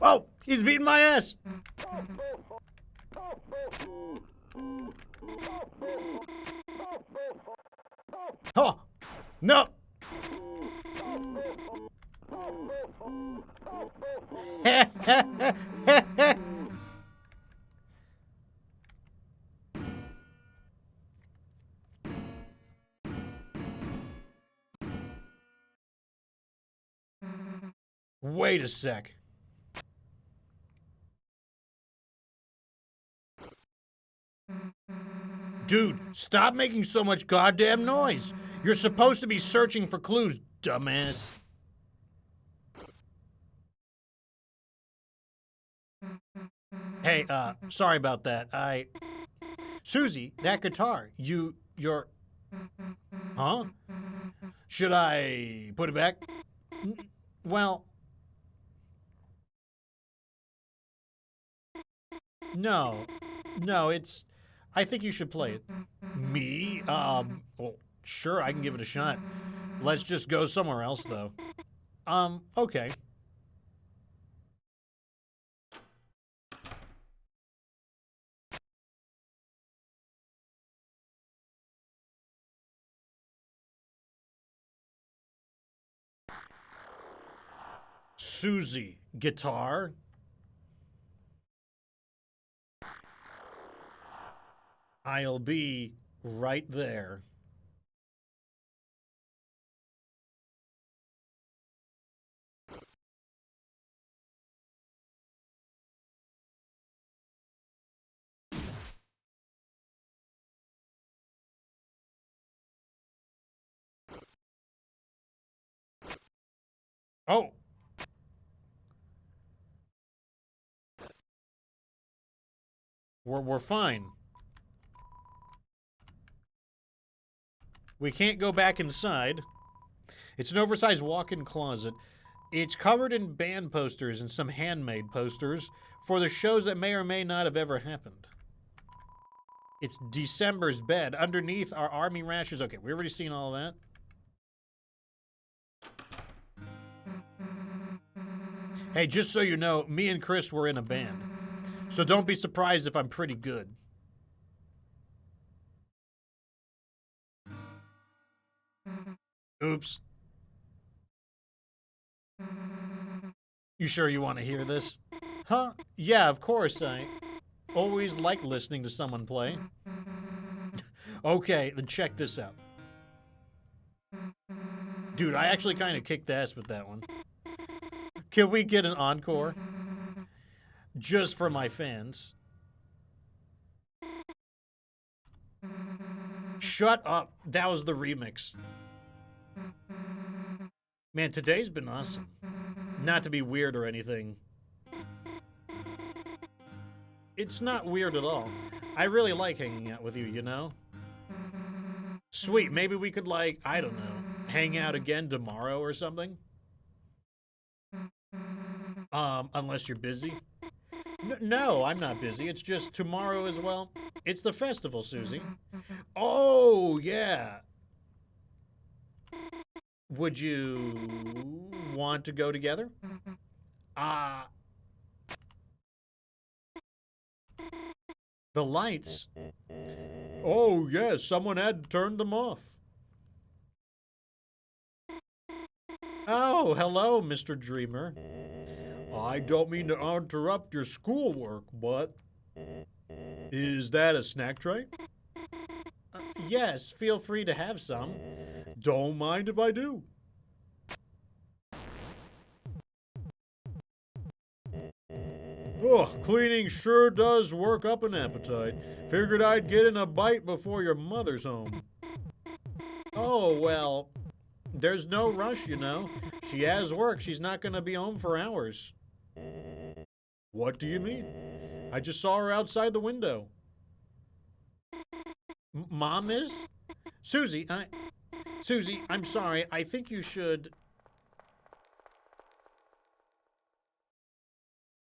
Oh, he's beating my ass. Oh, no. Wait a sec. Dude, stop making so much goddamn noise. You're supposed to be searching for clues, dumbass. Hey, sorry about that. Susie, that guitar, you're... Huh? Should I put it back? Well... No, it's... I think you should play it. Me? Well, sure, I can give it a shot. Let's just go somewhere else, though. Okay. Susie, guitar? I'll be right there. Oh. We're fine. We can't go back inside. It's an oversized walk-in closet. It's covered in band posters and some handmade posters for the shows that may or may not have ever happened. It's December's bed. Underneath are army rations. Okay, we already seen all that. Hey, just so you know, me and Chris were in a band. So don't be surprised if I'm pretty good. Oops. You sure you want to hear this? Huh? Yeah, of course. I always like listening to someone play. Okay, then check this out. Dude, I actually kind of kicked ass with that one. Can we get an encore? Just for my fans. Shut up. That was the remix. Man, today's been awesome. Not to be weird or anything. It's not weird at all. I really like hanging out with you, you know? Sweet, maybe we could, like, I don't know, hang out again tomorrow or something? Unless you're busy. No, I'm not busy. It's just tomorrow as well. It's the festival, Susie. Oh, yeah. Would you want to go together? The lights? Oh, yes, someone had turned them off. Oh, hello, Mr. Dreamer. I don't mean to interrupt your schoolwork, but is that a snack tray? Yes, feel free to have some. Don't mind if I do. Oh, cleaning sure does work up an appetite. Figured I'd get in a bite before your mother's home. Oh, well, there's no rush, you know. She has work. She's not going to be home for hours. What do you mean? I just saw her outside the window. Mom is? Susie, I'm sorry. I think you should...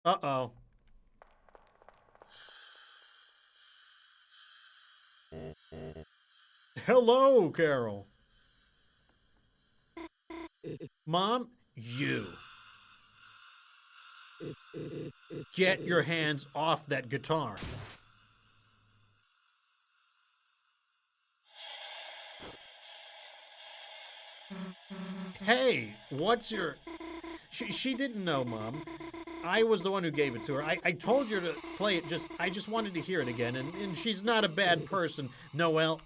Uh-oh. Hello, Carol. Mom, you. Get your hands off that guitar. Hey, what's your... She didn't know, Mom. I was the one who gave it to her. I told her to play it, I just wanted to hear it again, and she's not a bad person. Noelle.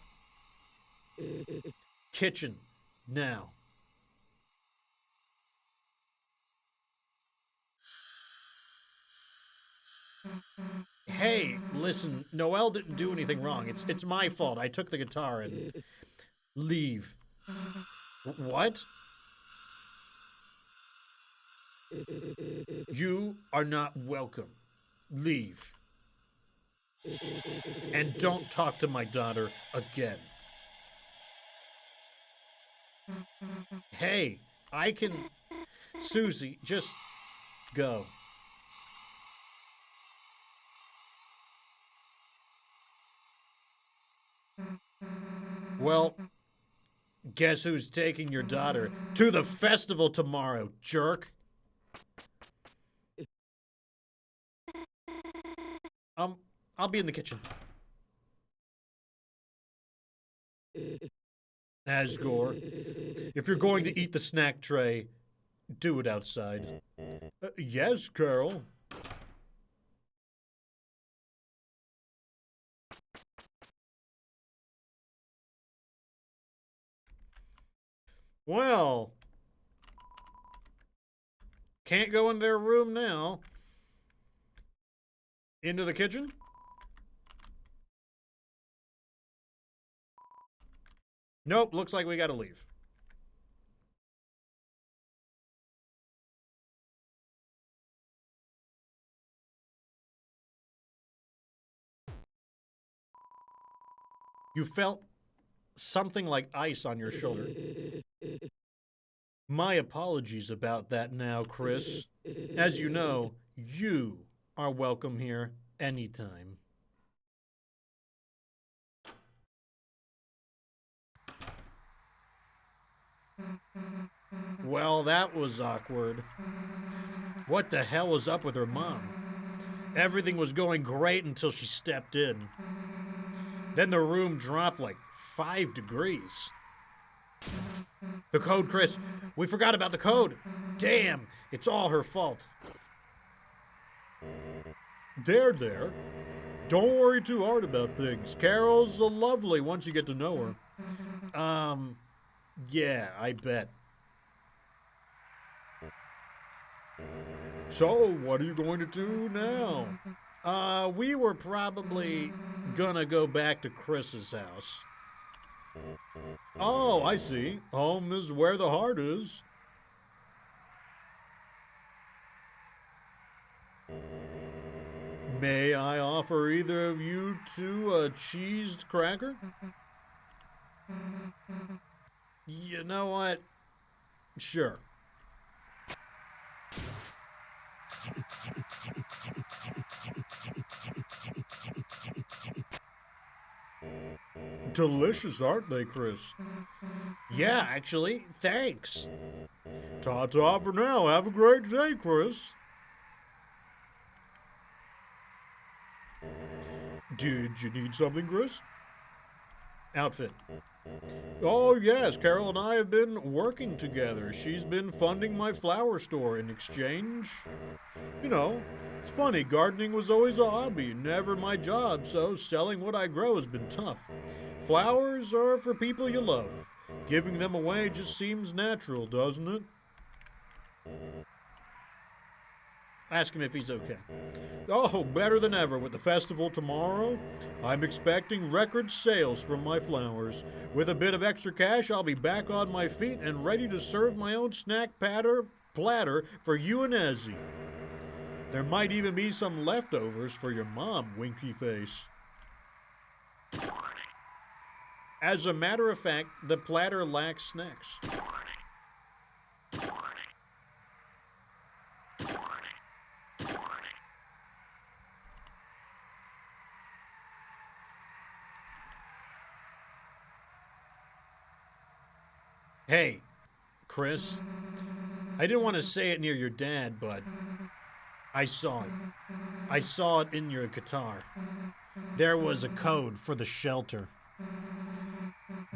Kitchen. Now. Hey, listen, Noelle didn't do anything wrong. It's my fault. I took the guitar and... Leave. What? You are not welcome. Leave. And don't talk to my daughter again. Hey, I can... Susie, just go. Well, guess who's taking your daughter to the festival tomorrow, jerk? I'll be in the kitchen. Asgore, if you're going to eat the snack tray, do it outside. Yes, Carol. Well, can't go in their room now. Into the kitchen? Nope, looks like we gotta leave. You felt something like ice on your shoulder. My apologies about that now, Chris. As you know, you are welcome here anytime. Well, that was awkward. What the hell was up with her mom? Everything was going great until she stepped in. Then the room dropped like 5 degrees. The code, Chris. We forgot about the code. Damn, it's all her fault. There. Don't worry too hard about things. Carol's lovely once you get to know her. Yeah, I bet. So, what are you going to do now? We were probably gonna go back to Chris's house. Oh, I see. Home is where the heart is. May I offer either of you two a cheesed cracker? You know what? Sure. Delicious, aren't they, Chris? Yeah, actually, thanks. Ta-ta for now. Have a great day, Chris. Did you need something, Chris? Outfit. Oh, yes, Carol and I have been working together. She's been funding my flower store in exchange. You know, it's funny, gardening was always a hobby, never my job, so selling what I grow has been tough. Flowers are for people you love. Giving them away just seems natural, doesn't it? Ask him if he's okay. Oh, better than ever with the festival tomorrow. I'm expecting record sales from my flowers. With a bit of extra cash, I'll be back on my feet and ready to serve my own snack platter for you and Ezzy. There might even be some leftovers for your mom, winky face. As a matter of fact, the platter lacks snacks. Hey, Chris, I didn't want to say it near your dad, but I saw it. I saw it in your guitar. There was a code for the shelter.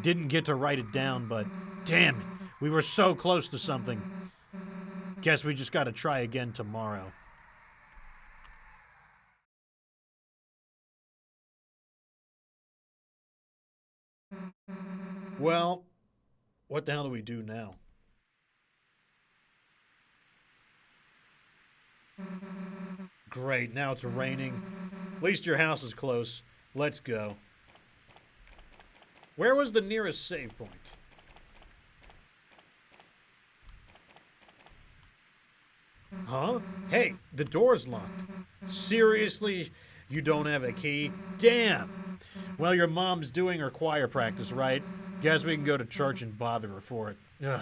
Didn't get to write it down, but damn it, we were so close to something. Guess we just gotta try again tomorrow. Well, what the hell do we do now? Great, now it's raining. At least your house is close. Let's go. Where was the nearest save point? Huh? Hey, the door's locked. Seriously? You don't have a key? Damn! Well, your mom's doing her choir practice, right? Guess we can go to church and bother her for it. Ugh.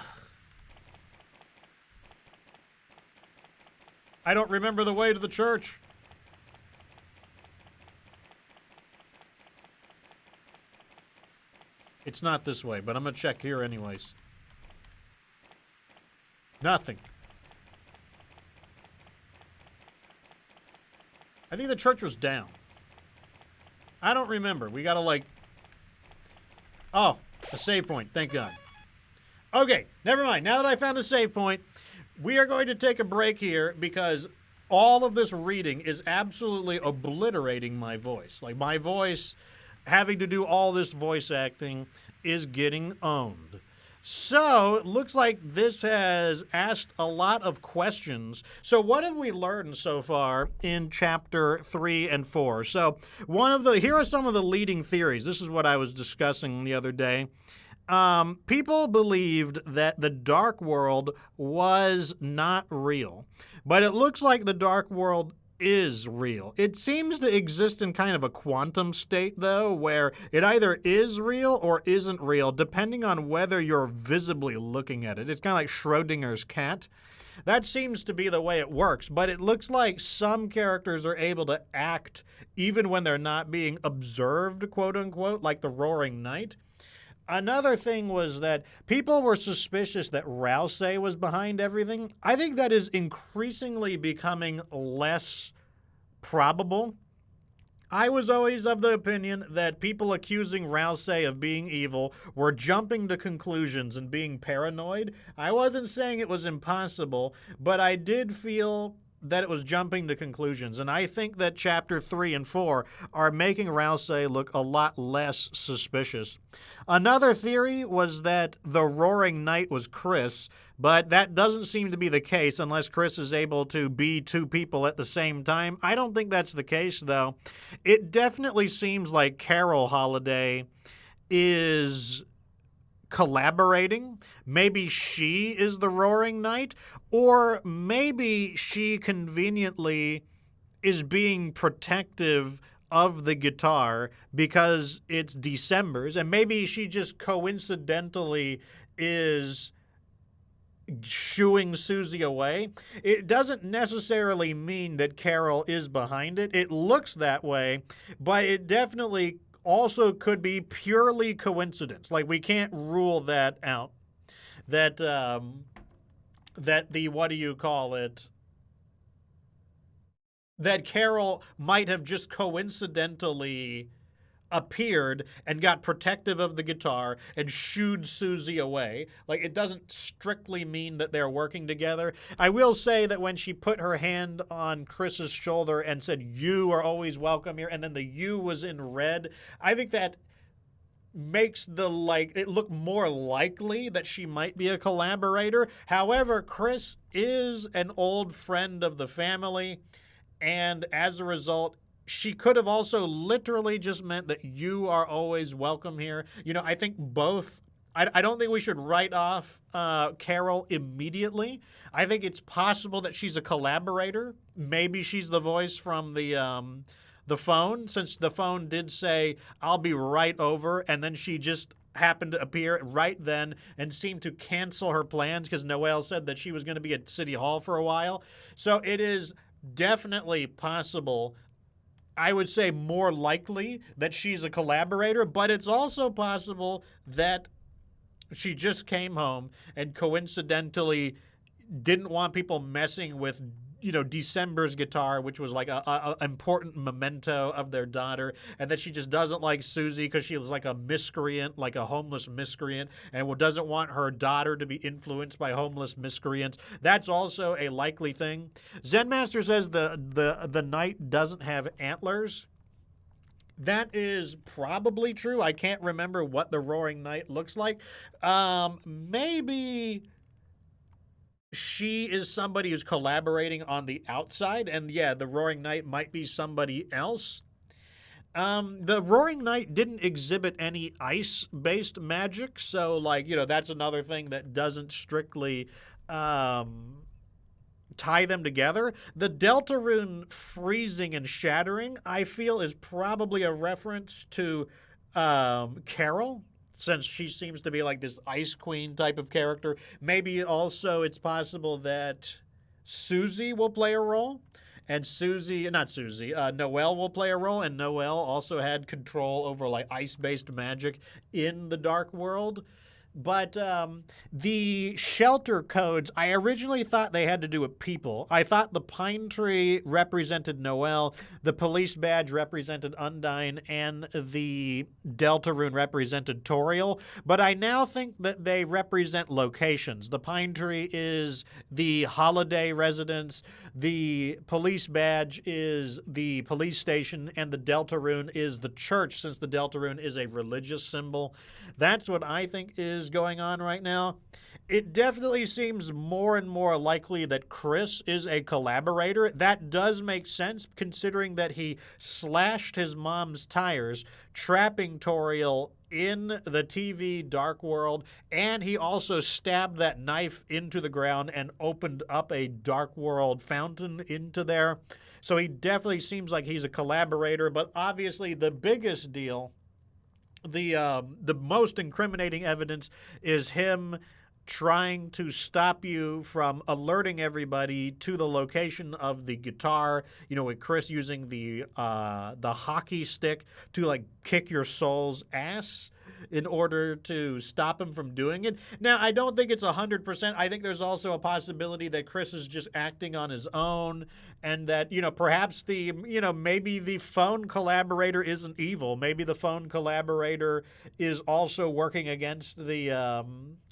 I don't remember the way to the church. It's not this way, but I'm gonna check here anyways. Nothing. I think the church was down. I don't remember. We gotta like... Oh, a save point. Thank God. Okay, never mind. Now that I found a save point, we are going to take a break here because all of this reading is absolutely obliterating my voice. Like, my voice, having to do all this voice acting, is getting owned. So, it looks like this has asked a lot of questions. So, what have we learned so far in chapter 3 and 4? So, here are some of the leading theories. This is what I was discussing the other day. People believed that the Dark World was not real, but it looks like the Dark World is real. It seems to exist in kind of a quantum state, though, where it either is real or isn't real, depending on whether you're visibly looking at it. It's kind of like Schrodinger's cat. That seems to be the way it works, but it looks like some characters are able to act even when they're not being observed, quote-unquote, like the Roaring Knight. Another thing was that people were suspicious that Rousey was behind everything. I think that is increasingly becoming less probable. I was always of the opinion that people accusing Rousey of being evil were jumping to conclusions and being paranoid. I wasn't saying it was impossible, but I did feel that it was jumping to conclusions, and I think that Chapter 3 and 4 are making Rousey look a lot less suspicious. Another theory was that the Roaring Knight was Chris, but that doesn't seem to be the case unless Chris is able to be two people at the same time. I don't think that's the case, though. It definitely seems like Carol Holiday is collaborating. Maybe she is the Roaring Knight, or maybe she conveniently is being protective of the guitar because it's December's, and maybe she just coincidentally is shooing Susie away. It doesn't necessarily mean that Carol is behind it. It looks that way, but it definitely also could be purely coincidence. Like, we can't rule that out. That that the, what do you call it? That Carol might have just coincidentally appeared and got protective of the guitar and shooed Susie away. Like, it doesn't strictly mean that they're working together. I will say that when she put her hand on Chris's shoulder and said, "You are always welcome here," and then the "you" was in red, I think that makes it look more likely that she might be a collaborator. However, Chris is an old friend of the family, and as a result, she could have also literally just meant that "you are always welcome here." You know, I think both. I don't think we should write off Carol immediately. I think it's possible that she's a collaborator. Maybe she's the voice from the phone, since the phone did say, "I'll be right over," and then she just happened to appear right then and seemed to cancel her plans because Noelle said that she was going to be at City Hall for a while. So it is definitely possible, I would say more likely, that she's a collaborator, but it's also possible that she just came home and coincidentally didn't want people messing with, December's guitar, which was like a important memento of their daughter, and that she just doesn't like Susie because she was like a miscreant, like a homeless miscreant, and doesn't want her daughter to be influenced by homeless miscreants. That's also a likely thing. Zen Master says the knight doesn't have antlers. That is probably true. I can't remember what the Roaring Knight looks like. Maybe she is somebody who's collaborating on the outside, and yeah, the Roaring Knight might be somebody else. The Roaring Knight didn't exhibit any ice-based magic, so, that's another thing that doesn't strictly tie them together. The Deltarune freezing and shattering, I feel, is probably a reference to Carol, since she seems to be like this Ice Queen type of character. Maybe also it's possible that Susie will play a role, and Noelle will play a role, and Noelle also had control over like ice-based magic in the Dark World. But the shelter codes, I originally thought they had to do with people. I thought the pine tree represented Noelle, the police badge represented Undine, and the Deltarune represented Toriel. But I now think that they represent locations. The pine tree is the holiday residence, the police badge is the police station, and the Deltarune is the church, since the Deltarune is a religious symbol. That's what I think is going on right now. It definitely seems more and more likely that Chris is a collaborator. That does make sense, considering that he slashed his mom's tires, trapping Toriel in the TV Dark World, and he also stabbed that knife into the ground and opened up a Dark World fountain into there. So he definitely seems like he's a collaborator, but obviously the biggest deal, the most incriminating evidence, is him trying to stop you from alerting everybody to the location of the guitar. With Chris using the hockey stick to kick your soul's ass. in order to stop him from doing it. Now, I don't think it's 100%. I think there's also a possibility that Chris is just acting on his own and that, perhaps maybe the phone collaborator isn't evil. Maybe the phone collaborator is also working against the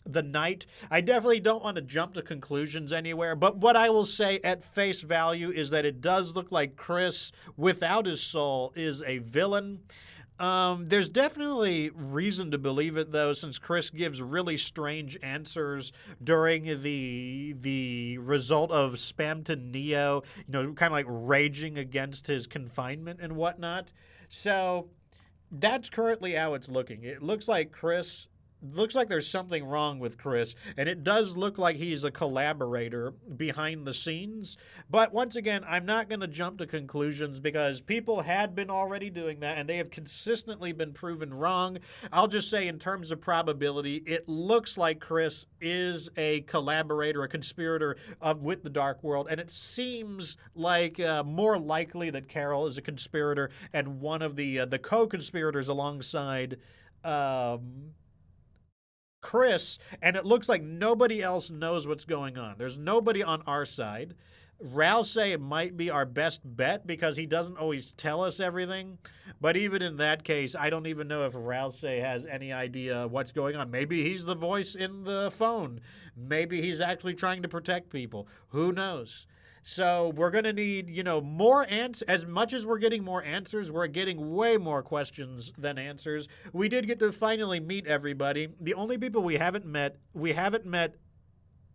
knight. I definitely don't want to jump to conclusions anywhere, but what I will say at face value is that it does look like Chris, without his soul, is a villain. There's definitely reason to believe it, though, since Chris gives really strange answers during the result of Spamton Neo, kind of like raging against his confinement and whatnot. So that's currently how it's looking. It looks like there's something wrong with Chris, and it does look like he's a collaborator behind the scenes. But once again, I'm not going to jump to conclusions because people had been already doing that, and they have consistently been proven wrong. I'll just say in terms of probability, it looks like Chris is a collaborator, a conspirator with the Dark World, and it seems like more likely that Carol is a conspirator and one of the co-conspirators alongside Chris, and it looks like nobody else knows what's going on. There's nobody on our side. Rousey might be our best bet because he doesn't always tell us everything. But even in that case, I don't even know if Rousey has any idea what's going on. Maybe he's the voice in the phone. Maybe he's actually trying to protect people. Who knows? So we're going to need, more answers. As much as we're getting more answers, we're getting way more questions than answers. We did get to finally meet everybody. The only people we haven't met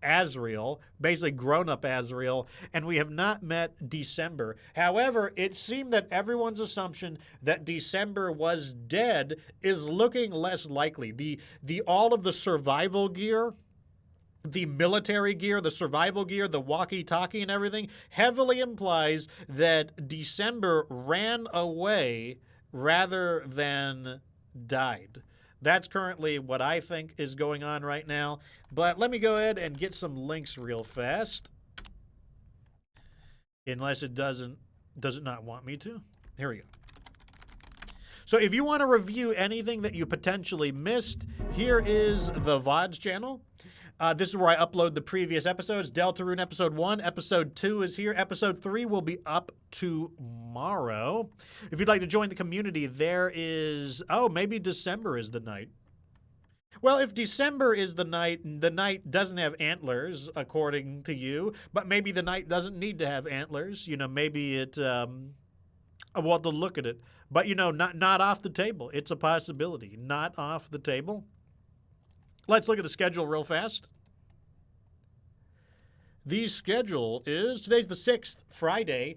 Azrael, basically grown-up Azrael, and we have not met December. However, it seemed that everyone's assumption that December was dead is looking less likely. All of the survival gear, the military gear, the survival gear, the walkie-talkie and everything heavily implies that December ran away rather than died. That's currently what I think is going on right now. But let me go ahead and get some links real fast. Unless it does it not want me to? Here we go. So if you want to review anything that you potentially missed, here is the VODs channel. This is where I upload the previous episodes. Deltarune episode 1, episode 2 is here. Episode 3 will be up tomorrow. If you'd like to join the community, there is... Oh, maybe December is the night. Well, if December is the night doesn't have antlers, according to you, but maybe the night doesn't need to have antlers. Maybe it... Well, to look at it. But, not off the table. It's a possibility. Not off the table. Let's look at the schedule real fast. The schedule is, today's the 6th, Friday.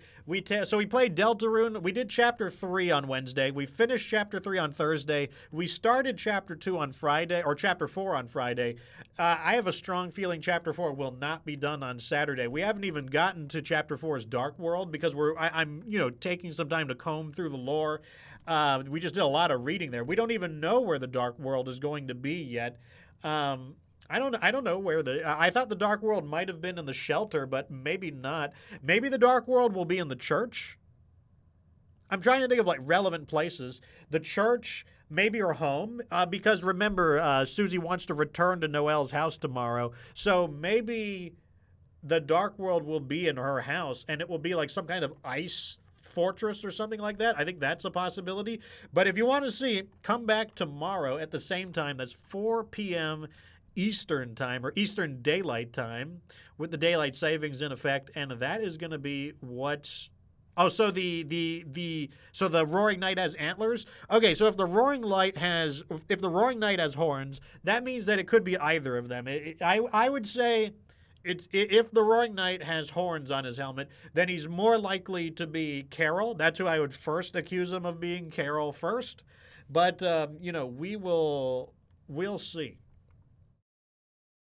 So we played Deltarune. We did Chapter 3 on Wednesday. We finished Chapter 3 on Thursday. We started Chapter 2 on Friday, or Chapter 4 on Friday. I have a strong feeling Chapter 4 will not be done on Saturday. We haven't even gotten to Chapter 4's Dark World because I'm taking some time to comb through the lore. We just did a lot of reading there. We don't even know where the Dark World is going to be yet. I don't know where I thought the Dark World might have been in the shelter, but maybe not. Maybe the Dark World will be in the church. I'm trying to think of relevant places. The church, maybe her home, because remember, Susie wants to return to Noelle's house tomorrow. So maybe the Dark World will be in her house, and it will be like some kind of ice fortress or something like that. I think that's a possibility. But if you want to see, come back tomorrow at the same time. That's 4 p.m. Eastern time, or Eastern Daylight Time, with the daylight savings in effect, and that is going to be what's... Oh, so the Roaring Knight has antlers? Okay, so if the Roaring Knight has horns, that means that it could be either of them. I would say if the Roaring Knight has horns on his helmet, then he's more likely to be Carol. That's who I would first accuse him of being, Carol first. But we'll see.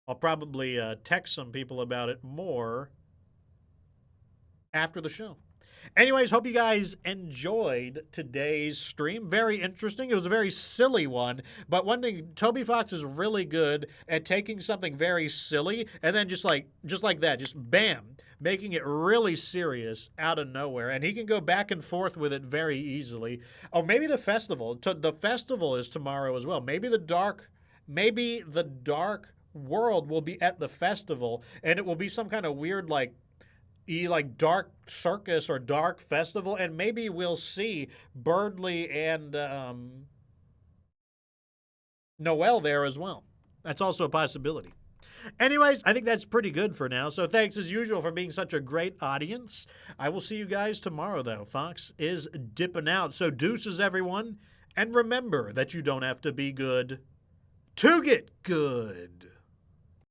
I'll probably text some people about it more after the show. Anyways, hope you guys enjoyed today's stream. Very interesting. It was a very silly one, but one thing, Toby Fox is really good at taking something very silly and then just like that, just bam, making it really serious out of nowhere. And he can go back and forth with it very easily. Oh, maybe the festival. The festival is tomorrow as well. Maybe the dark world will be at the festival, and it will be some kind of weird like dark circus or dark festival, and maybe we'll see Birdly and Noel there as well. That's also a possibility. Anyways, I think that's pretty good for now. So thanks as usual for being such a great audience. I will see you guys tomorrow, though. Fox is dipping out. So deuces, everyone. And remember that you don't have to be good to get good.